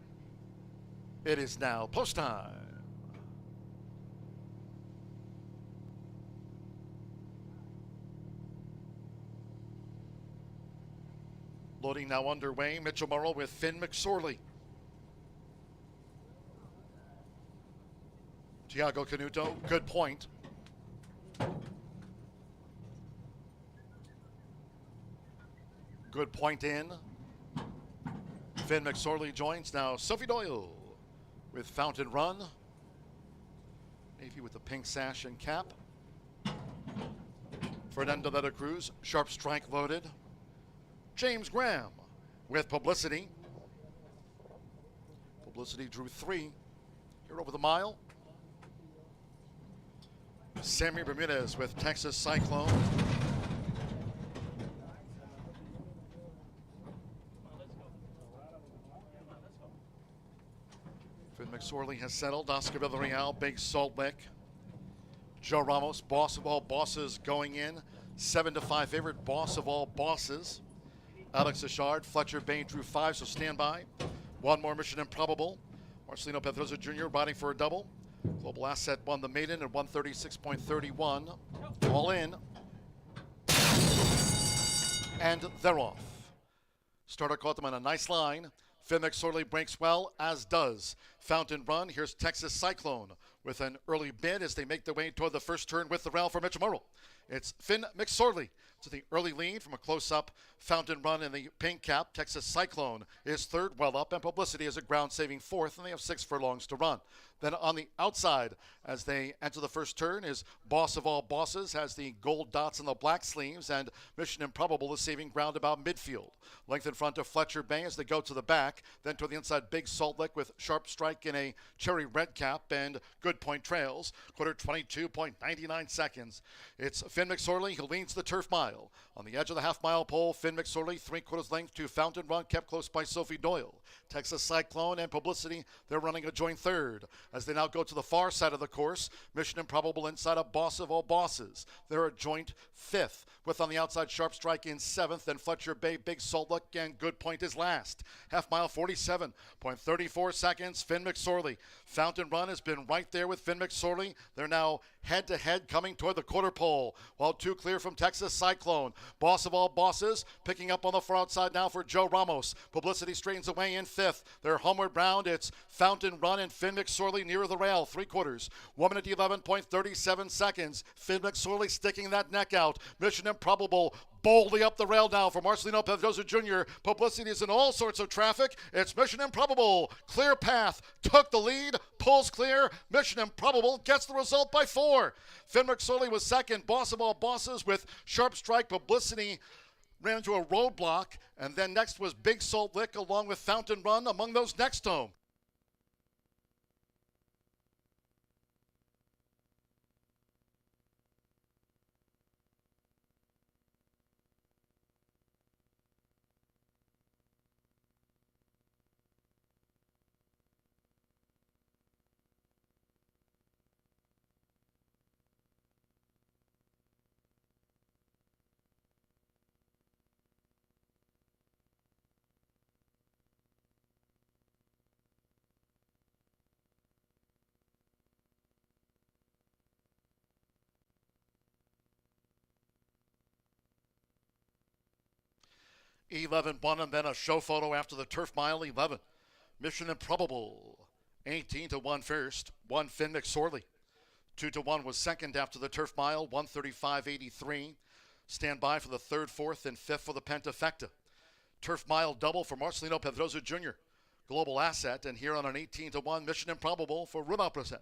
Speaker 2: It is now post time. Loading now underway. Mitchell Murrow with Finn McSorley. Tiago Canuto, good point. Good point in. Finn McSorley joins now Sophie Doyle with Fountain Run. Navy with the pink sash and cap. Fernando de la Cruz, Sharp Strike loaded. James Graham with Publicity. Publicity drew 3 here over the mile. Sammy Bermudez with Texas Cyclone. Finn McSorley has settled. Oscar Villarreal, Big Salt Lick. Joe Ramos, Boss of All Bosses going in. 7-5 favorite, Boss of All Bosses. Alex Achard, Fletcher Bain drew 5, so stand by. One more Mission Improbable. Marcelino Pedroza Jr. riding for a double. Global Asset won the Maiden at 136.31. All in. And they're off. Starter caught them on a nice line. Finn McSorley breaks well, as does Fountain Run. Here's Texas Cyclone with an early bid as they make their way toward the first turn with the rail for Mitch Murrell. It's Finn McSorley to the early lead from a close-up Fountain Run in the pink cap. Texas Cyclone is third, well up, and Publicity is a ground-saving fourth, and they have 6 furlongs to run. Then on the outside, as they enter the first turn, is Boss of All Bosses, has the gold dots and the black sleeves, and Mission Improbable is saving ground about midfield. Length in front of Fletcher Bay as they go to the back. Then to the inside, Big Salt Lick with Sharp Strike in a cherry red cap and Good Point trails. Quarter 22.99 seconds. It's Finn McSorley who leads the turf mile. On the edge of the half-mile pole, Finn McSorley, 3/4 length to Fountain Run, kept close by Sophie Doyle. Texas Cyclone and Publicity, they're running a joint third. As they now go to the far side of the course, Mission Improbable inside a Boss of All Bosses. They're a joint fifth, with on the outside Sharp Strike in seventh, and Fletcher Bay, Big Salt Lick, and Good Point is last. Half mile, 47.34 seconds. Finn McSorley. Fountain Run has been right there with Finn McSorley. They're now head-to-head coming toward the quarter pole, while 2 clear from Texas Cyclone. Boss of All Bosses picking up on the far outside now for Joe Ramos. Publicity straightens away in fifth. They're homeward bound. It's Fountain Run and Finn McSorley near the rail, 3/4. 1 minute 11.37 seconds. Finn McSorley sticking that neck out. Mission Improbable boldly up the rail now for Marcelino Pedrosa Jr. Publicity is in all sorts of traffic. It's Mission Improbable. Clear path. Took the lead. Pulls clear. Mission Improbable gets the result by 4. Finn McSorley was second. Boss of All Bosses with Sharp Strike. Publicity ran into a roadblock. And then next was Big Salt Lick along with Fountain Run among those next home. Eleven Bonham, then a show photo after the turf mile. 11. Mission Improbable. 18-1 first. 1 Finn McSorley. 2-1 was second after the turf mile. 135.83. Stand by for the third, fourth, and fifth for the Pentafecta. Turf mile double for Marcelino Pedrosa Jr. Global Asset, and here on an 18-1 Mission Improbable for Ruma Present.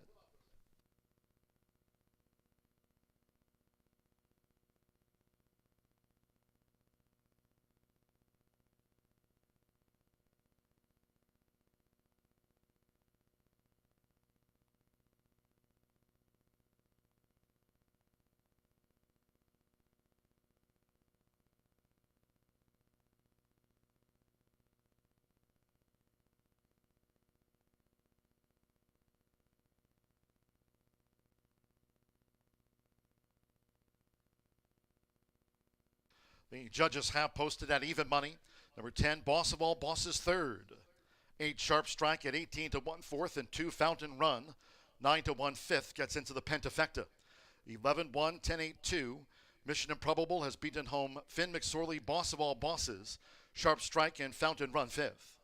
Speaker 2: The judges have posted at even money. Number 10, Boss of All Bosses, third. 8, Sharp Strike at 18-1 fourth, and 2, Fountain Run. 9-1 fifth gets into the Pentafecta. 11-1, 10-8-2. Mission Improbable has beaten home Finn McSorley, Boss of All Bosses. Sharp Strike and Fountain Run fifth.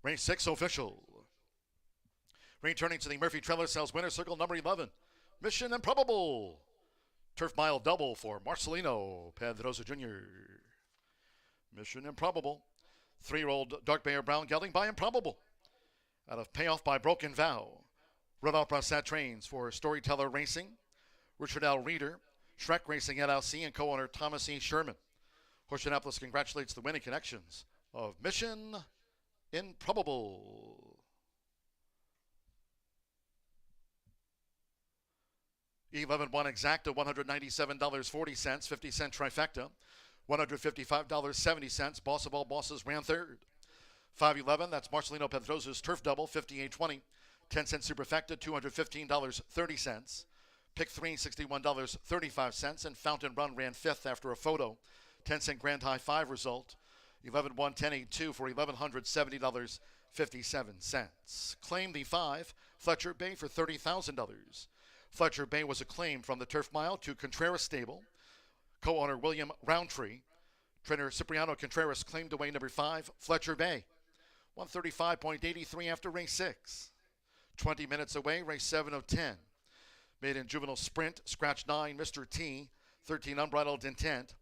Speaker 2: Race 6 official. Returning to the Murphy Trailer Sales winner circle, number 11, Mission Improbable. Turf mile double for Marcelino Pedrosa Jr. Mission Improbable. 3-year-old Dark Bear Brown gelding by Improbable. Out of Payoff by Broken Vow. Runoff Brosset trains for Storyteller Racing, Richard L. Reeder, Shrek Racing LLC, and co-owner Thomas E. Sherman. Horseshoe Indianapolis congratulates the winning connections of Mission Improbable. $11-1 exacta, $197.40, 50-cent trifecta, $155.70. Boss of all bosses ran third. 5-11, that's Marcelino Pedrosa's turf double, 58.20. 10-cent superfecta, $215.30. Pick 3, $61.35. And Fountain Run ran fifth after a photo. 10-cent grand high 5 result. 11-1, 10-8-2 for $1,170.57. Claim the 5, Fletcher Bay for $30,000. Fletcher Bay was a claim from the Turf Mile to Contreras Stable. Co-owner William Roundtree. Trainer Cipriano Contreras claimed away number 5, Fletcher Bay. 135.83 after race 6. 20 minutes away, race 7 of 10. Maiden Juvenile Sprint, scratch 9, Mr. T. 13, Unbridled Intent.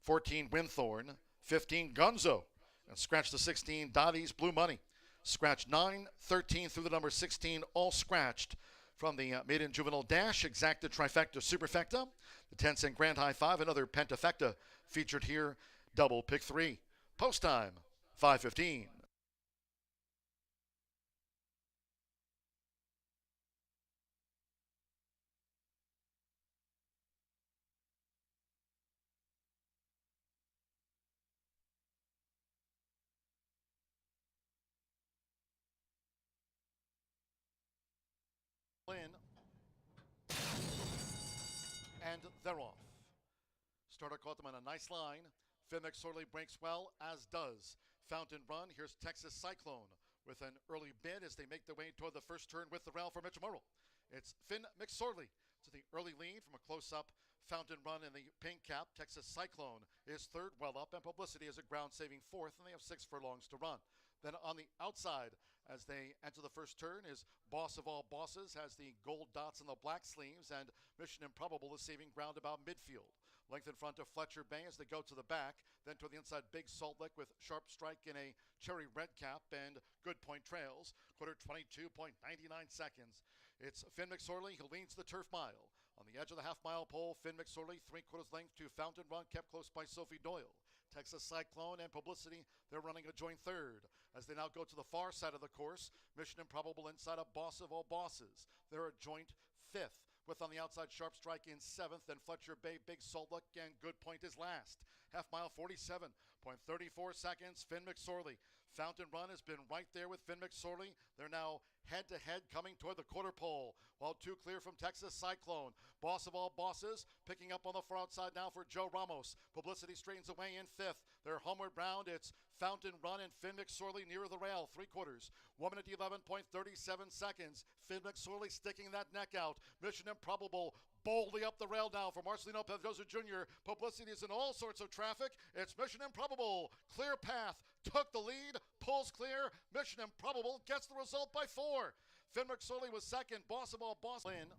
Speaker 2: 14, Winthorn. 15, Gunzo. And scratch the 16, Dottie's Blue Money. Scratch 9, 13 through the number 16, all scratched. From the Maiden Juvenile Dash, exacta, trifecta, superfecta, the 10-cent grand high 5, another pentafecta featured here, double pick 3. Post time, 5:15. In. And they're off. Starter caught them on a nice line. Finn McSorley breaks well, as does Fountain Run. Here's Texas Cyclone with an early bid as they make their way toward the first turn with the rail for Mitch Murrell. It's Finn McSorley to the early lead from a close-up Fountain Run in the pink cap. Texas Cyclone is third, well up, and Publicity is a ground-saving fourth, and they have 6 furlongs to run. Then on the outside, as they enter the first turn, is Boss of All Bosses, has the gold dots and the black sleeves, and Mission Improbable is saving ground about midfield. Length in front of Fletcher Bay as they go to the back. Then to the inside, Big Salt Lick with Sharp Strike in a cherry red cap and Good Point trails. Quarter 22.99 seconds. It's Finn McSorley who leads the turf mile. On the edge of the half-mile pole, Finn McSorley, 3/4 length to Fountain Run, kept close by Sophie Doyle. Texas Cyclone and Publicity, they're running a joint third. As they now go to the far side of the course, Mission Improbable inside of Boss of All Bosses. They're a joint fifth, with on the outside Sharp Strike in 7th, and Fletcher Bay, Big Salt Lick, and Good Point is last. Half mile, 47.34 seconds. Finn McSorley. Fountain Run has been right there with Finn McSorley. They're now head-to-head coming toward the quarter pole, while 2 clear from Texas Cyclone. Boss of All Bosses picking up on the far outside now for Joe Ramos. Publicity straightens away in 5th. They're homeward bound. It's Fountain Run and Finn McSorley near the rail, 3/4. 1 minute 11.37 seconds. Finn McSorley sticking that neck out. Mission Improbable boldly up the rail now for Marcelino Pedrosa Jr. Publicity is in all sorts of traffic. It's Mission Improbable. Clear path. Took the lead. Pulls clear. Mission Improbable gets the result by 4. Finn McSorley was second. Boss of All Boss in.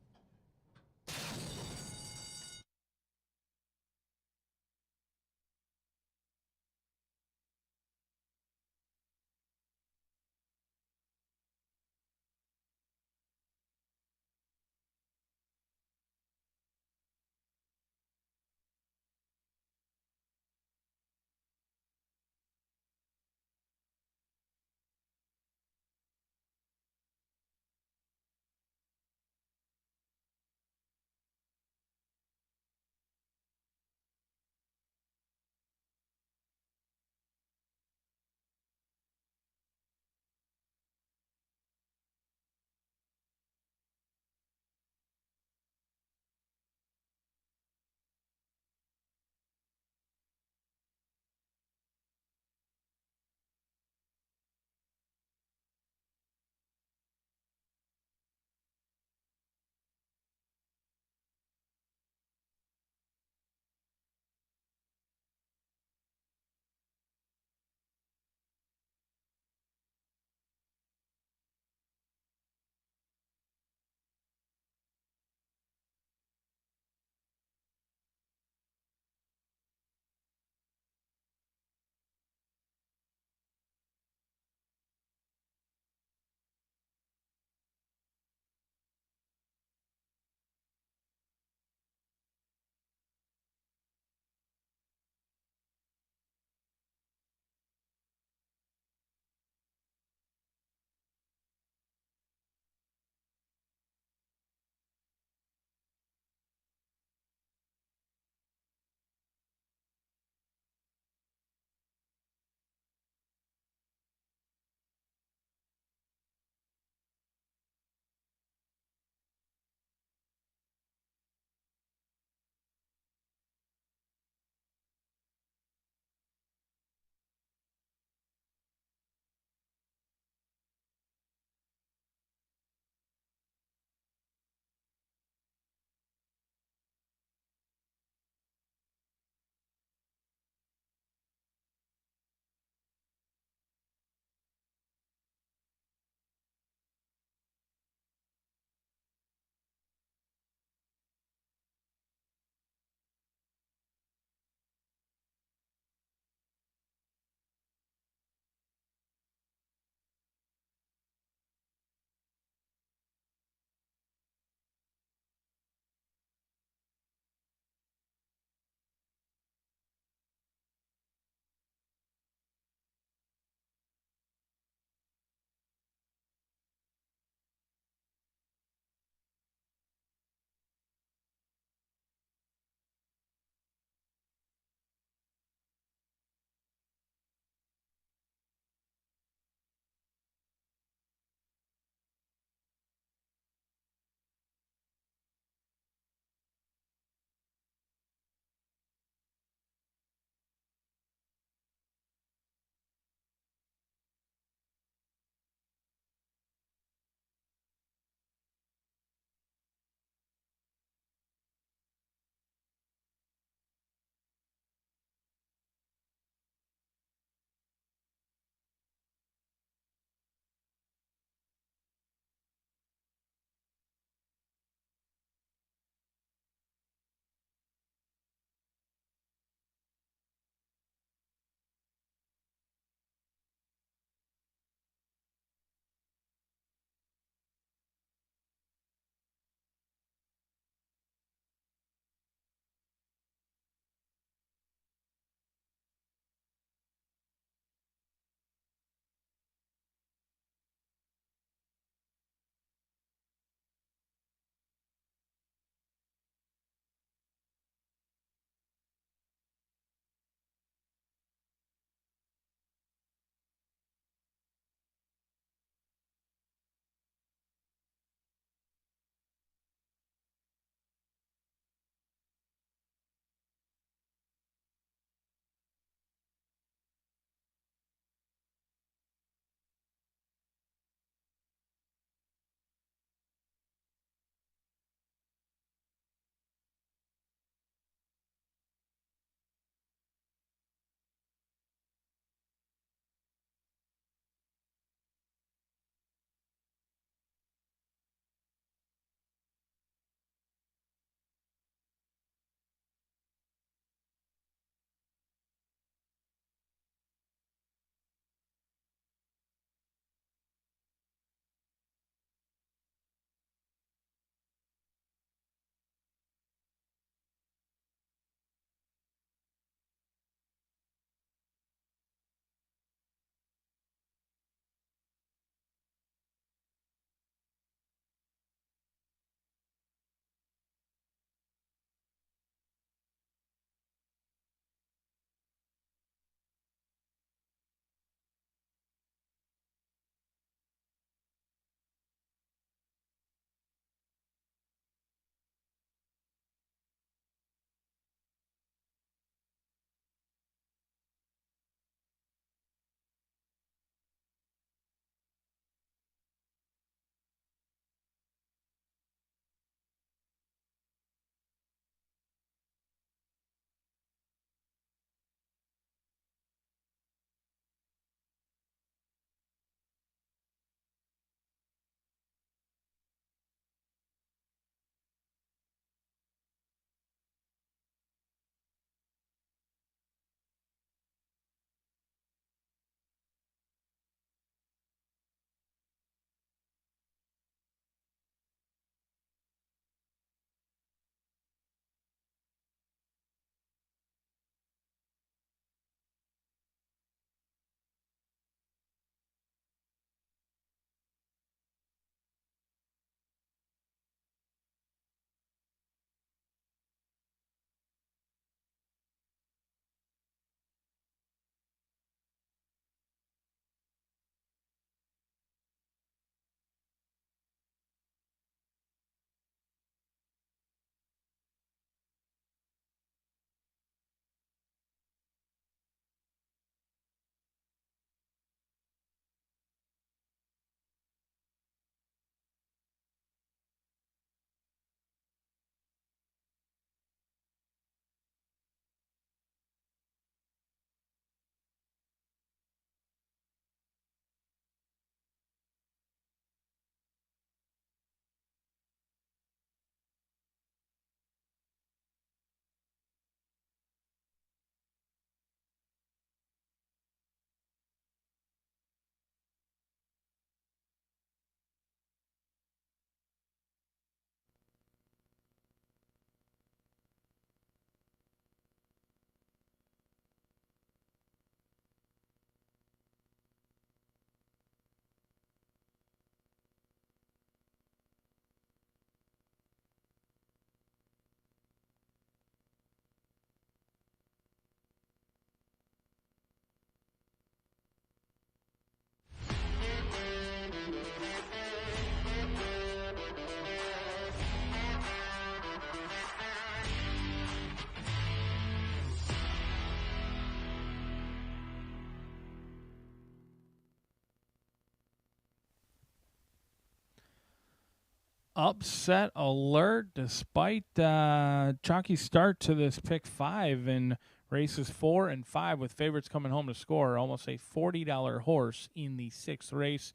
Speaker 10: Upset alert despite chalky start to this pick 5 in races 4 and 5 with favorites coming home to score. Almost a $40 horse in the 6th race.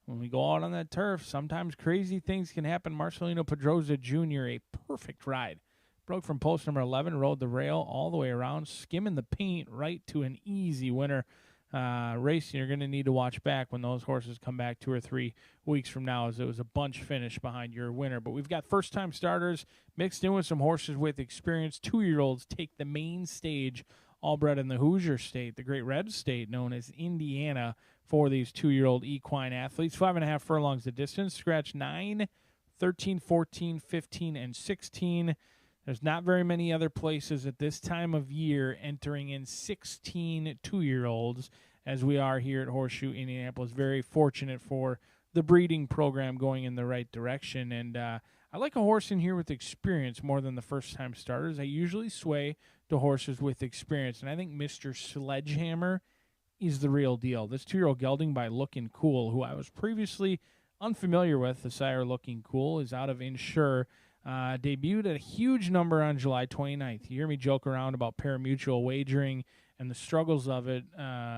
Speaker 10: When we go out on that turf, sometimes crazy things can happen. Marcelino Pedroza Jr., a perfect ride. Broke from post number 11, rode the rail all the way around, skimming the paint right to an easy winner. Racing, you're going to need to watch back when those horses come back 2 or 3 weeks from now, as it was a bunch finish behind your winner. But we've got first-time starters mixed in with some horses with experience. 2-year-olds take the main stage, all bred in the Hoosier State, the Great Red State known as Indiana, for these 2-year-old equine athletes. 5.5 furlongs the distance. Scratch 9, 13, 14, 15, and 16. There's not very many other places at this time of year entering in 16 2-year-olds as we are here at Horseshoe Indianapolis. Very fortunate for the breeding program going in the right direction. And I like a horse in here with experience more than the first-time starters. I usually sway to horses with experience, and I think Mr. Sledgehammer is the real deal. This 2-year-old gelding by Looking Cool, who I was previously unfamiliar with, the sire Looking Cool, is out of Insure. Debuted at a huge number on July 29th. You hear me joke around about parimutuel wagering and the struggles of it.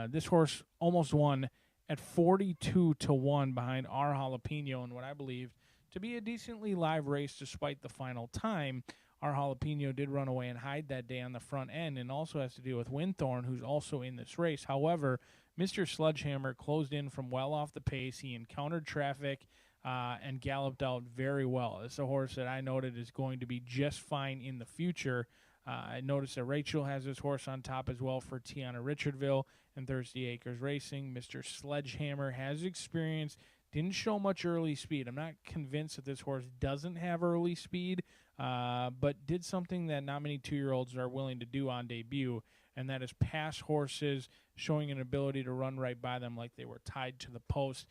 Speaker 10: This horse almost won at 42-1 behind our Jalapeno in what I believe to be a decently live race despite the final time. Our Jalapeno did run away and hide that day on the front end and also has to deal with Winthorn, who's also in this race. However, Mr. Sledgehammer closed in from well off the pace. He encountered traffic and galloped out very well. It's a horse that I noted is going to be just fine in the future. I noticed that Rachel has this horse on top as well for Tiana Richardville and Thirsty Acres Racing. Mr. Sledgehammer has experience, didn't show much early speed. I'm not convinced that this horse doesn't have early speed, but did something that not many 2-year-olds are willing to do on debut, and that is pass horses, showing an ability to run right by them like they were tied to the post.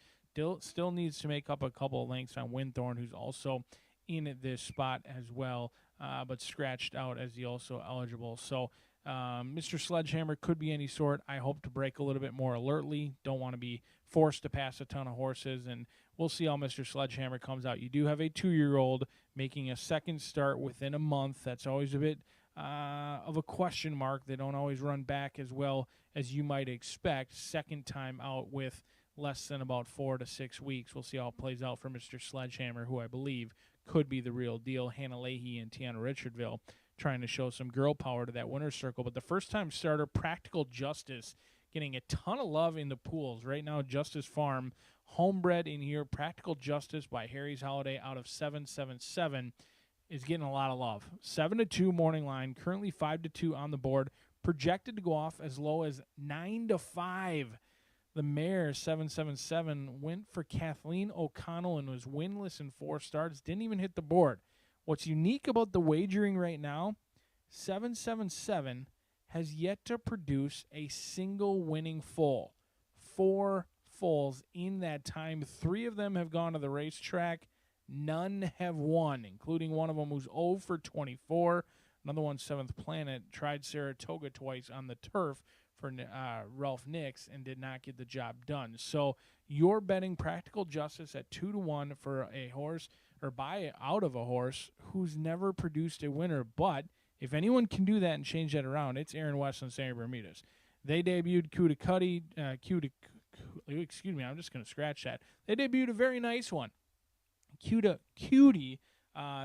Speaker 10: Still needs to make up a couple of lengths on Winthorn, who's also in this spot as well, but scratched out as he also eligible. So Mr. Sledgehammer could be any sort. I hope to break a little bit more alertly. Don't want to be forced to pass a ton of horses, and we'll see how Mr. Sledgehammer comes out. You do have a 2-year-old making a second start within a month. That's always a bit of a question mark. They don't always run back as well as you might expect. Second time out with less than about 4 to 6 weeks. We'll see how it plays out for Mr. Sledgehammer, who I believe could be the real deal. Hannah Leahy and Tiana Richardville trying to show some girl power to that winner's circle. But the first-time starter, Practical Justice, getting a ton of love in the pools. Right now, Justice Farm, homebred in here. Practical Justice by Harry's Holiday out of 777 is getting a lot of love. 7-2 morning line, currently 5-2 on the board, projected to go off as low as 9-5. The mare, 777, went for Kathleen O'Connell and was winless in 4 starts. Didn't even hit the board. What's unique about the wagering right now, 777 has yet to produce a single winning full. 4 fulls in that time. 3 of them have gone to the racetrack. None have won, including one of them who's 0 for 24. Another one, Seventh Planet, tried Saratoga twice on the turf for Ralph Nix and did not get the job done. So you're betting Practical Justice at 2-1 for a horse, or buy out of a horse who's never produced a winner. But if anyone can do that and change that around, it's Aaron West and Sammy Bermudez. They debuted excuse me, I'm just going to scratch that. They debuted a very nice one, Cutie,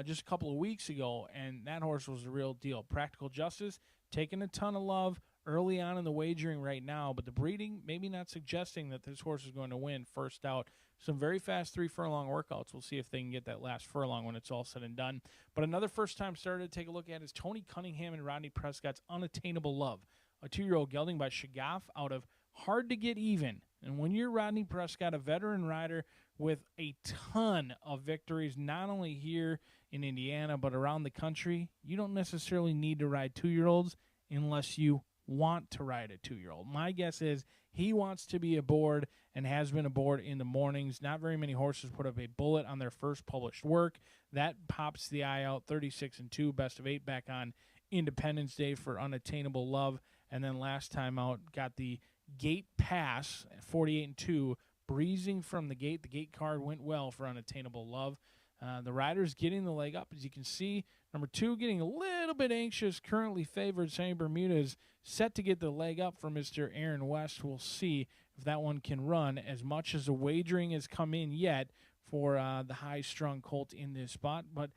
Speaker 10: just a couple of weeks ago, and that horse was the real deal. Practical Justice taking a ton of love early on in the wagering right now, but the breeding maybe not suggesting that this horse is going to win first out. Some very fast 3 furlong workouts. We'll see if they can get that last furlong when it's all said and done. But another first-time starter to take a look at is Tony Cunningham and Rodney Prescott's Unattainable Love, a 2-year-old gelding by Shagaff out of Hard to Get Even. And when you're Rodney Prescott, a veteran rider with a ton of victories, not only here in Indiana but around the country, you don't necessarily need to ride 2-year-olds unless you want to ride a 2-year-old. My guess is he wants to be aboard and has been aboard in the mornings. Not very many horses put up a bullet on their first published work. That pops the eye out. 36-2, best of 8 back on Independence Day for Unattainable Love. And then last time out, got the gate pass at 48-2, breezing from the gate. The gate card went well for Unattainable Love. The riders getting the leg up, as you can see. Number 2 getting a little bit anxious, currently favored. Sunny Bermuda is set to get the leg up for Mr. Aaron West. We'll see if that one can run. As much as the wagering has come in yet for the high-strung colt in this spot, but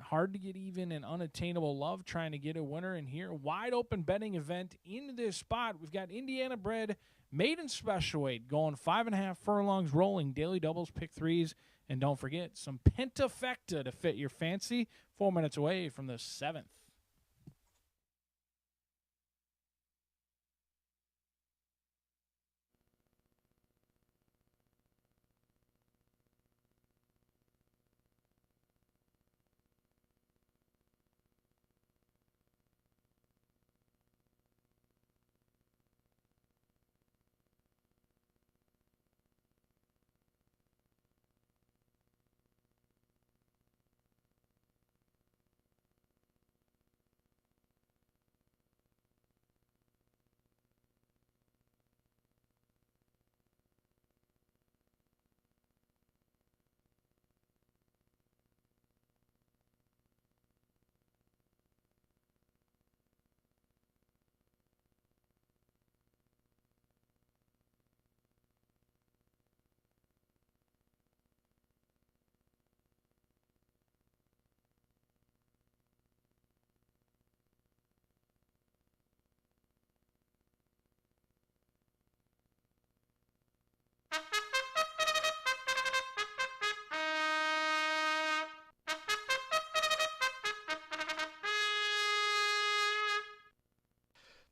Speaker 10: hard to get even and unattainable love trying to get a winner in here. Wide open betting event in this spot. We've got Indiana bred Maiden special weight going 5.5 furlongs rolling, daily doubles, pick threes, and don't forget some pentafecta to fit your fancy. 4 minutes away from the 7th.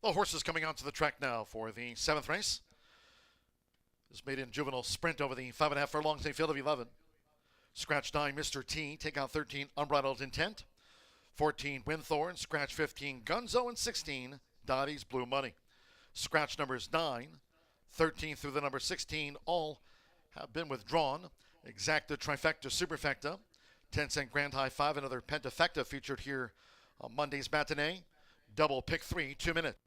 Speaker 2: The horses coming onto the track now for the 7th race. This maiden juvenile sprint over the 5.5 furlongs, a field of 11. Scratch 9, Mr. T. Take out 13, Unbridled Intent. 14, Winthorn. Scratch 15, Gunzo. And 16, Dottie's Blue Money. Scratch numbers 9, 13 through the number 16, all have been withdrawn. Exacta, Trifecta, Superfecta. 10-cent Grand High 5, another Pentafecta featured here on Monday's matinee. Double pick 3, 2 minutes.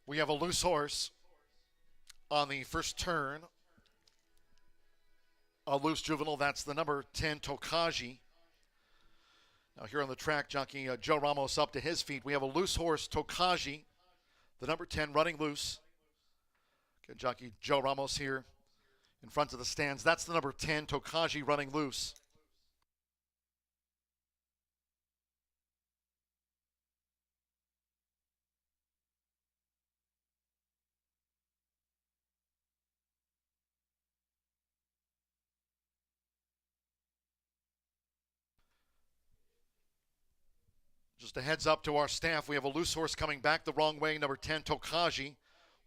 Speaker 2: We have a loose horse on the first turn. A loose juvenile, that's the number 10, Tokaji. Now here on the track, jockey Joe Ramos up to his feet. We have a loose horse, Tokaji, the number 10, running loose. Good jockey Joe Ramos here in front of the stands. That's the number 10, Tokaji, running loose. Just a heads up to our staff, we have a loose horse coming back the wrong way, number 10, Tokaji.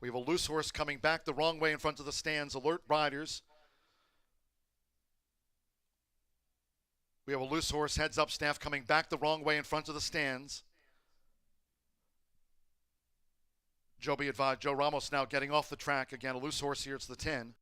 Speaker 2: We have a loose horse coming back the wrong way in front of the stands. Alert riders. We have a loose horse, heads up staff, coming back the wrong way in front of the stands. Joe, be advised, Joe Ramos now getting off the track. Again, a loose horse here, it's the 10.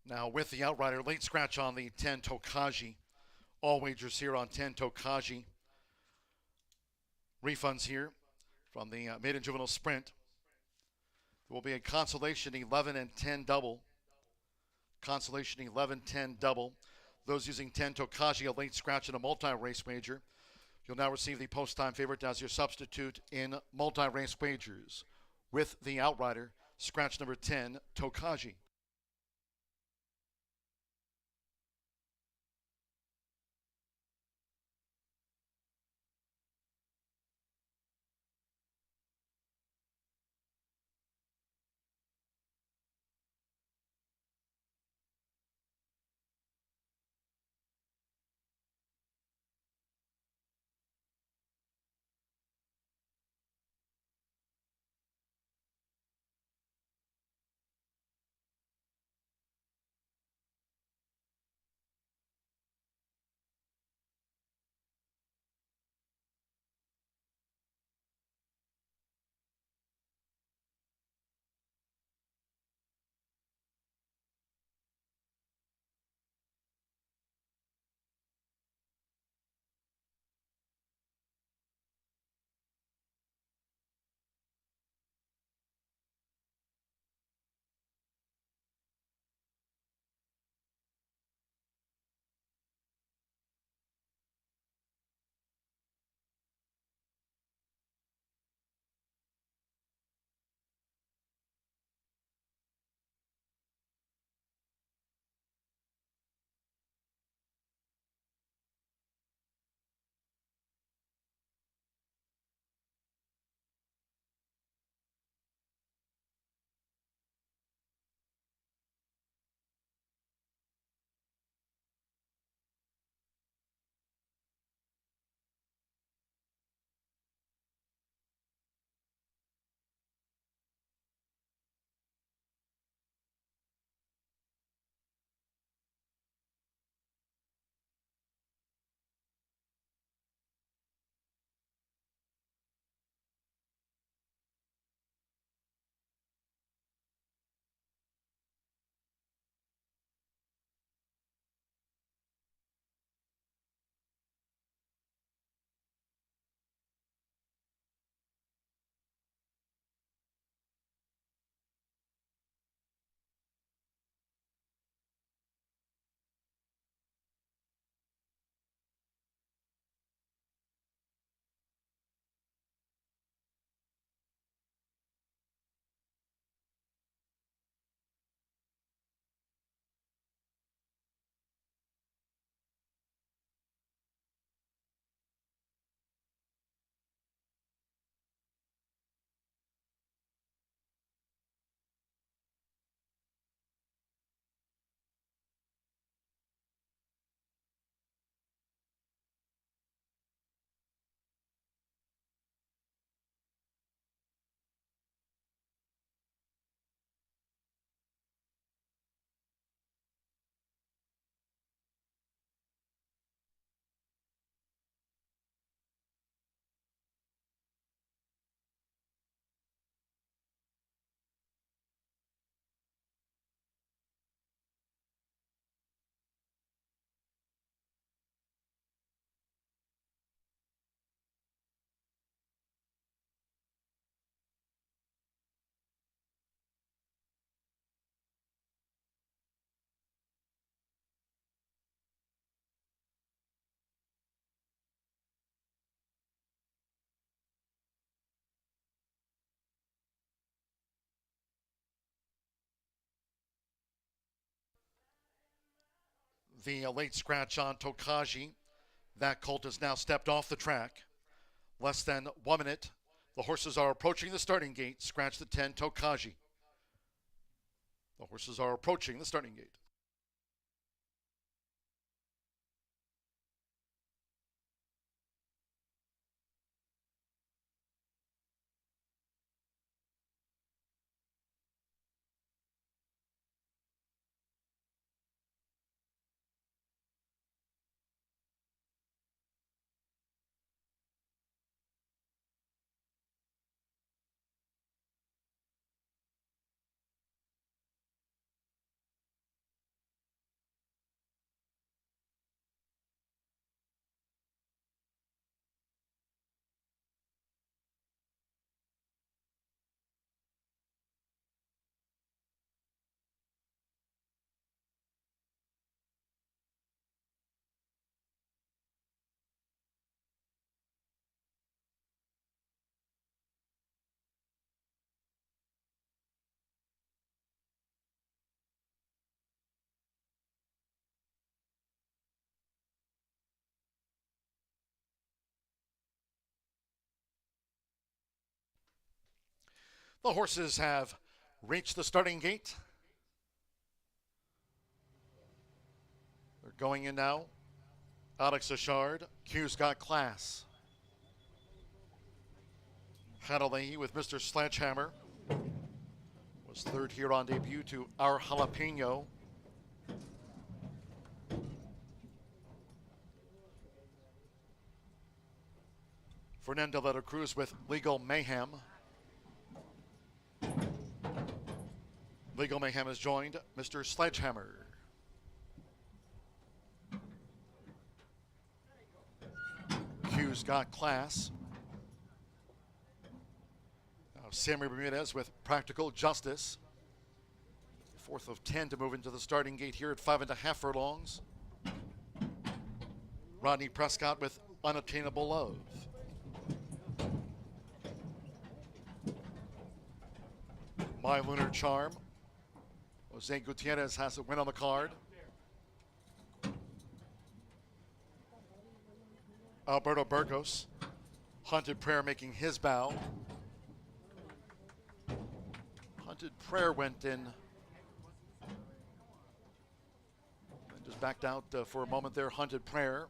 Speaker 2: Now with the outrider, late scratch on the 10 Tokaji. All wagers here on 10 Tokaji. Refunds here from the Maiden Juvenile Sprint. There will be a consolation 11 and 10 double. Consolation 11-10 double. Those using 10 Tokaji, a late scratch and a multi-race wager. You'll now receive the post-time favorite as your substitute in multi-race wagers. With the outrider, scratch number 10, Tokaji. The late scratch on Tokaji. That colt has now stepped off the track. Less than 1 minute. The horses are approaching the starting gate. Scratch the 10 Tokaji. The horses are approaching the starting gate. The horses have reached the starting gate. They're going in now. Alex Achard, Q's Got Class. Hadalei with Mr. Sledgehammer. Was third here on debut to Our Jalapeno. Fernando Letta Cruz with Legal Mayhem. Legal Mayhem has joined Mr. Sledgehammer. Q's Got Class. Now Sammy Bermudez with Practical Justice. Fourth of 10 to move into the starting gate here at 5.5 furlongs. Rodney Prescott with Unattainable Love. My Lunar Charm. Jose Gutierrez has a win on the card. Alberto Burgos. Hunted Prayer making his bow. Hunted Prayer went in. And just backed out for a moment there. Hunted Prayer.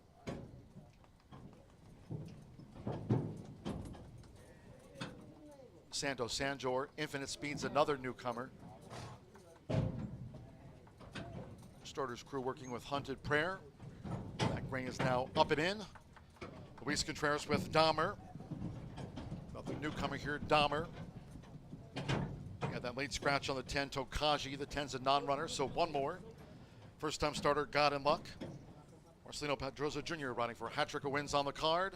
Speaker 2: Santos Sanjor, Infinite Speed's another newcomer. Starters crew working with Hunted Prayer. That ring is now up and in. Luis Contreras with Dahmer. Another newcomer here, Dahmer. Got that late scratch on the 10, Tokaji. The 10's a non-runner, so one more. First time starter, God and Luck. Marcelino Pedroza Jr. running for a hat trick of wins on the card.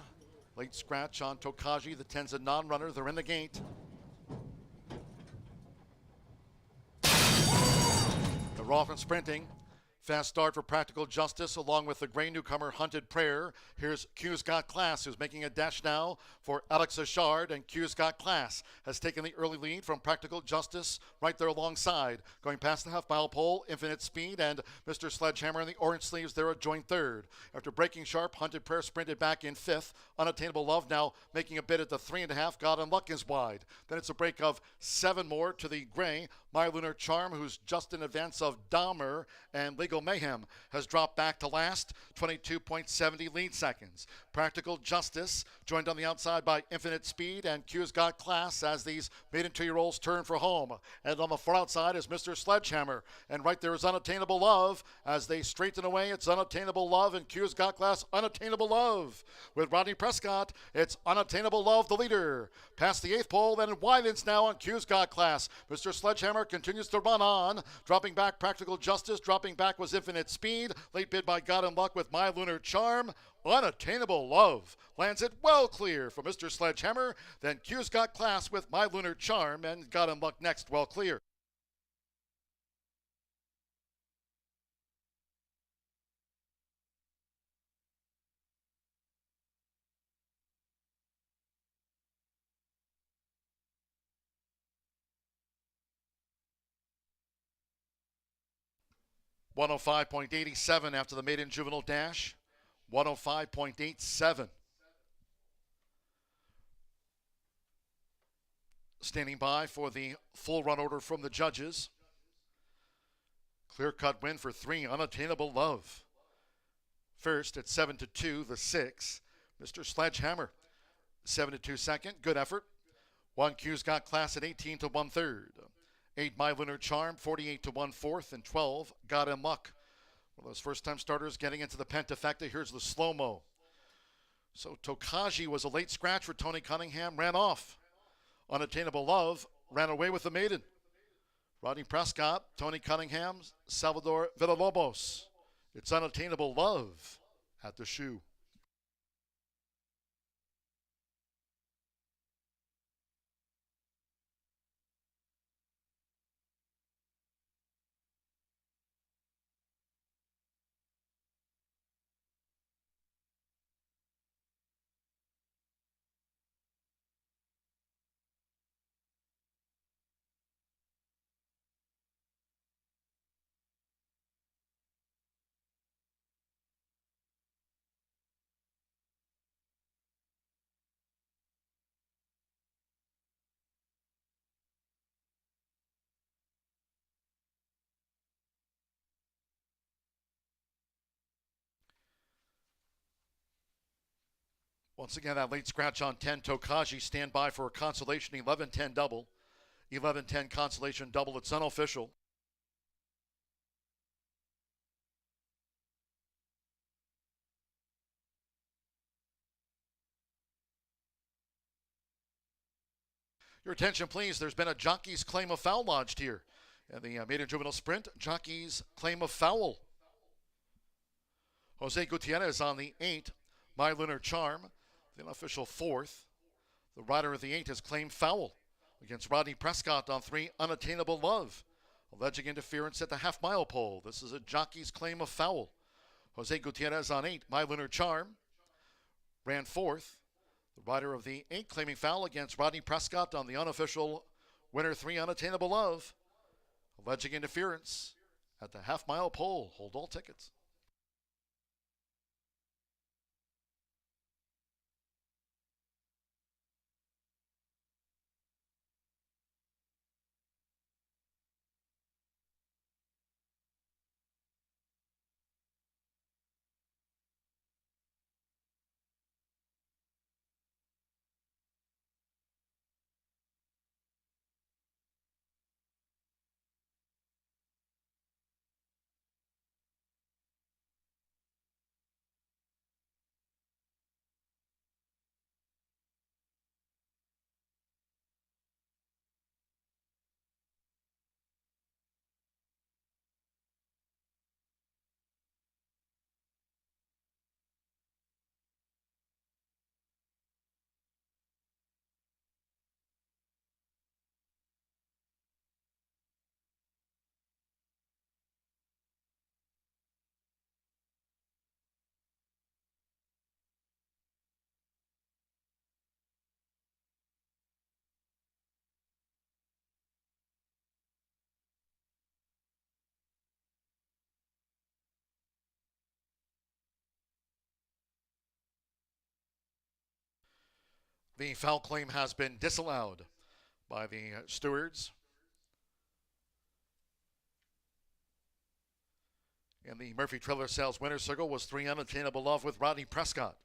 Speaker 2: Late scratch on Tokaji. The 10's a non-runner. They're in the gate. They're off and sprinting. Fast start for Practical Justice along with the gray newcomer Hunted Prayer. Here's Q's Got Class, who's making a dash now for Alex Achard, and Q's Got Class has taken the early lead from Practical Justice right there alongside. Going past the half-mile pole, Infinite Speed and Mr. Sledgehammer in the orange sleeves there at joint third. After breaking sharp, Hunted Prayer sprinted back in fifth. Unattainable Love now making a bid at the 3.5. God and Luck is wide. Then it's a break of 7 more to the gray. My Lunar Charm, who's just in advance of Dahmer, and Legal Mayhem has dropped back to last, 22.70 lead seconds. Practical Justice joined on the outside by Infinite Speed and Q's Got Class as these maiden 2-year-olds turn for home. And on the far outside is Mr. Sledgehammer. And right there is Unattainable Love as they straighten away. It's Unattainable Love and Q's Got Class, Unattainable Love. With Rodney Prescott, it's Unattainable Love, the leader. Past the 8th pole, then it widens now on Q's Got Class. Mr. Sledgehammer continues to run on. Dropping back Practical Justice. Dropping back was Infinite Speed. Late bid by God and Luck with My Lunar Charm. Unattainable Love lands it well clear for Mr. Sledgehammer. Then Q's Got Class with My Lunar Charm, and God and Luck next well clear. .105.87 after the maiden juvenile dash. 105.87. Standing by for the full run order from the judges. Clear-cut win for 3, Unattainable Love. First at 7-2, the 6, Mr. Sledgehammer. 7-2 second, good effort. 1 Q's Got Class at 18 to 1/3. 8 My Lunar Charm, 48 to 1/4, and 12 God and Luck. One of those first-time starters getting into the pentafecta. Here's the slow-mo. So Tokaji was a late scratch for Tony Cunningham, ran off. Unattainable Love ran away with the maiden. Rodney Prescott, Tony Cunningham, Salvador Villalobos. It's Unattainable Love at the shoe. Once again, that late scratch on 10, Tokaji, stand by for a consolation 11-10 double. 11-10 consolation double. It's unofficial. Your attention, please. There's been a jockey's claim of foul lodged here. And the Maiden Juvenile Sprint, jockey's claim of foul. Jose Gutierrez on the 8, My Lunar Charm, the unofficial 4th. The rider of the 8 has claimed foul against Rodney Prescott on 3, Unattainable Love. Alleging interference at the half-mile pole. This is a jockey's claim of foul. Jose Gutierrez on 8, My Lunar Charm, ran 4th. The rider of the 8 claiming foul against Rodney Prescott on the unofficial winner 3, Unattainable Love. Alleging interference at the half-mile pole. Hold all tickets. The foul claim has been disallowed by the stewards. And the Murphy Trailer Sales winner's circle was 3, Unattainable Love with Rodney Prescott.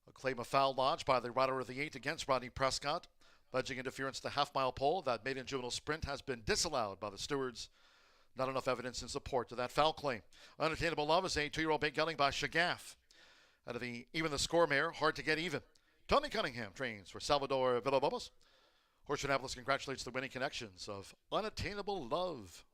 Speaker 2: A claim of foul lodged by the rider of the 8 against Rodney Prescott. Alleging interference to the half-mile pole. That Maiden Juvenile Sprint has been disallowed by the stewards. Not enough evidence in support to that foul claim. Unattainable Love is a 2-year-old big gelding by Shagaf. Out of the Even the Score mare, Hard to Get Even. Tony Cunningham trains for Salvador Villalobos. Horseshoe Indianapolis congratulates the winning connections of Unattainable Love.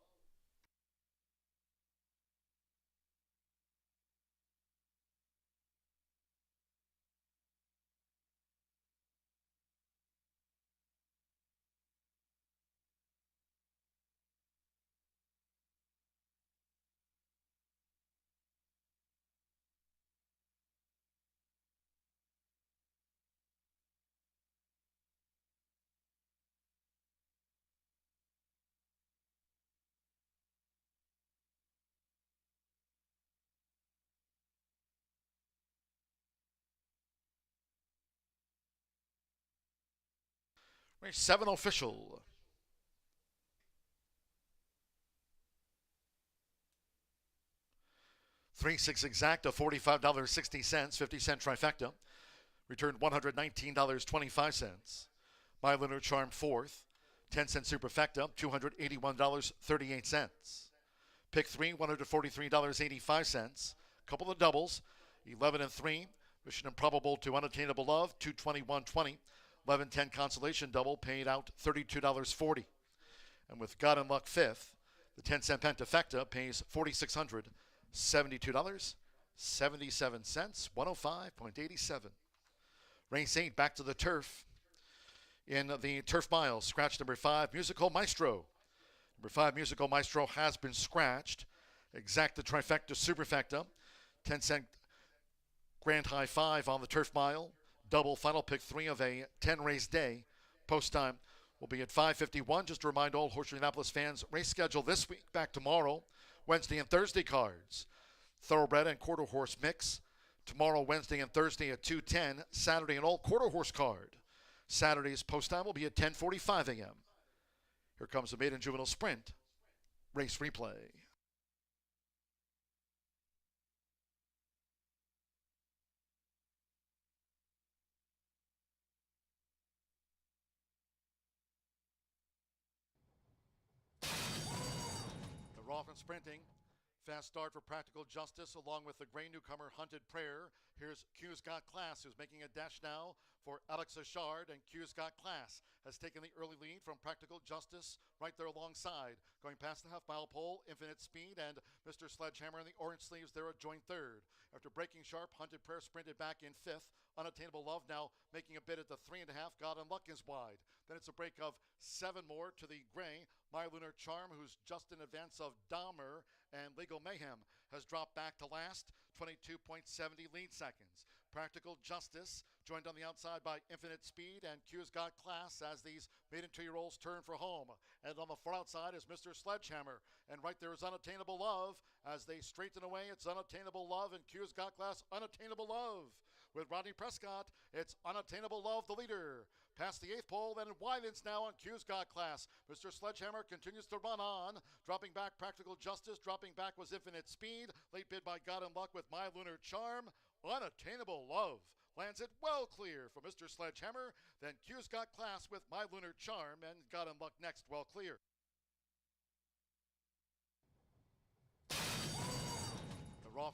Speaker 2: Race 7 official. $3-6 exact, a $45.60, 50-cent trifecta. Returned $119.25. My Lunar Charm 4th. 10-cent superfecta, $281.38. Pick 3, $143.85. Couple of doubles, 11 and 3. Mission Improbable to Unattainable Love, $221.20. 11-10 consolation double paid out $32.40. And with God and Luck 5th, the 10-cent pentafecta pays $4,672.77, 105.87. Race 8 back to the turf. In the Turf Miles, scratch number 5, Musical Maestro. Number 5, Musical Maestro has been scratched. Exacta trifecta superfecta. 10-cent grand high 5 on the Turf Mile. Double final pick 3 of a 10-race day. Post time will be at 5:51. Just to remind all Horseshoe Indianapolis fans, race schedule this week, back tomorrow, Wednesday and Thursday cards. Thoroughbred and quarter horse mix. Tomorrow, Wednesday and Thursday at 2:10. Saturday an all quarter horse card. Saturday's post time will be at 10:45 a.m. Here comes the Maiden Juvenile Sprint race replay. off and sprinting. Fast start for Practical Justice along with the gray newcomer Hunted Prayer. Here's Q's Got Class, who's making a dash now for Alex Achard, and Q's Got Class has taken the early lead from Practical Justice right there alongside. Going past the half-mile pole, Infinite Speed and Mr. Sledgehammer in the orange sleeves there a joint third. After breaking sharp, Hunted Prayer sprinted back in fifth. Unattainable Love now making a bid at the 3.5. God and Luck is wide. Then it's a break of 7 more to the gray. My Lunar Charm, who's just in advance of Dahmer, and Legal Mayhem has dropped back to last, 22.70 lead seconds. Practical Justice joined on the outside by Infinite Speed, and Q's Got Class as these maiden 2-year-olds turn for home. And on the far outside is Mr. Sledgehammer, and right there is Unattainable Love as they straighten away. It's Unattainable Love and Q's Got Class, Unattainable Love. With Rodney Prescott, it's Unattainable Love the leader. Past the 8th pole, then widens now on Q's Got Class. Mr. Sledgehammer continues to run on, dropping back Practical Justice, dropping back was Infinite Speed. Late bid by God and Luck with My Lunar Charm. Unattainable Love lands it well clear for Mr. Sledgehammer. Then Q's Got Class with My Lunar Charm, and God and Luck next, well clear. The raw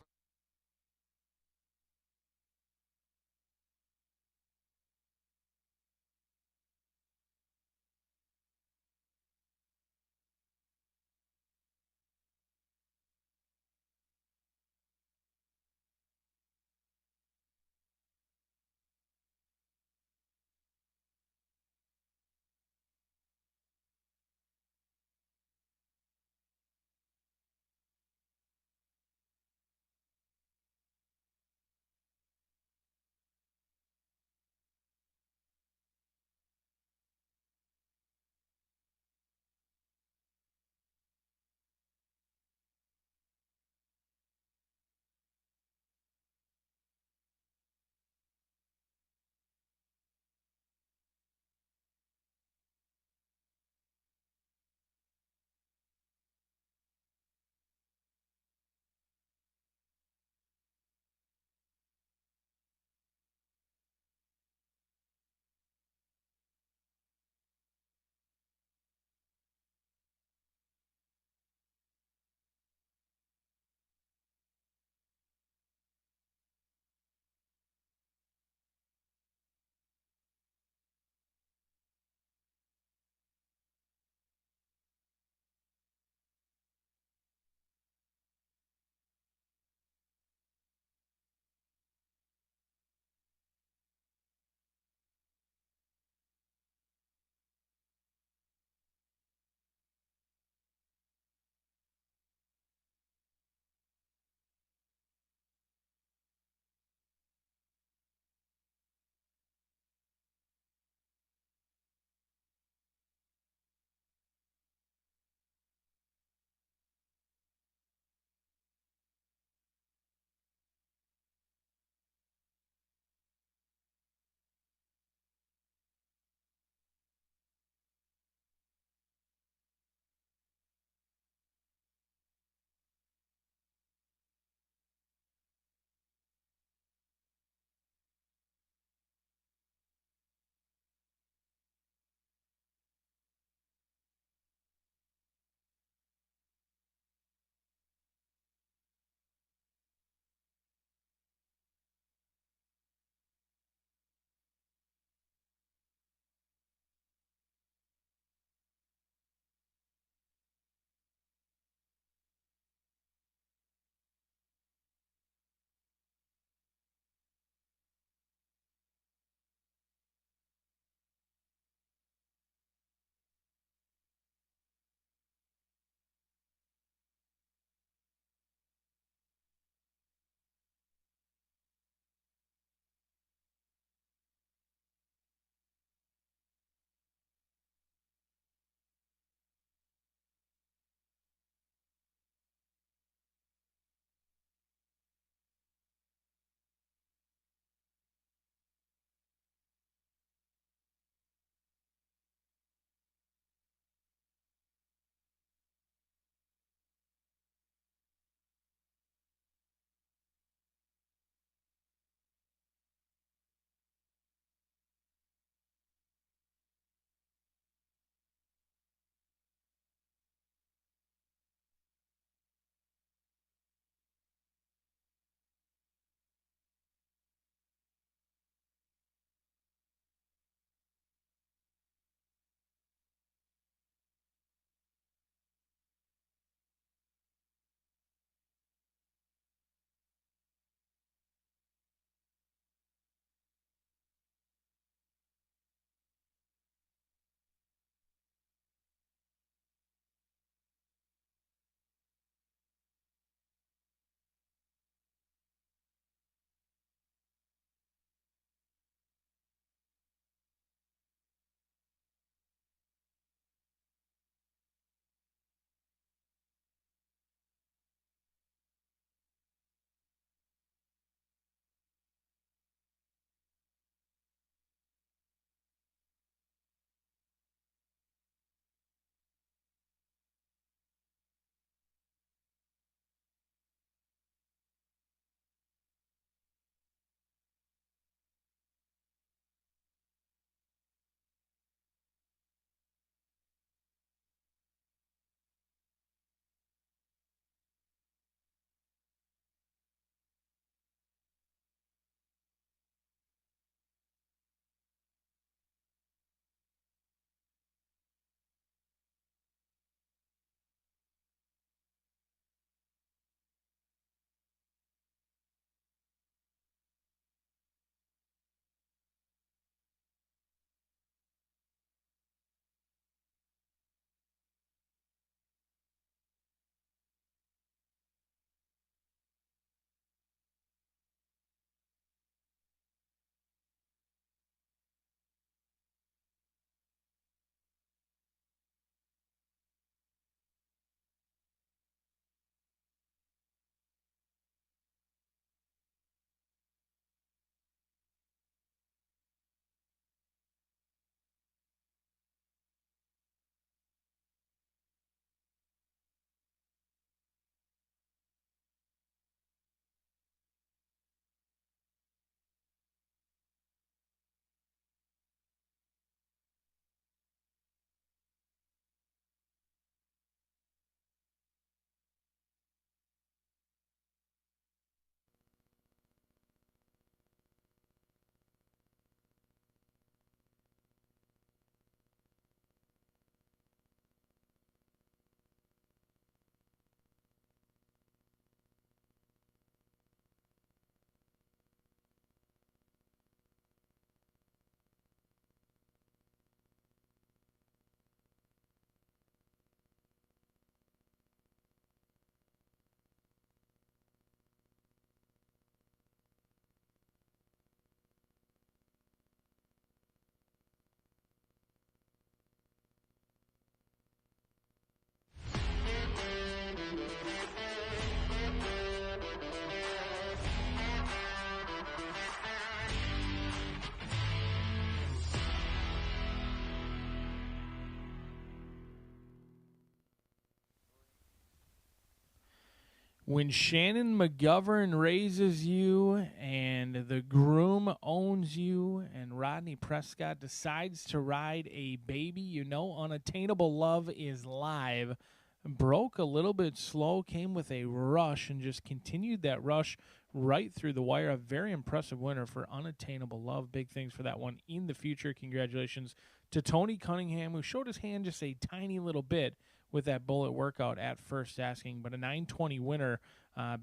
Speaker 10: When Shannon McGovern raises you and the groom owns you and Rodney Prescott decides to ride a baby, you know Unattainable Love is live. Broke a little bit slow, came with a rush, and just continued that rush right through the wire. A very impressive winner for Unattainable Love. Big things for that one in the future. Congratulations to Tony Cunningham, who showed his hand just a tiny little bit with that bullet workout at first asking, but a 9:20 winner,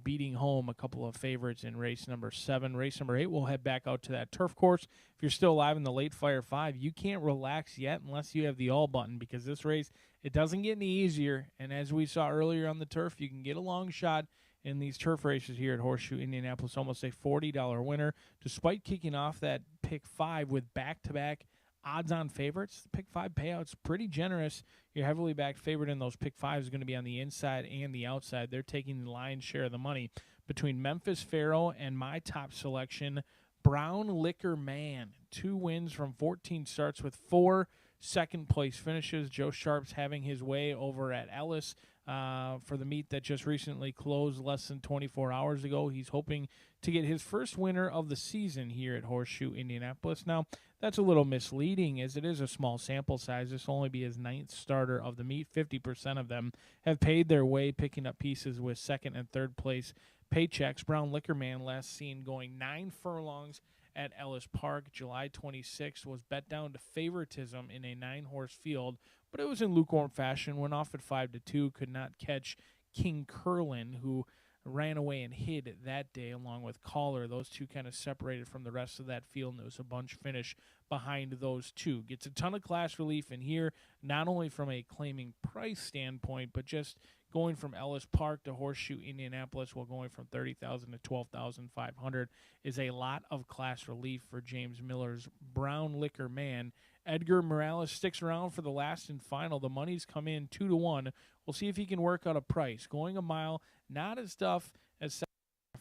Speaker 10: beating home a couple of favorites in race number 7. Race number 8, we'll head back out to that turf course. If you're still alive in the late Fire 5, you can't relax yet unless you have the all button, because this race, it doesn't get any easier. And as we saw earlier on the turf, you can get a long shot in these turf races here at Horseshoe Indianapolis. Almost a $40 winner, despite kicking off that pick 5 with back-to-back odds-on favorites. The pick 5 payout's pretty generous. Your heavily backed favorite in those pick 5s is going to be on the inside and the outside. They're taking the lion's share of the money. Between Memphis Pharaoh and my top selection, Brown Liquor Man. 2 wins from 14 starts with 4 second-place finishes. Joe Sharp's having his way over at Ellis for the meet that just recently closed less than 24 hours ago. He's hoping to get his first winner of the season here at Horseshoe Indianapolis. Now, that's a little misleading as it is a small sample size. This will only be his 9th starter of the meet. 50% of them have paid their way, picking up pieces with second and third place paychecks. Brown Liquor Man, last seen going 9 furlongs at Ellis Park, July 26th, was bet down to favoritism in a 9-horse field, but it was in lukewarm fashion. Went off at 5-2, could not catch King Curlin, who ran away and hid that day along with Caller. Those two kind of separated from the rest of that field, and there was a bunch finish behind those two. Gets a ton of class relief in here, not only from a claiming price standpoint, but just going from Ellis Park to Horseshoe Indianapolis, while going from $30,000 to $12,500 is a lot of class relief for James Miller's Brown Liquor Man. Edgar Morales sticks around for the last and final. The money's come in 2-1. We'll see if he can work out a price. Going a mile, not as tough as 7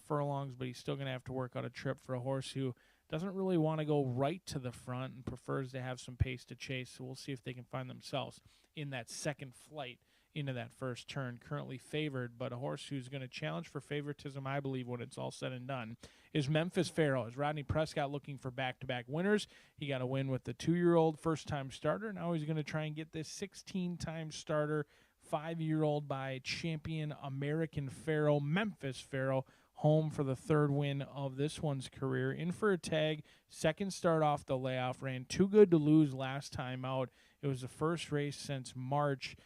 Speaker 10: furlongs, but he's still going to have to work out a trip for a horse who doesn't really want to go right to the front and prefers to have some pace to chase. So we'll see if they can find themselves in that second flight into that first turn. Currently favored, but a horse who's going to challenge for favoritism, I believe, when it's all said and done, is Memphis Pharaoh. Is Rodney Prescott looking for back-to-back winners? He got a win with the 2-year-old first-time starter. Now he's going to try and get this 16-time starter, 5-year-old by champion American Pharaoh, Memphis Pharaoh, home for the 3rd win of this one's career. In for a tag, second start off the layoff, ran too good to lose last time out. It was the first race since March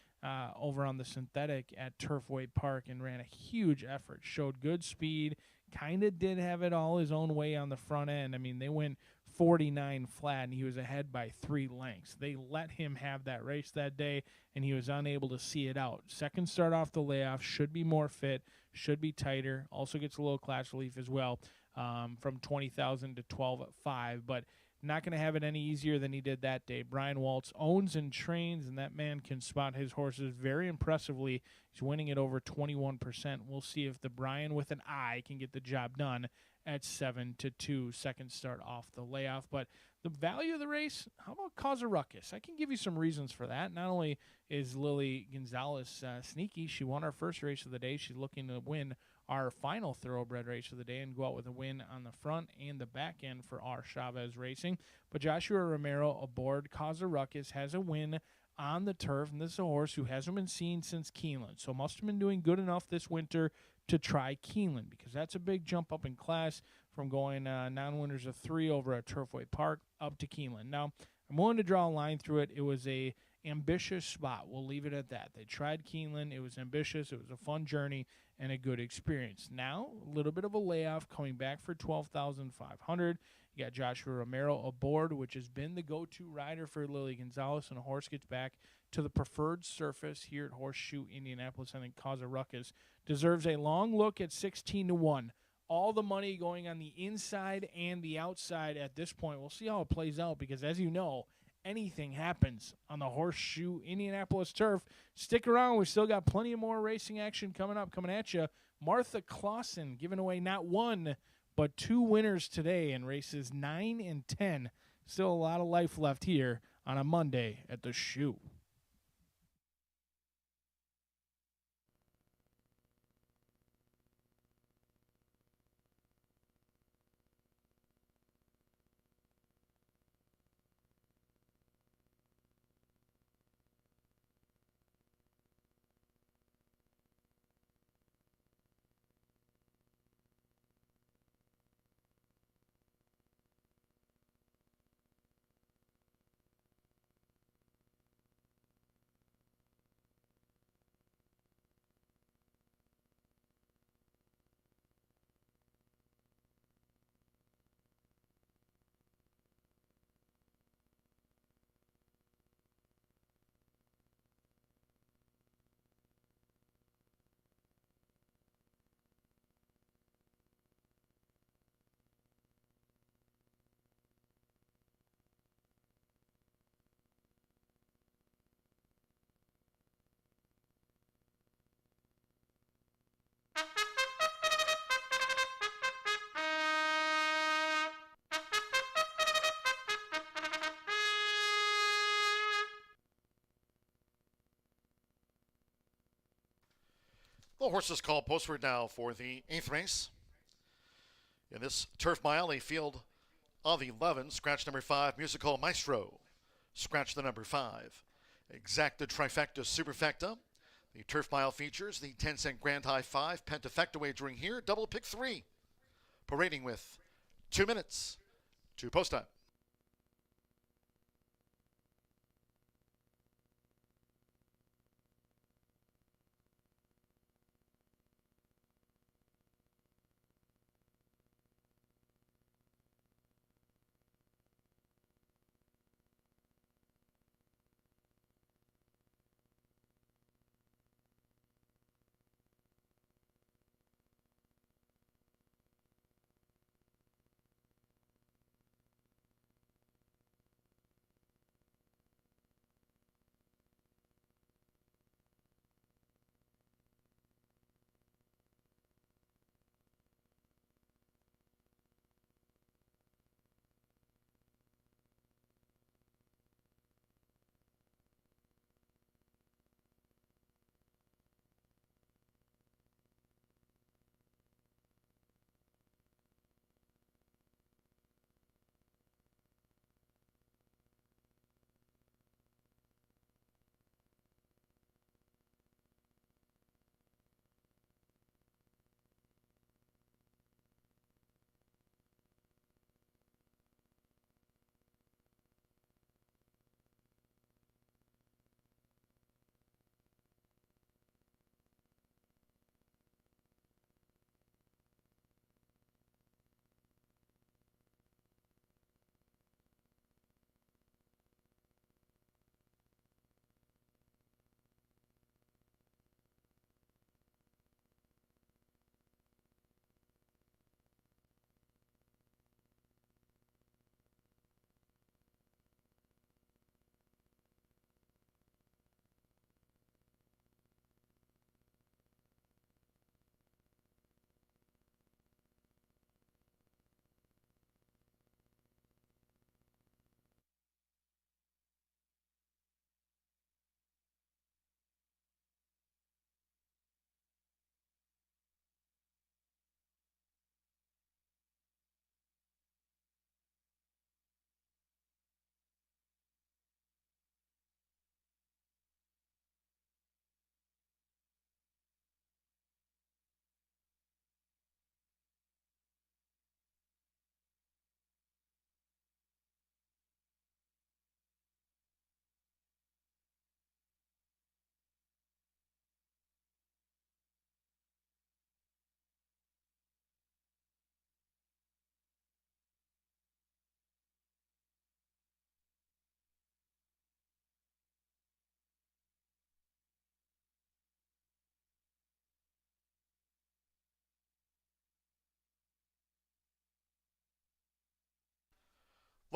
Speaker 10: over on the synthetic at Turfway Park, and ran a huge effort. Showed good speed, kind of did have it all his own way on the front end. I mean, they went 49 flat, and he was ahead by 3 lengths. They let him have that race that day, and he was unable to see it out. Second start off the layoff, should be more fit, should be tighter. Also gets a little class relief as well, from 20,000 to 12.5, but not going to have it any easier than he did that day. Brian Waltz owns and trains, and that man can spot his horses very impressively. He's winning at over 21%. We'll see if the Brian with an I can get the job done at 7-2, second start off the layoff. But the value of the race, how about Cause a Ruckus? I can give you some reasons for that. Not only is Lily Gonzalez sneaky, she won our first race of the day. She's looking to win our final Thoroughbred race of the day and go out with a win on the front and the back end for our Chavez Racing. But Joshua Romero aboard Cause a Ruckus has a win on the turf, and this is a horse who hasn't been seen since Keeneland, so must have been doing good enough this winter to try Keeneland, because that's a big jump up in class from going non-winners of 3 over at Turfway Park up to Keeneland. Now, I'm willing to draw a line through it. It was a ambitious spot. We'll leave it at that. They tried Keeneland. It was ambitious. It was a fun journey and a good experience. Now, a little bit of a layoff, coming back for $12,500. You got Joshua Romero aboard, which has been the go-to rider for Lily Gonzalez, and a horse gets back to the preferred surface here at Horseshoe Indianapolis. I think Cause a Ruckus deserves a long look at 16-1. All the money going on the inside and the outside at this point. We'll see how it plays out, because as you know, anything happens on the Horseshoe Indianapolis turf. Stick around. We've still got plenty of more racing action coming at you. Martha Clausen giving away not 1, but 2 winners today in races 9 and 10. Still a lot of life left here on a Monday at the Shoe.
Speaker 2: Well, horses called postward now for the 8th race. In this turf mile, a field of 11. Scratch number 5, Musical Maestro. Scratch the number 5. Exacta Trifecta Superfecta. The turf mile features the 10-cent Grand High 5 Pentafecta wagering here. Double pick 3. Parading with 2 minutes to post time.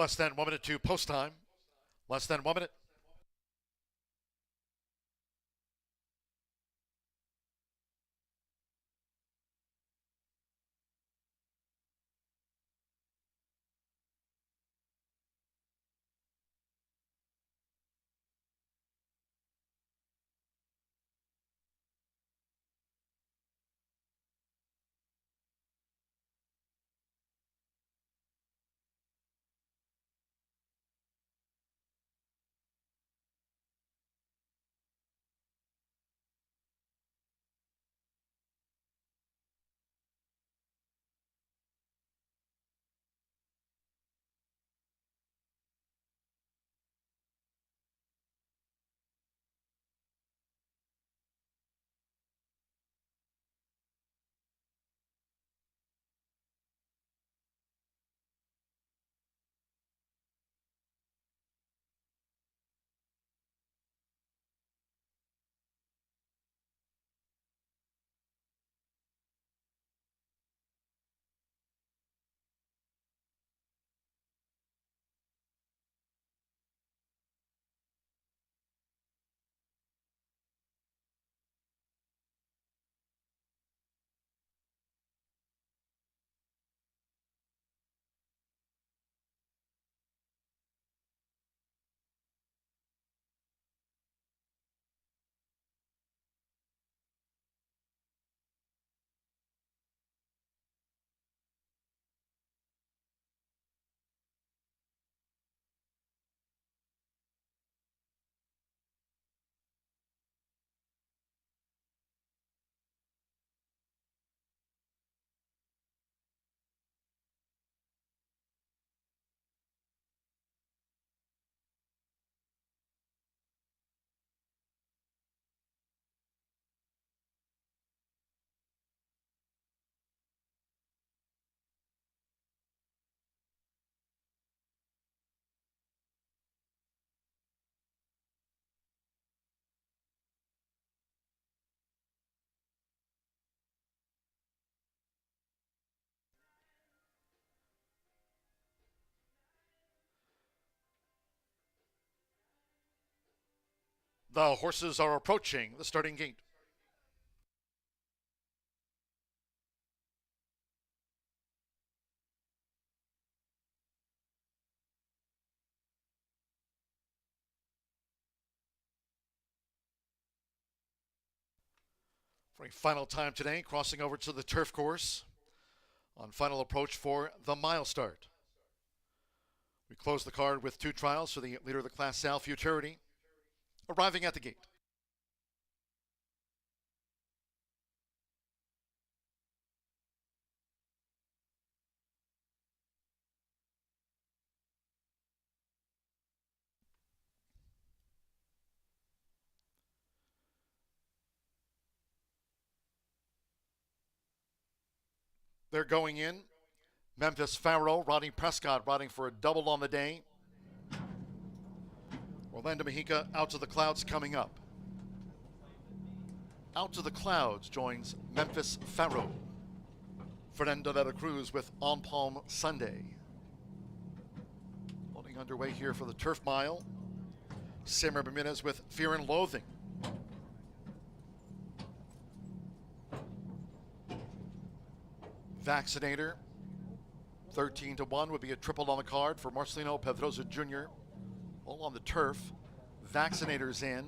Speaker 2: Less than 1 minute to post time. Less than 1 minute. The horses are approaching the starting gate. For a final time today, crossing over to the turf course on final approach for the mile start. We close the card with 2 trials for the leader of the Class Sal, Futurity, arriving at the gate. They're going in. Memphis Pharaoh, Rodney Prescott riding for a double on the day. Orlando Mejica out to the clouds coming up. Out to the clouds joins Memphis Pharaoh. Fernando de la Cruz with On Palm Sunday. Loading underway here for the turf mile. Simmer Bermudez with Fear and Loathing. Vaccinator, 13-1 would be a triple on the card for Marcelino Pedroza Jr. All on the turf. Vaccinators in.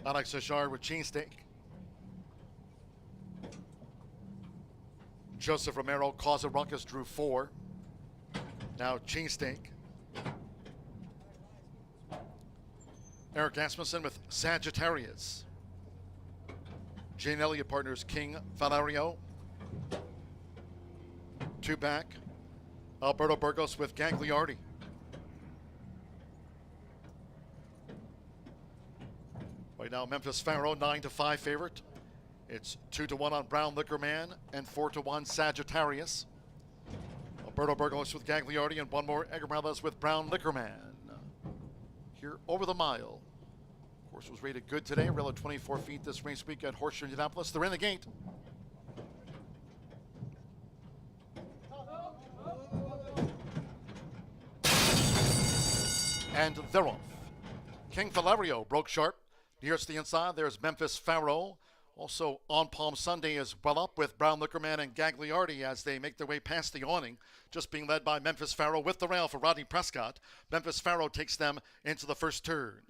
Speaker 2: Alex Ajar with Cheesesteak. Joseph Romero, Cause a Ruckus drew 4. Now Cheesesteak. Eric Asmussen with Sagittarius. Jane Elliott partners King Valerio. 2 back. Alberto Burgos with Gagliardi. Right now, Memphis Pharaoh 9-5 favorite. It's 2-1 on Brown Liquor Man and 4-1 Sagittarius. Alberto Burgos with Gagliardi and one more Egamelas with Brown Liquor Man. Here over the mile. Horse was rated good today, rail at 24 feet this race week at Horseshoe Indianapolis. They're in the gate. And they're off. King Valerio broke sharp. Nearest the inside, there's Memphis Pharaoh. Also On Palm Sunday is well up with Brown Liquor Man and Gagliardi as they make their way past the awning. Just being led by Memphis Pharaoh with the rail for Rodney Prescott. Memphis Pharaoh takes them into the first turn.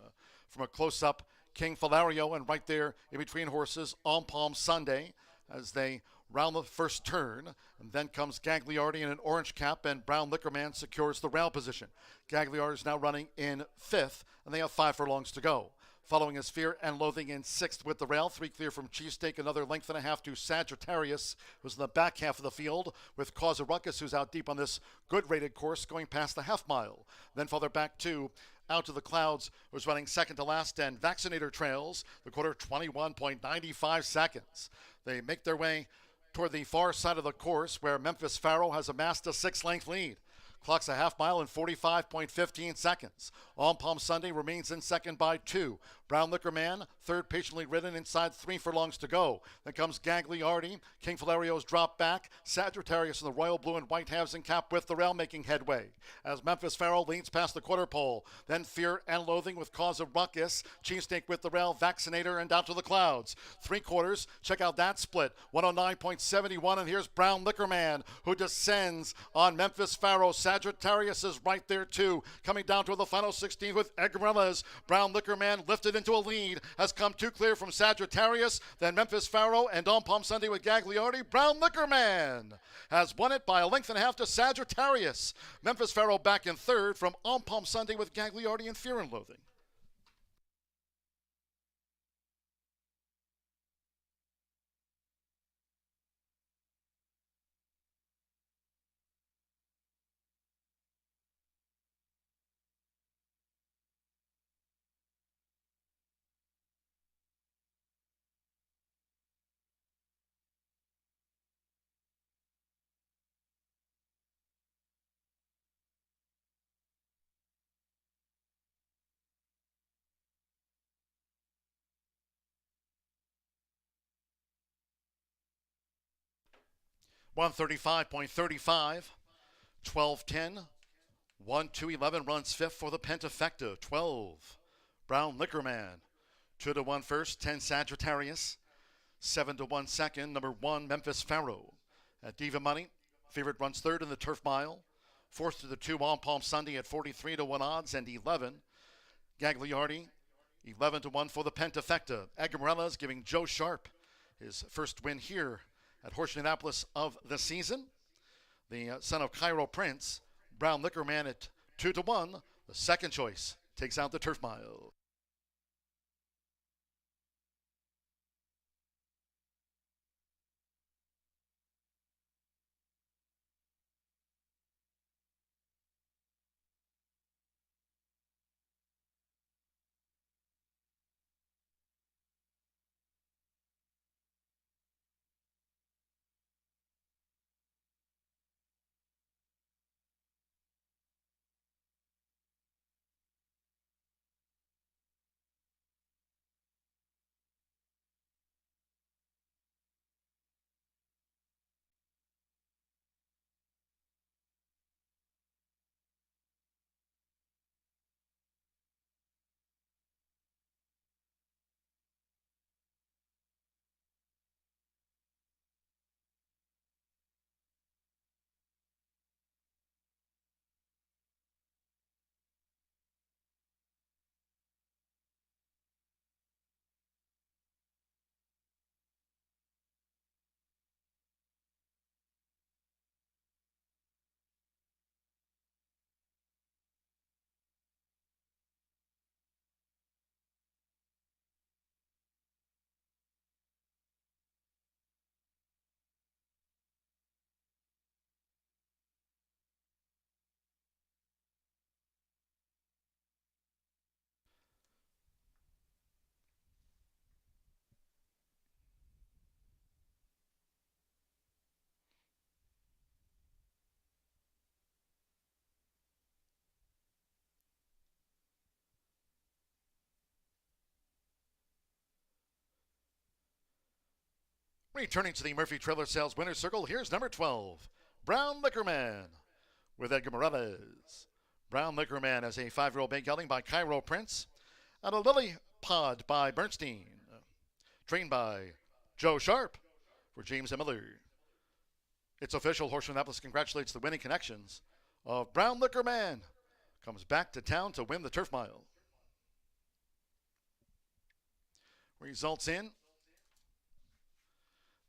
Speaker 2: From a close-up, King Valerio, and right there in between horses, On Palm Sunday, as they round the first turn. And then comes Gagliardi in an orange cap, and Brown Liquor Man secures the rail position. Gagliardi is now running in 5th, and they have 5 furlongs to go. Following is Fear and Loathing in 6th with the rail. 3 clear from Cheesesteak, another length and a half to Sagittarius, who's in the back half of the field, with Cause a Ruckus, who's out deep on this good rated course, going past the half mile. Then farther back to Out to the Clouds, who's running second to last, and Vaccinator trails the quarter 21.95 seconds. They make their way toward the far side of the course, where Memphis Pharaoh has amassed a 6-length lead. Clocks a half mile in 45.15 seconds. On Palm Sunday remains in second by 2. Brown Liquor Man, third, patiently ridden inside 3 furlongs to go. Then comes Gagliardi. King Valerio's drop back. Sagittarius in the royal blue and white halves and cap with the rail making headway. As Memphis Pharaoh leads past the quarter pole. Then Fear and Loathing with Cause of Ruckus. Cheesesteak with the rail, Vaccinator, and Out to the Clouds. 3/4. Check out that split. 109.71. And here's Brown Liquor Man, who descends on Memphis Pharaoh. Sagittarius is right there too. Coming down to the final 16 with Egamelas. Brown Liquor Man lifted into a lead. Has come 2 clear from Sagittarius. Then Memphis Pharaoh and On Palm Sunday with Gagliardi. Brown Liquor Man has won it by a length and a half to Sagittarius. Memphis Pharaoh back in 3rd from On Palm Sunday with Gagliardi and Fear and Loathing. $135.35, 12.10, 1-2-11 runs 5th for the Pentafecta, 12. Brown Liquor Man. 2-1 first, 10 Sagittarius. 7-1 second, number 1 Memphis Pharaoh. At Diva Money, favorite runs third in the Turf Mile. Fourth to the 2 on Palm Sunday at 43-1 odds, and 11 Gagliardi. 11-1 for the Pentafecta. Agamorella's giving Joe Sharp his first win here at Horseshoe Indianapolis of the season. The son of Cairo Prince, Brown Liquor Man at 2-1. The second choice takes out the Turf Mile. Returning to the Murphy Trailer Sales Winner's Circle, here's number 12, Brown Liquor Man, with Edgar Morales. Brown Liquor Man as a 5-year-old bay gelding by Cairo Prince, and a Lily Pod by Bernstein. Trained by Joe Sharp for James and Miller. It's official, Horseshoe Indianapolis congratulates the winning connections of Brown Liquor Man. Comes back to town to win the Turf Mile. Results in.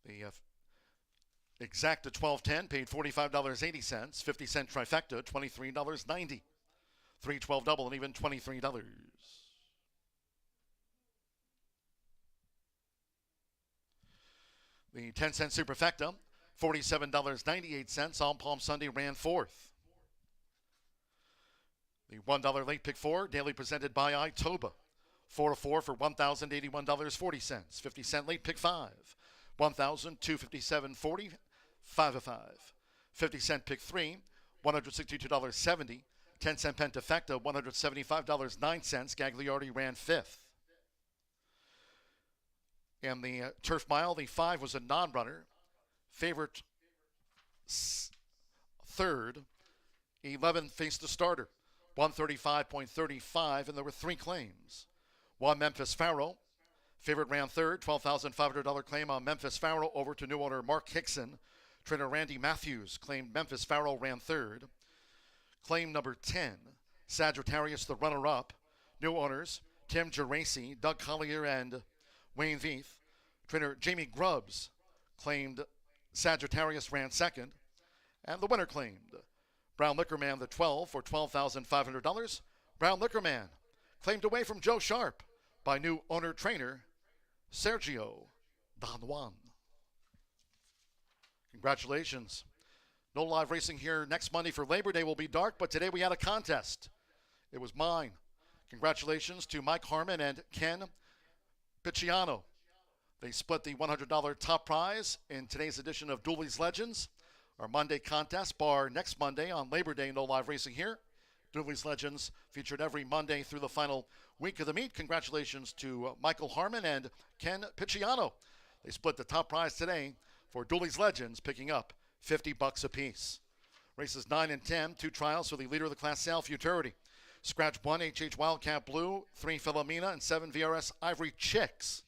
Speaker 2: The exact 12.10 paid $45.80, 50-cent trifecta, $23.90. 312 double and even $23. The 10-cent superfecta, $47.98 on Palm Sunday ran fourth. The $1 late pick 4, daily presented by Itoba. 4-4 for $1,081.40. 50-cent late pick 5. $1,257.40, 5-5. 50-cent pick 3, $162.70. 10-cent pentafecta, $175.09. Gagliardi ran 5th. And the Turf Mile, the 5 was a non-runner. Favorite third. 11 faced the starter, 135.35, and there were 3 claims. 1 Memphis Pharaoh. Favorite ran third, $12,500 claim on Memphis Pharaoh over to new owner Mark Hickson. Trainer Randy Matthews claimed Memphis Pharaoh ran third. Claim number 10, Sagittarius, the runner-up. New owners Tim Geraci, Doug Collier, and Wayne Veith. Trainer Jamie Grubbs claimed Sagittarius ran second. And the winner claimed Brown Liquor Man, the 12, for $12,500. Brown Liquor Man claimed away from Joe Sharp by new owner-trainer Sergio Don Juan. Congratulations. No live racing here next Monday for Labor Day. Will be dark, but today we had a contest. It was mine. Congratulations to Mike Harmon and Ken Picciano. They split the $100 top prize in today's edition of Dooley's Legends. Our Monday contest, bar next Monday on Labor Day. No live racing here. Dooley's Legends featured every Monday through the final week of the meet. Congratulations to Michael Harmon and Ken Picciano. They split the top prize today for Dooley's Legends, picking up $50 apiece. Races 9 and 10, 2 trials for the leader of the class sale, Futurity. Scratch 1, HH Wildcat Blue, 3, Philomena, and 7, VRS Ivory Chicks.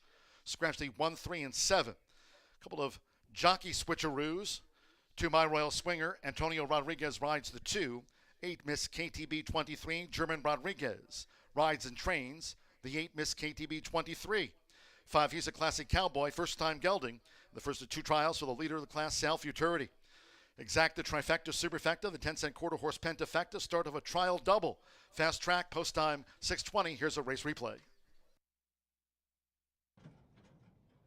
Speaker 2: Scratch the 1, 3, and 7. A couple of jockey switcheroos. 2, My Royal Swinger, Antonio Rodriguez rides the 2. 8, Miss KTB 23, German Rodriguez rides and trains the 8, Miss KTB 23. 5, He's a Classic Cowboy, first time gelding. The first of 2 trials for the leader of the class, Sal Futurity. Exacta Trifecta Superfecta, the 10-cent quarter horse Pentafecta, start of a trial double. Fast track, post time 6:20. Here's a race replay.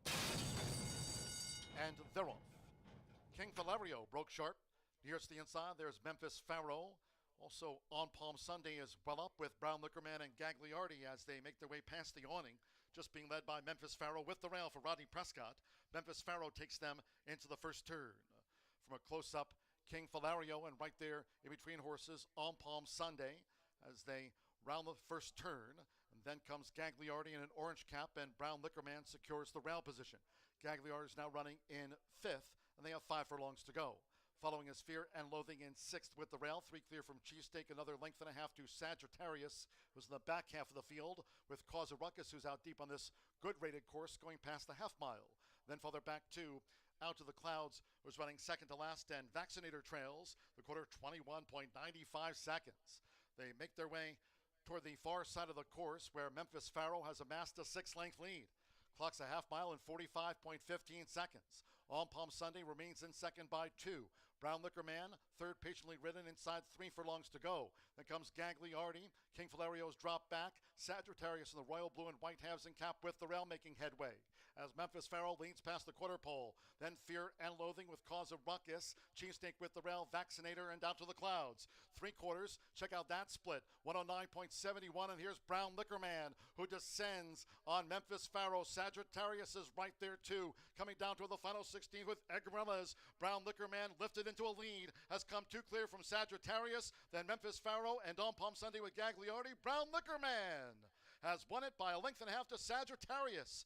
Speaker 2: And they're off. King Valerio broke sharp. Here's the inside. There's Memphis Pharaoh. Also on Palm Sunday is well up with Brown Liquorman and Gagliardi as they make their way past the awning. Just being led by Memphis Pharaoh with the rail for Rodney Prescott. Memphis Pharaoh takes them into the first turn. From a close-up, King Valerio, and right there in between horses on Palm Sunday as they round the first turn. And then comes Gagliardi in an orange cap, and Brown Liquorman secures the rail position. Gagliardi is now running in 5th, and they have 5 furlongs to go. Following is Fear and Loathing in 6th with the rail. 3 clear from Cheesesteak, another length and a half to Sagittarius, who's in the back half of the field, with Cause of Ruckus, who's out deep on this good-rated course, going past the half mile. Then further back to Out to the Clouds, who's running second to last, and Vaccinator trails the quarter 21.95 seconds. They make their way toward the far side of the course where Memphis Pharaoh has amassed a 6-length lead. Clocks a half mile in 45.15 seconds. On Palm Sunday remains in second by 2. Brown Liquorman, third patiently ridden inside 3 furlongs to go. Then comes Gagliardi. King Valerio's drop back. Sagittarius in the royal blue and white halves and cap with the rail making headway. As Memphis Pharaoh leans past the quarter pole. Then Fear and Loathing with Cause of Ruckus. Cheesesteak with the rail, Vaccinator, and Down to the Clouds. 3/4. Check out that split. 109.71, and here's Brown Liquorman, who descends on Memphis Pharaoh. Sagittarius is right there too. Coming down to the final 16 with Egrelas. Brown Liquorman lifted into a lead. Has come 2 clear from Sagittarius. Then Memphis Pharaoh, and on Palm Sunday with Gagliardi. Brown Liquorman has won it by a length and a half to Sagittarius.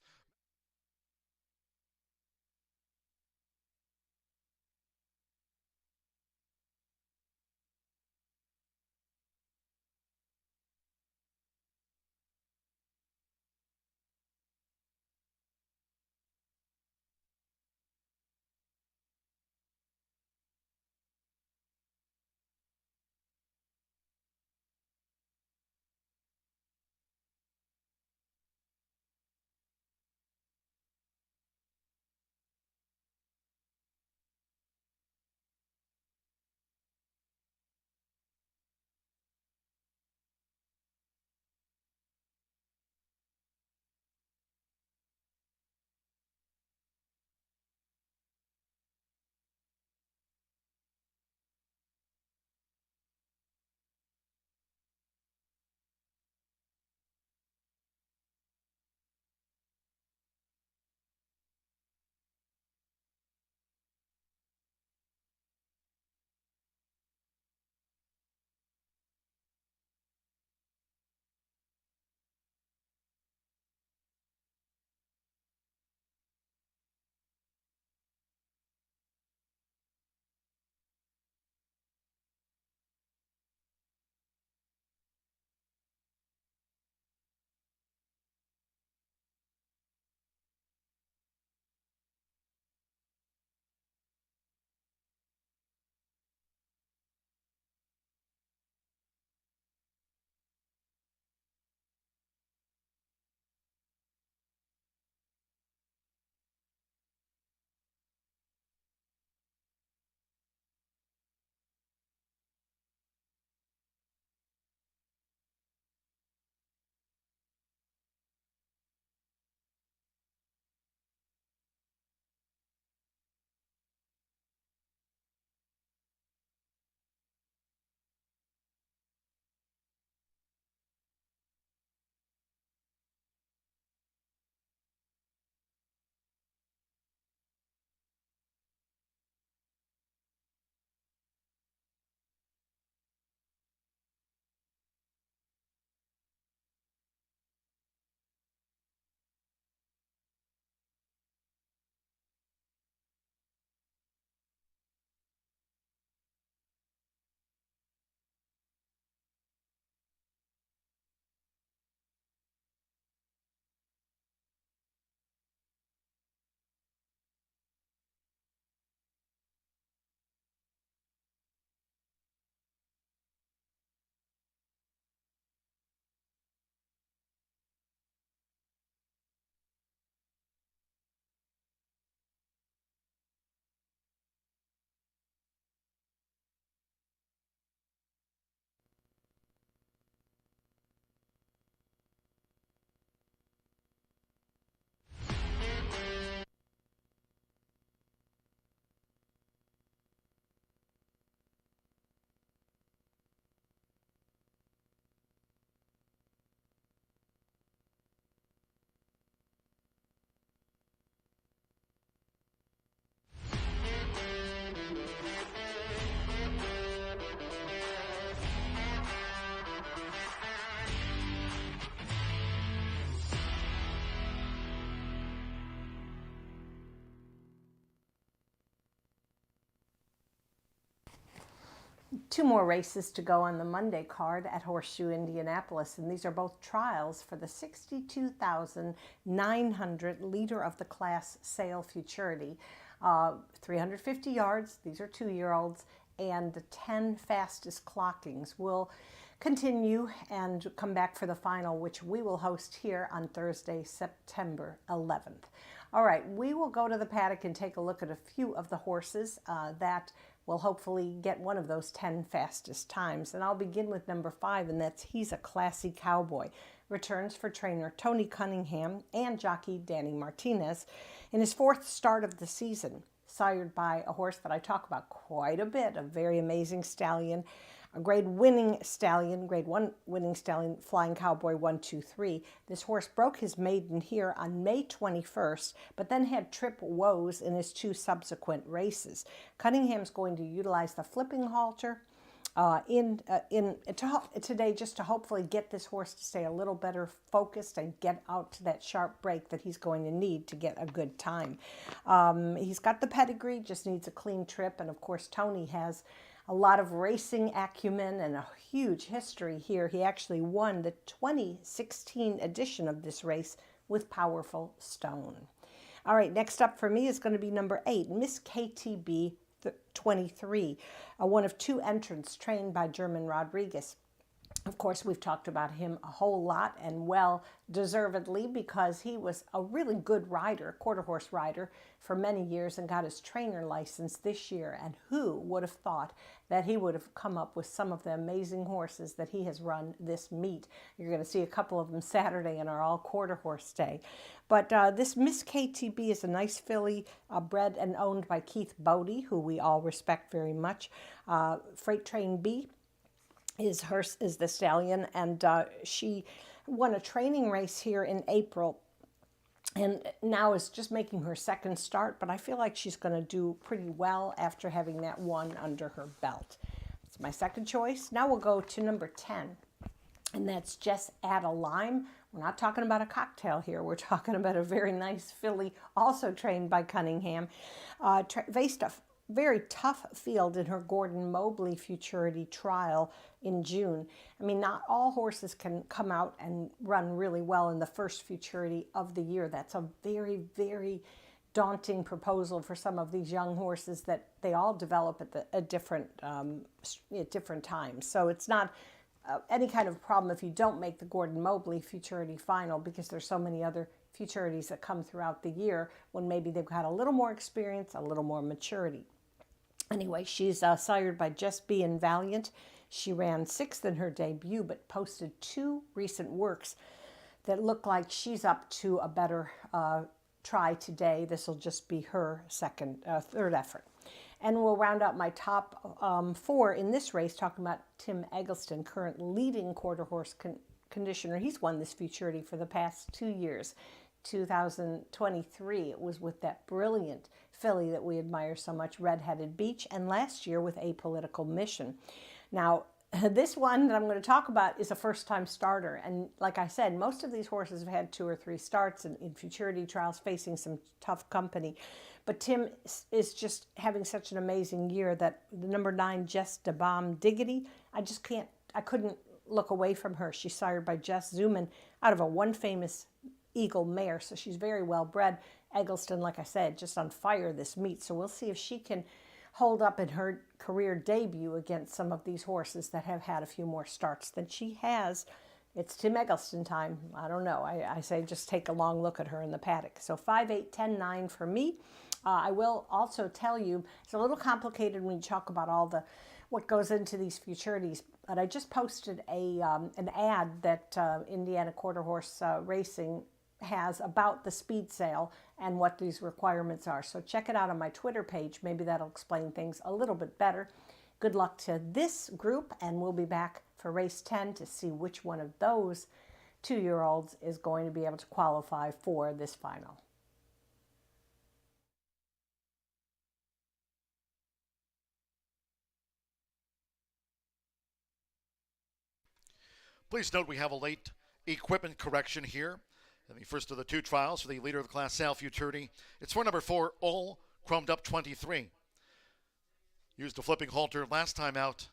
Speaker 16: 2 more races to go on the Monday card at Horseshoe Indianapolis, and these are both trials for the 62,900 leader of the class sale Futurity. 350 yards, these are 2-year-olds, and the 10 fastest clockings will continue and come back for the final, which we will host here on Thursday, September 11th. All right, we will go to the paddock and take a look at a few of the horses that will hopefully get one of those 10 fastest times. And I'll begin with number 5, and that's He's a Classy Cowboy. Returns for trainer Tony Cunningham and jockey Danny Martinez in his 4th start of the season. Sired by a horse that I talk about quite a bit, a very amazing stallion, a grade 1 winning stallion, Flying Cowboy 123. This horse broke his maiden here on May 21st, but then had trip woes in his 2 subsequent races. Cunningham's going to utilize the flipping halter today just to hopefully get this horse to stay a little better focused and get out to that sharp break that he's going to need to get a good time. He's got the pedigree, just needs a clean trip, and of course Tony has a lot of racing acumen and a huge history here. He actually won the 2016 edition of this race with Powerful Stone. All right, next up for me is going to be number 8, Miss KTB 23, one of 2 entrants trained by German Rodriguez. Of course, we've talked about him a whole lot, and well deservedly, because he was a really good rider, quarter horse rider, for many years and got his trainer license this year. And who would have thought that he would have come up with some of the amazing horses that he has run this meet? You're going to see a couple of them Saturday in our all quarter horse day. But this Miss KTB is a nice filly, bred and owned by Keith Bodie, who we all respect very much. Freight Train B is the stallion, and she won a training race here in April and now is just making her 2nd start, but I feel like she's going to do pretty well after having that one under her belt. It's my 2nd choice. Now we'll go to number 10, and that's Just Add a Lime. We're not talking about a cocktail here. We're talking about a very nice filly, also trained by Cunningham. Faced a very tough field in her Gordon Mobley Futurity trial in June. I mean, not all horses can come out and run really well in the first Futurity of the year. That's a very, very daunting proposal for some of these young horses that they all develop at different times. So it's not any kind of problem if you don't make the Gordon Mobley Futurity final, because there's so many other Futurities that come throughout the year when maybe they've got a little more experience, a little more maturity. Anyway, she's sired by Just Bein' Valiant. She ran 6th in her debut, but posted 2 recent works that look like she's up to a better try today. This will just be her 3rd effort. And we'll round out my top 4 in this race, talking about Tim Eggleston, current leading quarter horse conditioner. He's won this Futurity for the past 2 years. 2023, it was with that brilliant filly that we admire so much, Red-Headed Beach, and last year with Apolitical Mission. Now, this one that I'm going to talk about is a first-time starter, and like I said, most of these horses have had 2 or 3 starts in Futurity trials, facing some tough company. But Tim is just having such an amazing year that the number 9, Jess de Bomb Diggity, I couldn't look away from her. She's sired by Jess Zuman out of a One Famous Eagle mare, so she's very well bred. Eggleston, like I said, just on fire this meet, so we'll see if she can hold up in her career debut against some of these horses that have had a few more starts than she has. It's Tim Eggleston time. I don't know. I say just take a long look at her in the paddock. So 5, 8, 10, 9 for me. I will also tell you, it's a little complicated when you talk about all what goes into these Futurities, but I just posted an ad that Indiana Quarter Horse Racing has about the speed sale and what these requirements are. So check it out on my Twitter page. Maybe that'll explain things a little bit better. Good luck to this group, and we'll be back for race 10 to see which one of those 2-year-olds is going to be able to qualify for this final.
Speaker 2: Please note we have a late equipment correction here. In the first of the 2 trials for the leader of the class, Sal Futurity. It's for number 4, All Chromed Up 23. Used a flipping halter last time out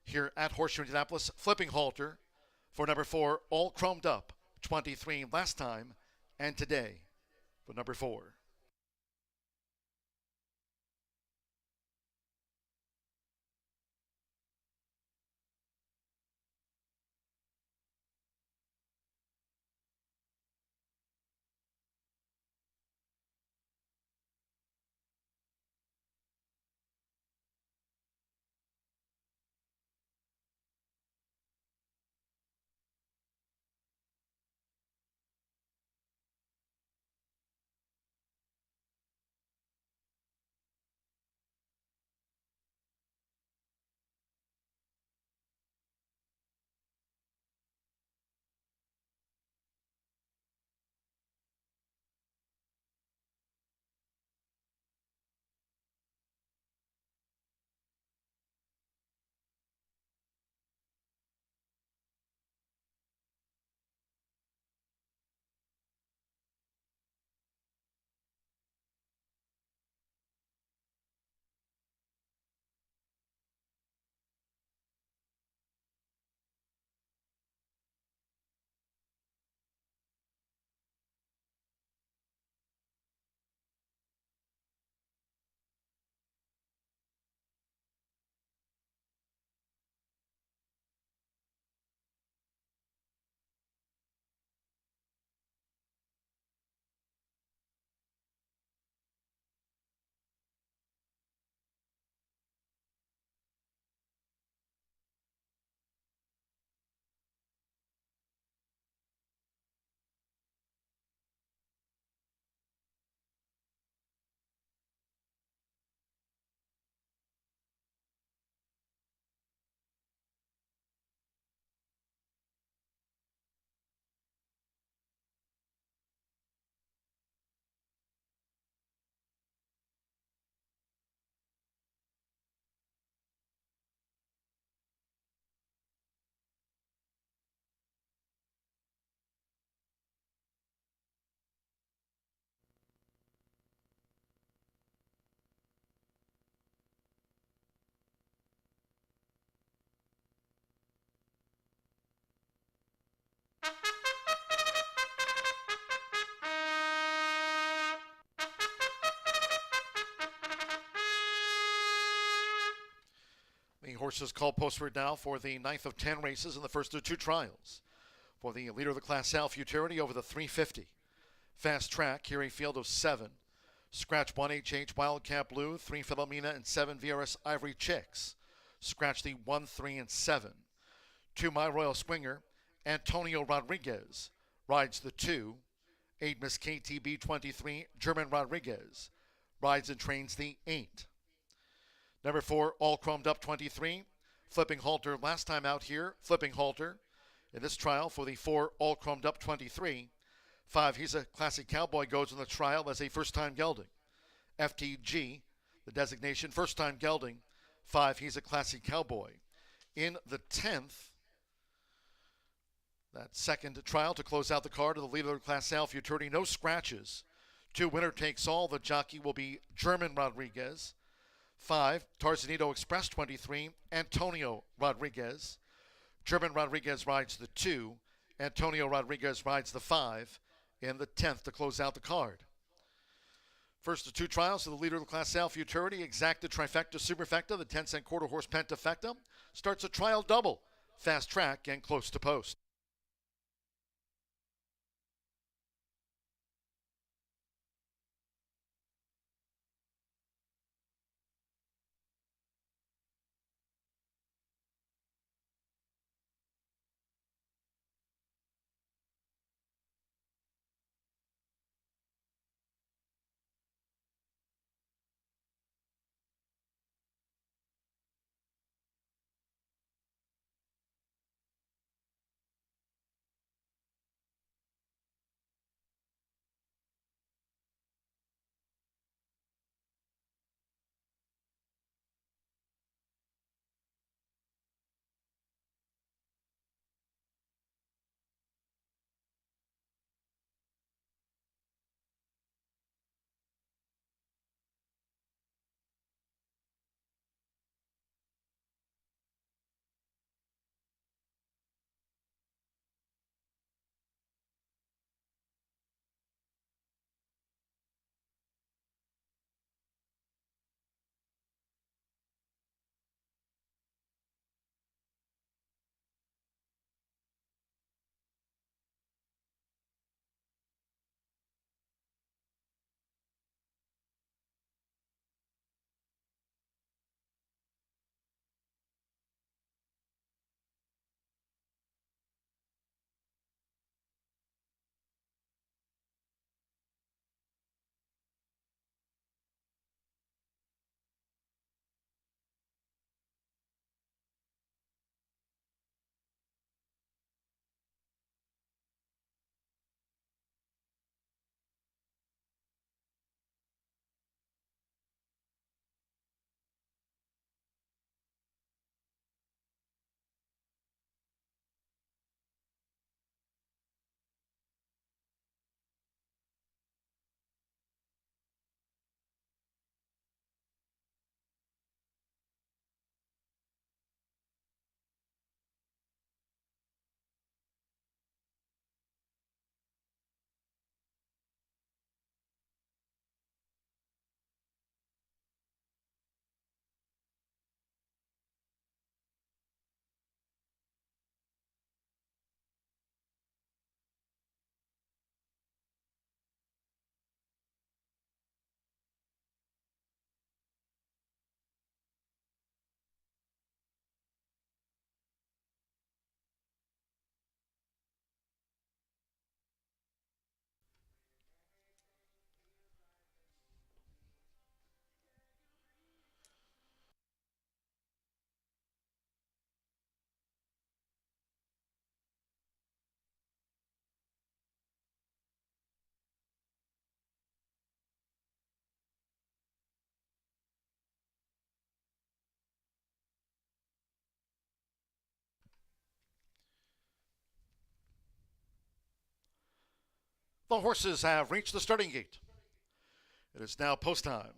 Speaker 2: here at Horseshoe Indianapolis. Flipping halter for number 4, all chromed up, 23 last time and today for number 4. The horses called postward now for the 9th of 10 races in the first of 2 trials. For the leader of the Class L, Futurity, over the 350. Fast Track, here a field of 7. Scratch 1 HH Wildcat Blue, 3 Philomena, and 7 VRS Ivory Chicks. Scratch the 1, 3, and 7. 2 My Royal Swinger, Antonio Rodriguez rides the 2. 8 Miss KTB 23, German Rodriguez rides and trains the 8. Number 4, all chromed up 23. Flipping halter last time out here. Flipping halter in this trial for the 4, all chromed up 23. 5, he's a classic cowboy, goes in the trial as a first-time gelding. FTG, the designation, first-time gelding. 5, he's a classic cowboy. In the 10th, that second trial to close out the card of the leader of the Class L, Futurity, no scratches. 2, winner takes all. The jockey will be German Rodriguez. 5, Tarzanito Express 23, Antonio Rodriguez. German Rodriguez rides the 2. Antonio Rodriguez rides the 5 in the 10th to close out the card. First of 2 trials of the leader of the Class L, Futurity, Exacta Trifecta Superfecta, the 10-cent quarter horse Pentafecta. Starts a trial double, Fast Track, and close to post. The horses have reached the starting gate. It is now post time.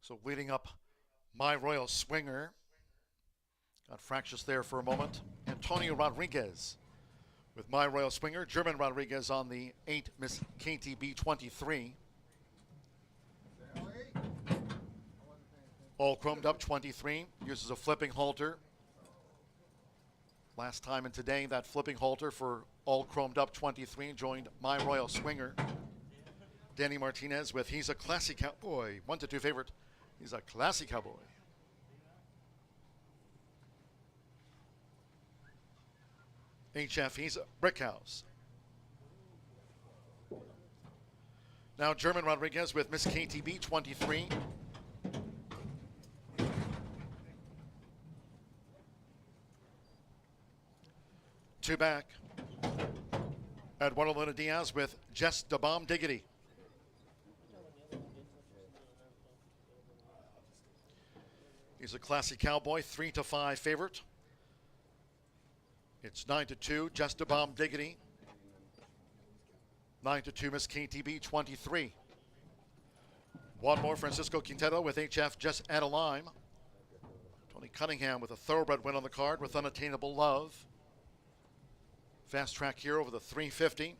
Speaker 2: So leading up, My Royal Swinger. Got fractious there for a moment. Antonio Rodriguez with My Royal Swinger. German Rodriguez on the 8 Miss KTB 23. All chromed up 23. Uses a flipping halter. Last time and today, that flipping halter for all chromed up 23 joined My Royal Swinger. Danny Martinez with He's a Classy Cowboy. 1-2 favorite. He's a Classy Cowboy. HF, he's a Brick House. Now German Rodriguez with Miss KTB 23. Two back. Eduardo Diaz with Jess the Bomb Diggity. He's a Classy Cowboy, 3-5 favorite. It's 9-2, Just a Bomb Diggity. 9-2, Miss KTB 23. One more, Francisco Quintero with HF Just Add a Lime. Tony Cunningham with a Thoroughbred win on the card with Unattainable Love. Fast track here over the 350.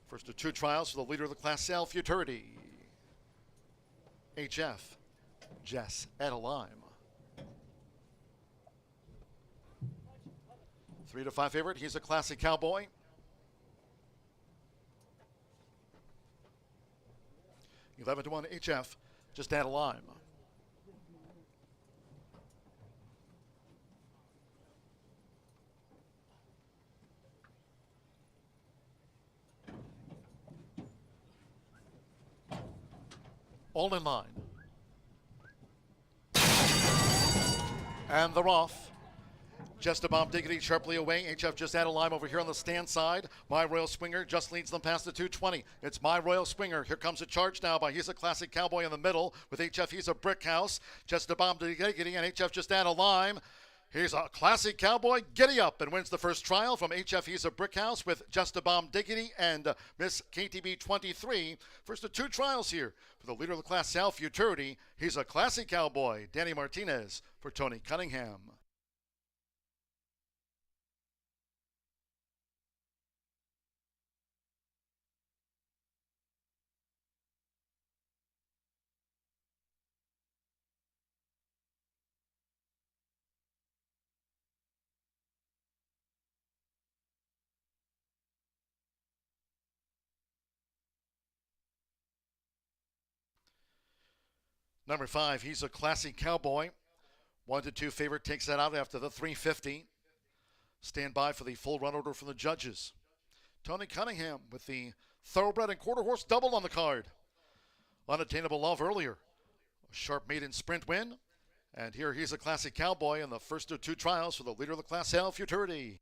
Speaker 2: First of two trials for the leader of the class, Sal Futurity. HF Just Add a Lime. 3-5 favorite. He's a Classy Cowboy. $11 to 1 HF. Just Add a Lime. All in line. And they're off. Just a Bomb Diggity sharply away. HF Just Add a Lime over here on the stand side. My Royal Swinger just leads them past the 220. It's My Royal Swinger. Here comes a charge now by He's a Classy Cowboy in the middle. With HF, he's a Brick House. Just a Bomb Diggity and HF Just Add a Lime. He's a Classy Cowboy. Giddy up and wins the first trial from HF. He's a Brick House with Just a Bomb Diggity and Miss KTB 23. First of two trials here for the leader of the class, Sal Futurity. He's a Classy Cowboy. Danny Martinez for Tony Cunningham. Number 5, he's a Classy Cowboy. 1-2 favorite takes that out after the 350. Stand by for the full run order from the judges. Tony Cunningham with the Thoroughbred and Quarter Horse double on the card. Unattainable Love earlier. A sharp Maiden sprint win. And here he's a Classy Cowboy in the first of two trials for the leader of the class, Sal Futurity.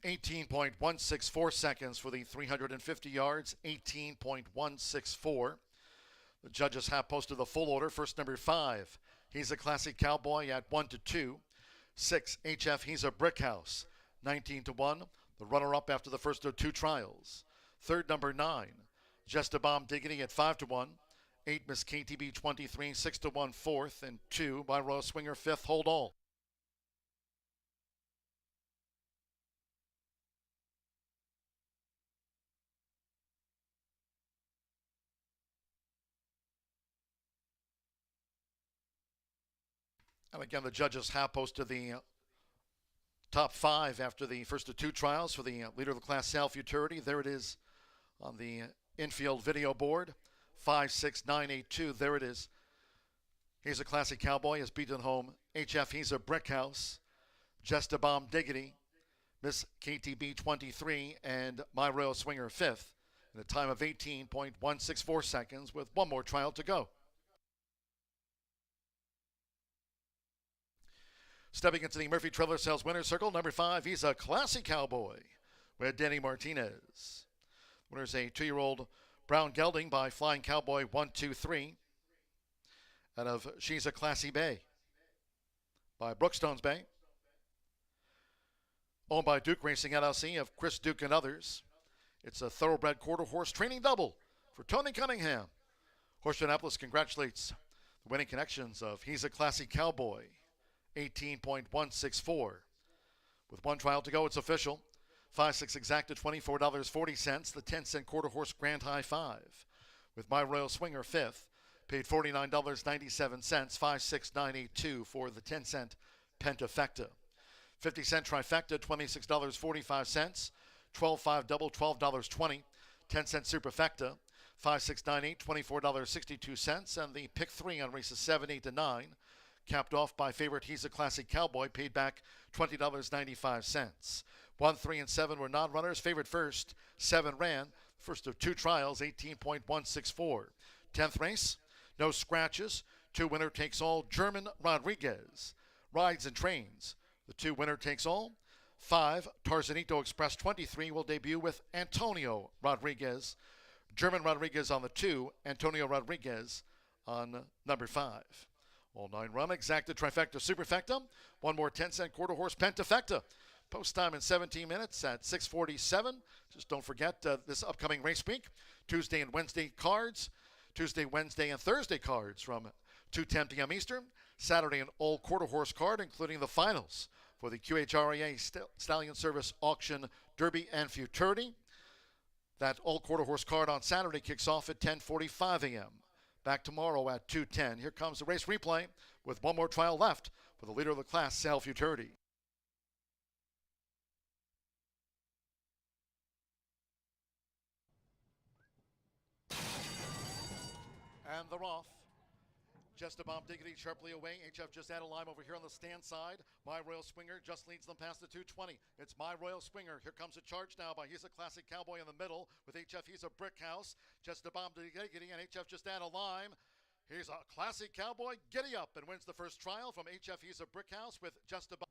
Speaker 2: .164 seconds for the 350 yards, 18.164. The judges have posted the full order. First, number 5, he's a Classy Cowboy at 1-2. 6, HF, he's a Brick House, 19 to 1. The runner-up after the first of two trials. Third, number 9, Just a Bomb Diggity at 5 to 1. 8, Miss KTB 23, 6-1 fourth, and 2, My Royal Swinger fifth, hold all. And again, the judges have posted the top 5 after the first of 2 trials for the leader of the class, Sal Futurity. There it is on the infield video board. 5, 6, 9, 8, 2. There it is. He's a Classic Cowboy, has beaten home HF. He's a Brick House, Just a Bomb Diggity, Miss KTB 23, and My Royal Swinger 5th in a time of 18.164 seconds with one more trial to go. Stepping into the Murphy Trailer Sales Winner's Circle, number 5, he's a Classic Cowboy with Danny Martinez. Winner's a 2-year-old brown gelding by Flying Cowboy 123 out of She's a Classy Bay by Brookstones Bay. Owned by Duke Racing LLC of Chris Duke and others. It's a thoroughbred quarter horse training double for Tony Cunningham. Horseshoe Indianapolis congratulates the winning connections of He's a Classy Cowboy. 18.164. With one trial to go, it's official. 5-6 exacta, $24.40. The 10-cent quarter horse grand high 5. With My Royal Swinger 5th, paid $49.97. 5-6-9-8-2 for the 10-cent pentafecta. 50-cent trifecta, $26.45. 12-5 double, $12.20. 10-cent superfecta, 5-6-9-8, $24.62. And the pick 3 on races 7, 8, and 9. Capped off by favorite He's a Classic Cowboy, paid back $20.95. 1, 3, and 7 were non-runners. Favorite first, 7 ran. First of 2 trials, 18.164. 10th race, no scratches. 2 winner takes all. German Rodriguez rides and trains. The 2 winner takes all. 5, Tarzanito Express 23 will debut with Antonio Rodriguez. German Rodriguez on the 2, Antonio Rodriguez on number 5. All 9 run, exacta, trifecta, superfecta. One more 10-cent quarter horse pentafecta. Post time in 17 minutes at 6:47. Just don't forget this upcoming race week. Tuesday and Wednesday cards. Tuesday, Wednesday, and Thursday cards from 2:10 p.m. Eastern. Saturday, an all quarter horse card, including the finals for the QHRAA Stallion Service Auction Derby and Futurity. That all quarter horse card on Saturday kicks off at 10:45 a.m. Back tomorrow at 2:10. Here comes the race replay with one more trial left for the leader of the class, Sal Futurity. And they're off. Just a Bomb Diggity sharply away. HF just added a lime over here on the stand side. My Royal Swinger just leads them past the 220. It's My Royal Swinger. Here comes a charge now by He's a Classic Cowboy in the middle. With HF, He's a Brick House. Just a Bomb Diggity, and HF just added a lime. He's a Classic Cowboy. Giddy up and wins the first trial from HF, He's a Brick House with Just a Bomb.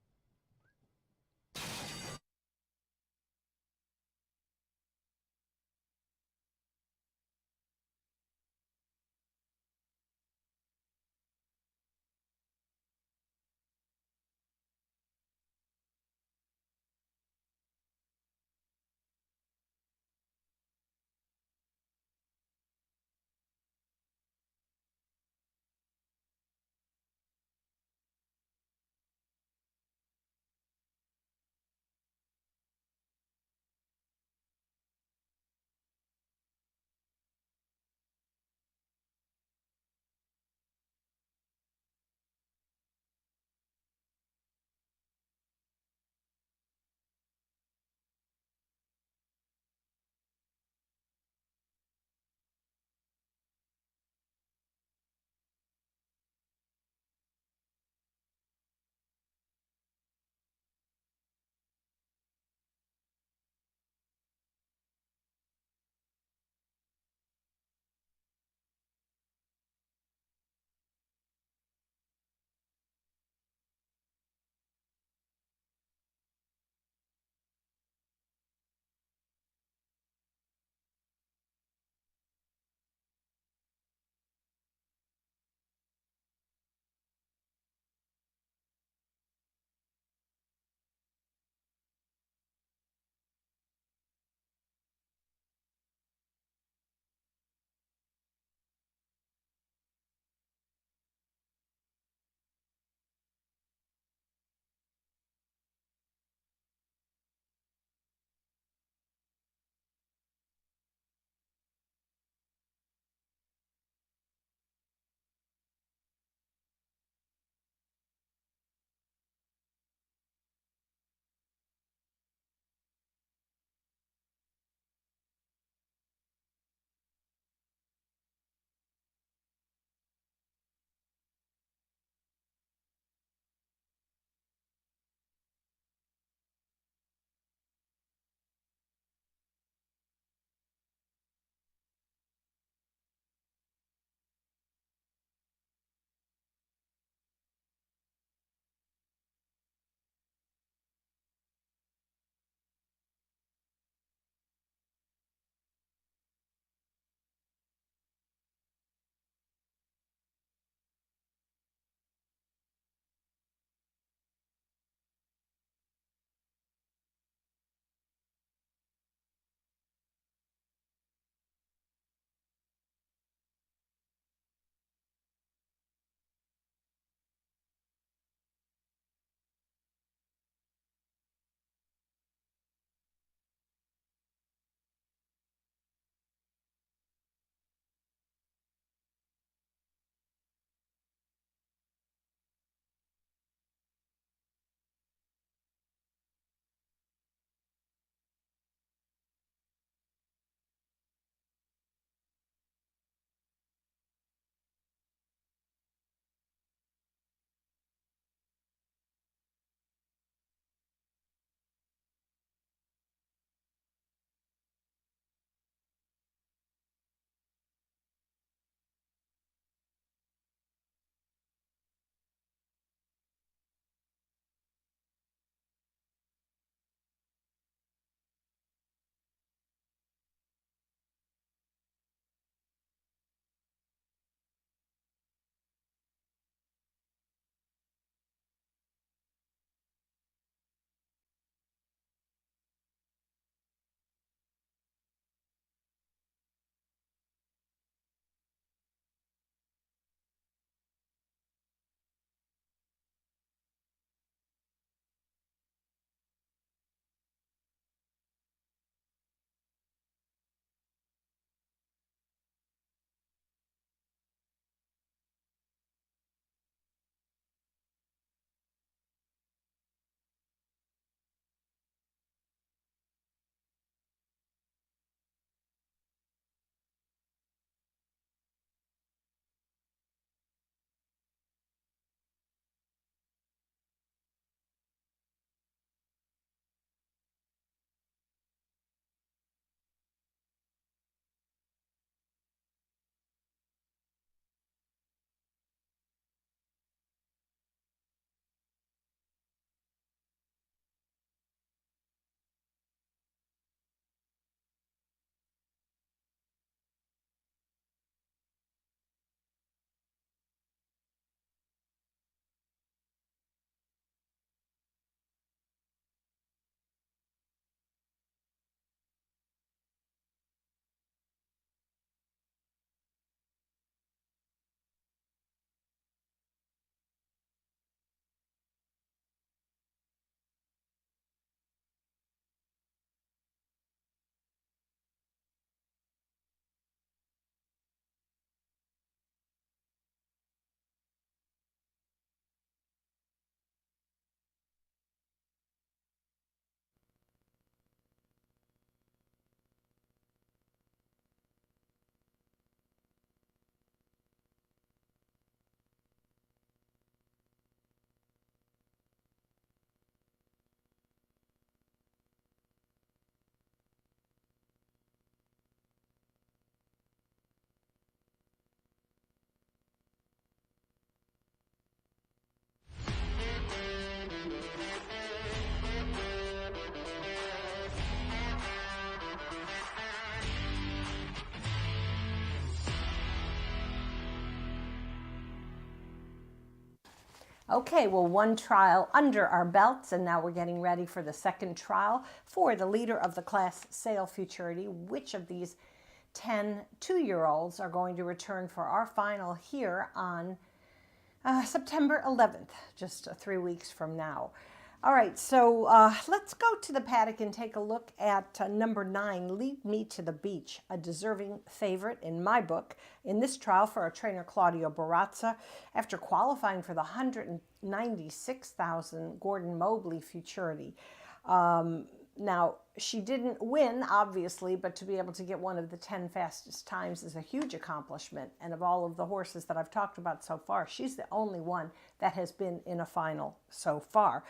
Speaker 16: Okay, well, one trial under our belts, and now we're getting ready for the second trial for the leader of the class sale Futurity. Which of these 10 2-year-olds are going to return for our final here on September 11th, just 3 weeks from now. All right, so let's go to the paddock and take a look at number 9, Lead Me to the Beach, a deserving favorite in my book in this trial for our trainer Claudio Barazza. After qualifying for the 196,000 Gordon Mobley Futurity. Now, she didn't win, obviously, but to be able to get one of the 10 fastest times is a huge accomplishment. And of all of the horses that I've talked about so far, she's the only one that has been in a final so far.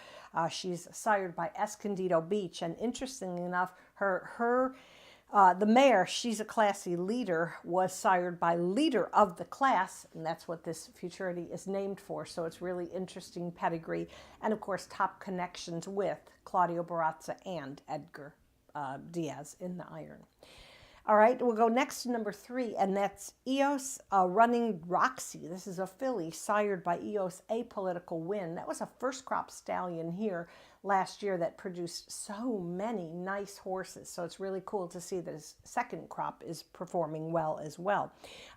Speaker 16: She's sired by Escondido Beach, and interestingly enough, the mare, She's a Classy Leader, was sired by Leader of the Class, and that's what this Futurity is named for. So it's really interesting pedigree, and of course top connections with Claudio Barazza and Edgar Diaz in the iron. All right, we'll go next to number 3, and that's Eos Running Roxy. This is a filly sired by Eos Apolitical Win. That was a first crop stallion here last year that produced so many nice horses. So it's really cool to see that his second crop is performing well as well.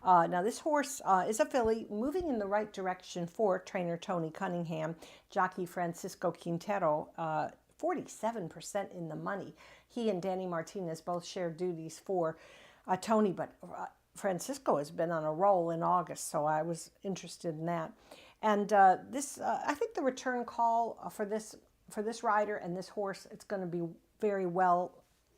Speaker 16: Now this horse is a filly moving in the right direction for trainer Tony Cunningham, jockey Francisco Quintero, 47% in the money. He and Danny Martinez both share duties for Tony, but Francisco has been on a roll in August, so I was interested in that. And I think the return call for this rider and this horse, it's going to be very well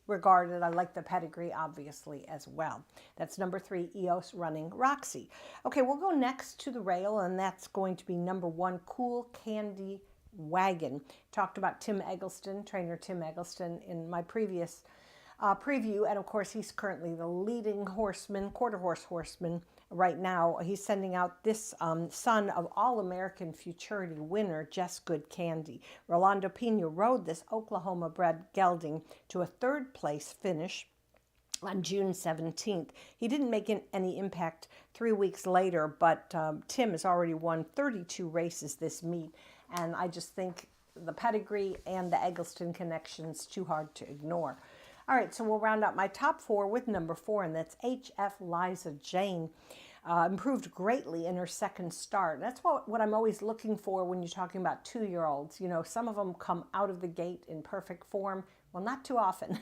Speaker 16: regarded. I like the pedigree, obviously, as well. That's number 3, Eos Running Roxy. Okay, we'll go next to the rail, and that's going to be number 1, Cool Candy Wagon. Talked about Tim Eggleston, trainer Tim Eggleston, in my previous preview, and of course he's currently the leading horseman, quarter horse horseman right now. He's sending out this son of All-American Futurity winner Jess Good Candy. Rolando Pena rode this Oklahoma-bred gelding to a 3rd place finish on June 17th. He didn't make any impact 3 weeks later, but Tim has already won 32 races this meet. And I just think the pedigree and the Eggleston connection's too hard to ignore. All right, so we'll round out my top 4 with number 4, and that's HF Liza Jane. Improved greatly in her second start. That's what I'm always looking for when you're talking about 2-year-olds. You know, some of them come out of the gate in perfect form. Well, not too often,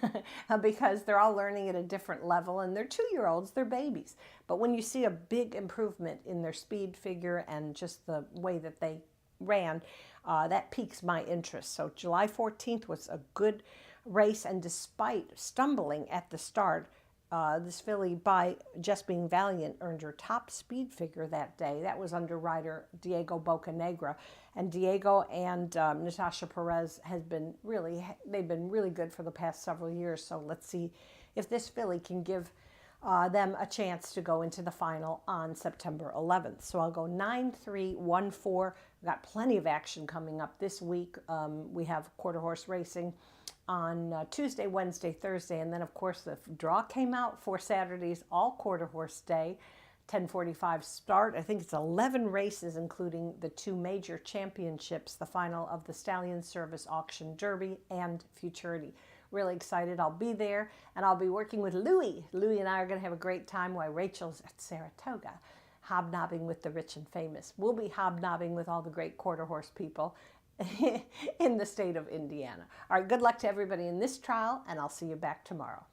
Speaker 16: because they're all learning at a different level, and they're 2-year-olds, they're babies. But when you see a big improvement in their speed figure and just the way that they ran, that piques my interest. So July 14th was a good race, and despite stumbling at the start, this filly, by just being valiant, earned her top speed figure that day. That was under rider Diego Bocanegra, and Diego and Natasha Perez they've been really good for the past several years. So let's see if this filly can give them a chance to go into the final on September 11th. So I'll go 9-3-1-4. We've got plenty of action coming up this week. We have quarter horse racing on Tuesday, Wednesday, Thursday, and then of course the draw came out for Saturday's all quarter horse day, 10:45 start. I think it's 11 races, including the 2 major championships, the final of the Stallion Service Auction Derby and Futurity. Really excited. I'll be there, and I'll be working with Louie. Louie and I are going to have a great time while Rachel's at Saratoga, hobnobbing with the rich and famous. We'll be hobnobbing with all the great quarter horse people in the state of Indiana. All right, good luck to everybody in this trial, and I'll see you back tomorrow.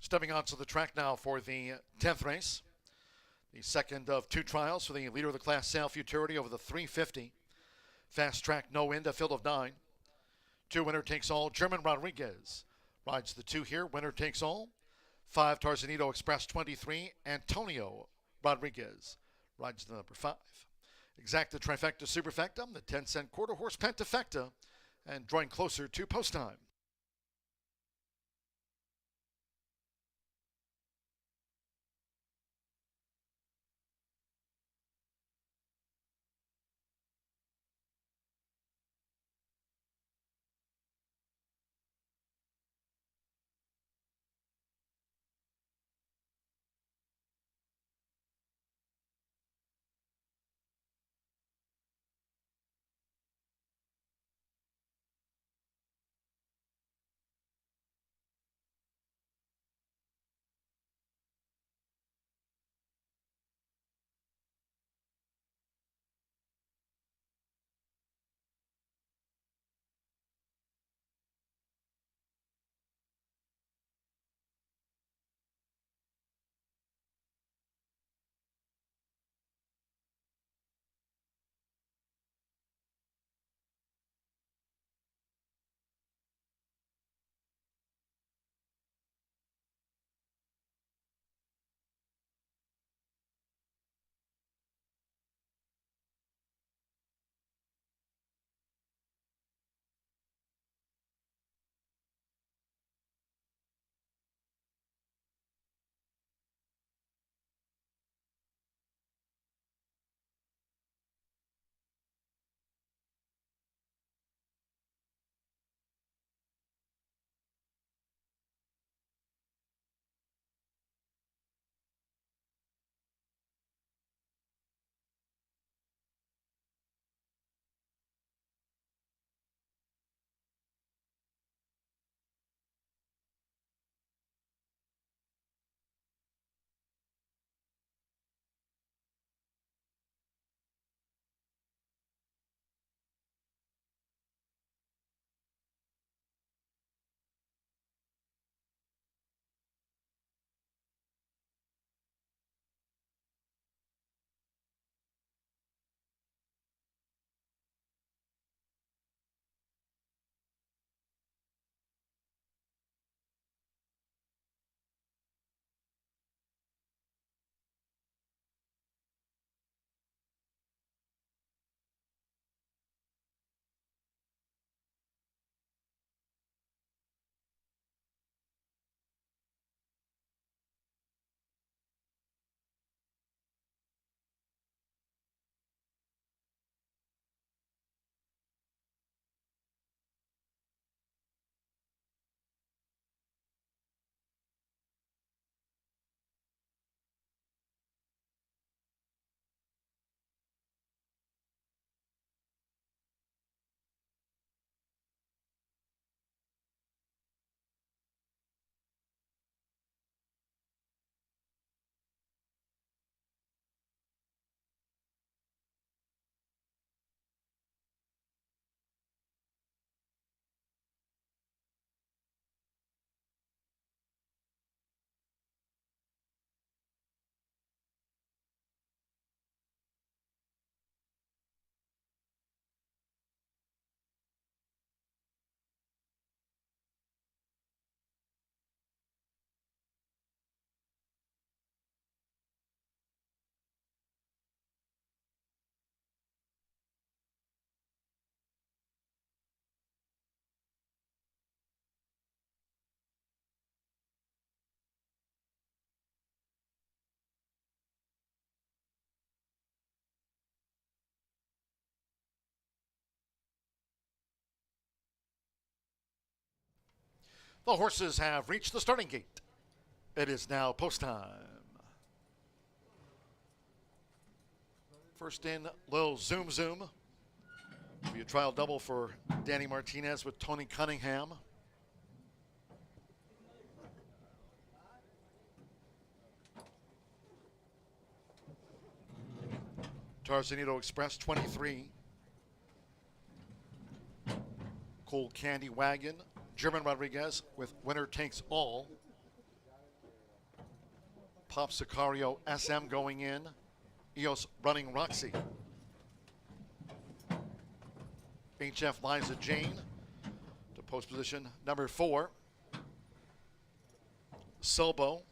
Speaker 2: Stepping onto the track now for the 10th race. The second of two trials for the leader of the class, Sale Futurity, over the 350. Fast track, no wind, a field of 9. 2 winner takes all. German Rodriguez rides the 2 here. Winner takes all. 5 Tarzanito Express 23. Antonio Rodriguez rides the number 5. Exacta Trifecta Superfecta, the 10-cent quarter horse Pentafecta, and drawing closer to post time. The horses have reached the starting gate. It is now post time. First in, Lil Zoom Zoom. Will be a trial double for Danny Martinez with Tony Cunningham. Tarzanito Express 23. Cool Candy Wagon. German Rodriguez with Winner Takes All. Pop Sicario SM going in. Eos running Roxy. HF Liza Jane to post position number 4. Sobo.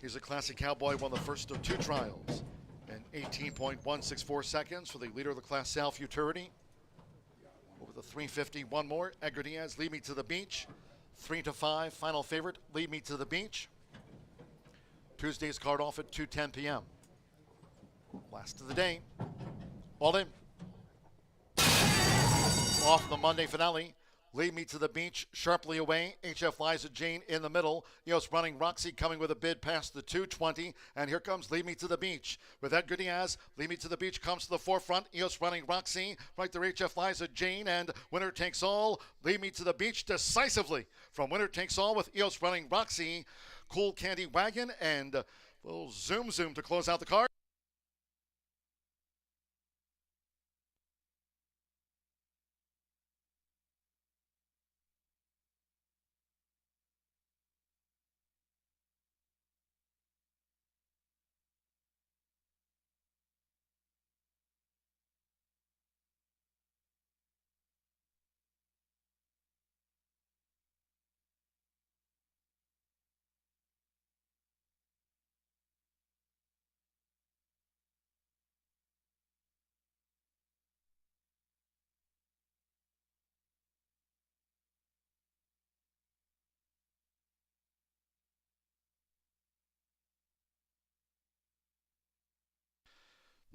Speaker 2: He's a classic cowboy, won the first of 2 trials. And 18.164 seconds for the leader of the class, Sal Futurity. Over the 350, one more. Edgar Diaz, Lead Me to the Beach. 3-5, final favorite, Lead Me to the Beach. Tuesday's card off at 2:10 p.m. Last of the day. All in. Off the Monday finale. Lead Me to the Beach, sharply away. HF Liza Jane in the middle. Eos running Roxy coming with a bid past the 220. And here comes Lead Me to the Beach. With Edgar Diaz, Lead Me to the Beach comes to the forefront. Eos running Roxy. Right there, HF Liza Jane. And winner takes all. Lead Me to the Beach decisively from winner takes all with Eos running Roxy. Cool Candy Wagon and we'll zoom to close out the card.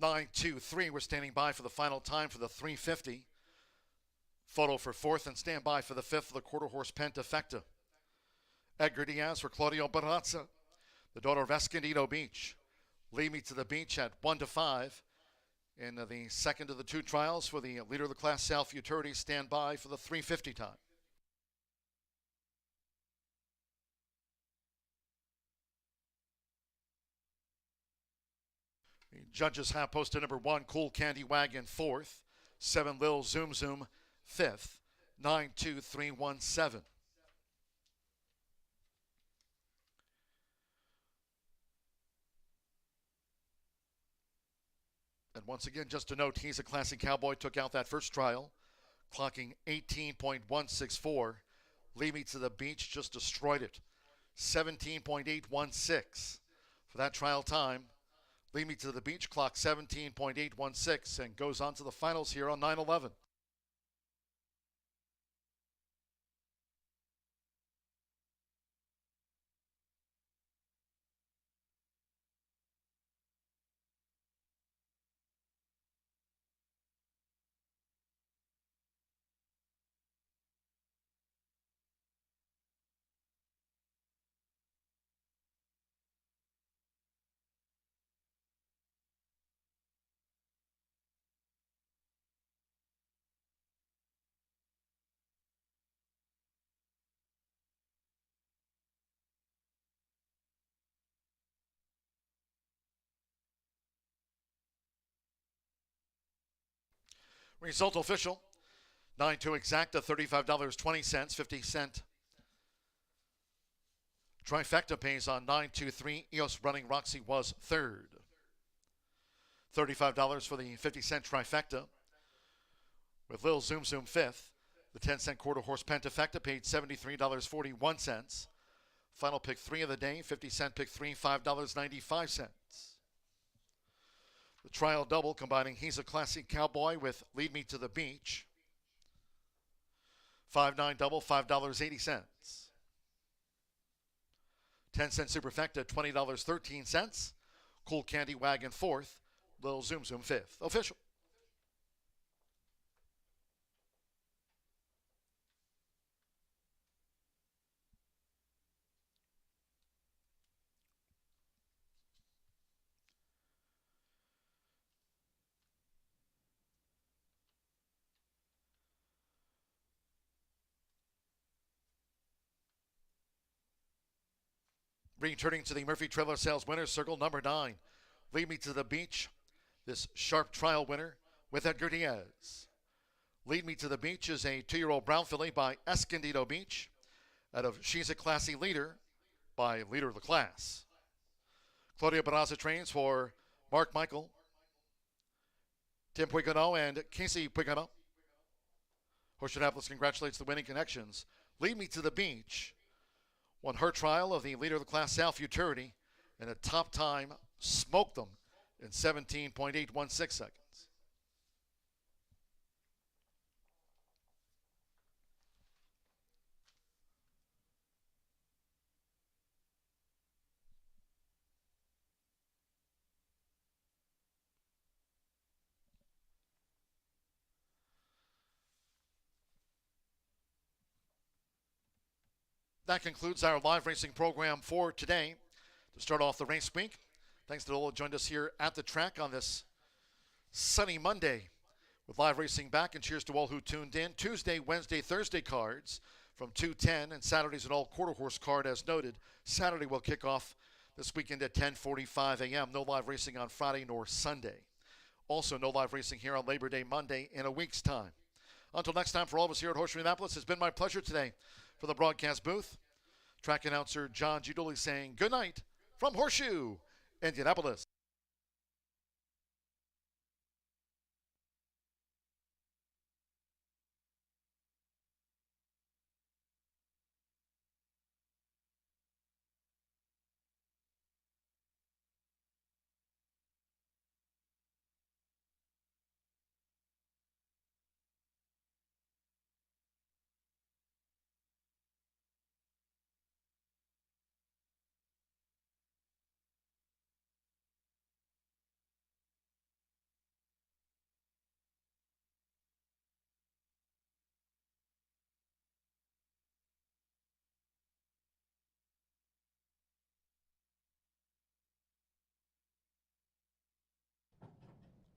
Speaker 2: Nine, 2, 3. We're standing by for the final time for the 350. Photo for 4th and stand by for the 5th of the quarter horse Pentafecta. Edgar Diaz for Claudio Barazza, the daughter of Escondido Beach. Lead Me to the Beach at 1-5. In the second of the 2 trials for the leader of the class, Sal Futurity, stand by for the 350 time. The judges have posted number 1, Cool Candy Wagon, 4th. 7, Lil Zoom 5th. 9, 2, 3, 1, 7. And once again, just to note, He's a Classic Cowboy took out that first trial, clocking 18.164. Lead Me to the Beach just destroyed it. 17.816 for that trial time. Lead Me to the Beach clock 17.816 and goes on to the finals here on 9/11. Result official. 9-2 exacta, $35.20, 50-cent. Trifecta pays on 9-2-3. Eos running Roxy was 3rd. $35 for the 50-cent trifecta. With Lil Zoom 5th. The 10-cent quarter horse Pentafecta paid $73.41. Final pick 3 of the day, 50-cent pick 3, $5.95. The trial double combining He's a Classic Cowboy with Lead Me to the Beach. 5-9 double, $5.80. 10-cent superfecta, $20.13. Cool Candy Wagon 4th. Lil Zoom 5th. Official. Returning to the Murphy Trailer Sales Winners Circle, number 9. Lead Me to the Beach, this sharp trial winner with Edgar Diaz. Lead Me to the Beach is a 2-year-old brown filly by Escondido Beach out of She's a Classy Leader by Leader of the Class. Claudia Barraza trains for Mark Michael, Tim Puigano, and Casey Puigano. Horseshoe Indianapolis congratulates the winning connections. Lead Me to the Beach won her trial of the leader of the class, Sal Futurity, and a top time smoked them in 17.816 seconds. That concludes our live racing program for today. To start off the race week, thanks to all who joined us here at the track on this sunny Monday with live racing back, and cheers to all who tuned in. Tuesday, Wednesday, Thursday cards from 2:10, and Saturday's an all quarter horse card as noted. Saturday will kick off this weekend at 10:45 a.m. No live racing on Friday nor Sunday. Also, no live racing here on Labor Day Monday in a week's time. Until next time, for all of us here at Horseshoe Indianapolis, it's been my pleasure today. For the broadcast booth, track announcer John G. Dooley saying good night from Horseshoe Indianapolis.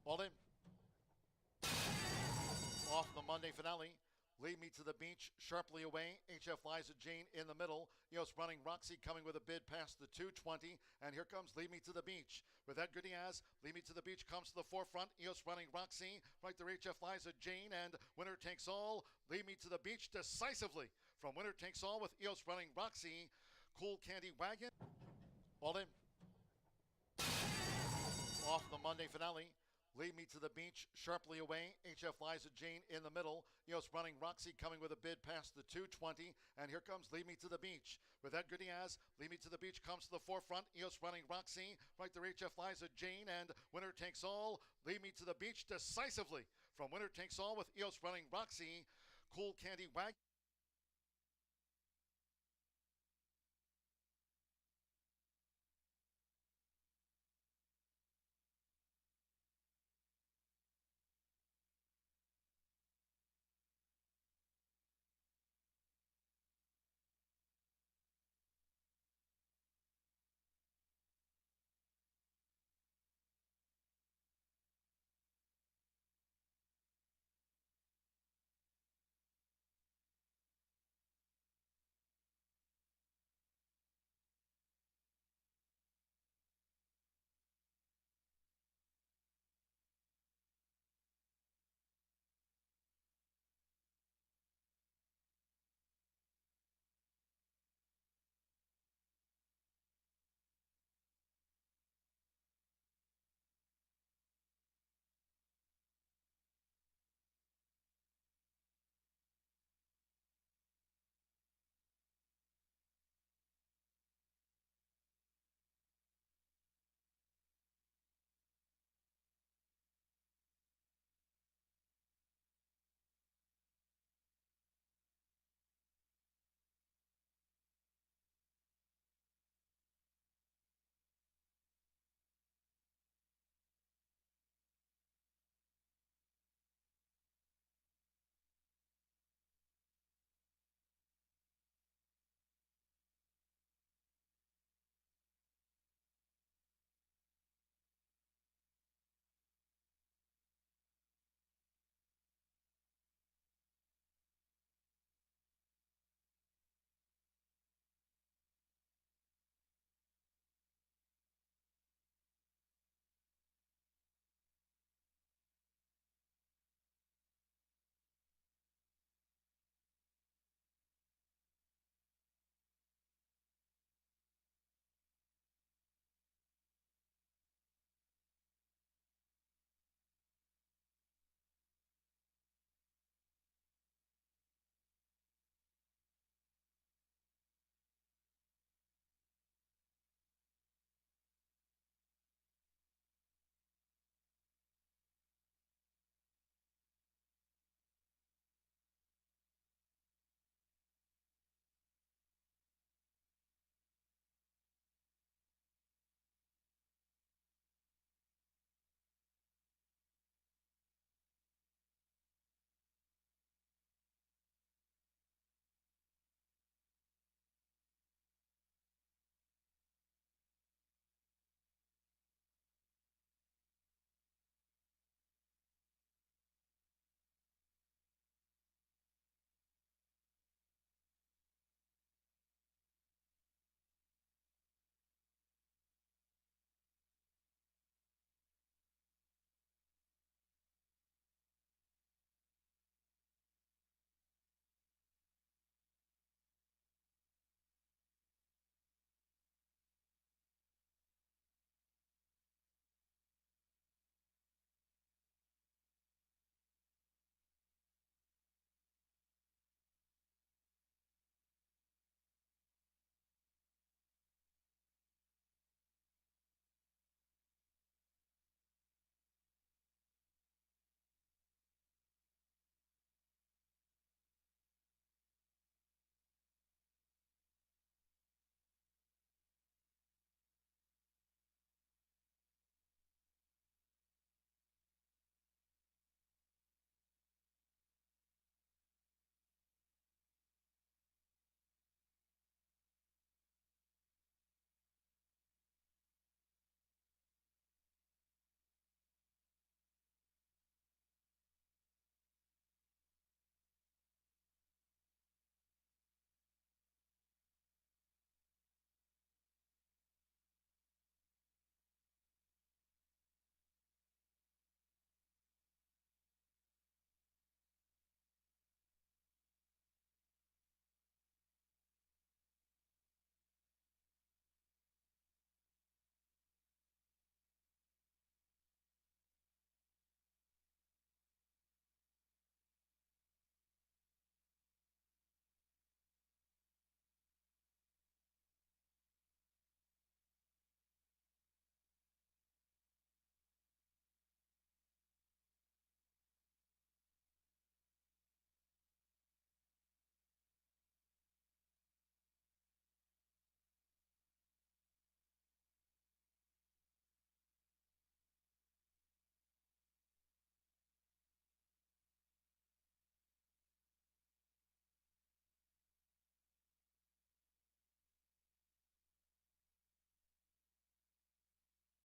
Speaker 2: All in. Off the Monday finale. Lead Me to the Beach, sharply away. HF Liza Jane in the middle. Eos Running Roxy coming with a bid past the 220. And here comes Lead Me to the Beach. With Edgar Diaz, Lead Me to the Beach comes to the forefront. Eos Running Roxy, right there HF Liza Jane. And winner takes all. Lead Me to the Beach decisively from winner takes all with Eos Running Roxy. Cool Candy Wagon. All in. Off the Monday finale. Lead Me to the Beach, sharply away. HF Liza Jane in the middle. Eos Running Roxy coming with a bid past the 220. And here comes Lead Me to the Beach. With Edgar Diaz, Lead Me to the Beach comes to the forefront. Eos Running Roxy, right there HF Liza Jane. And winner takes all. Lead Me to the Beach decisively from winner takes all with Eos Running Roxy. Cool Candy Wagon.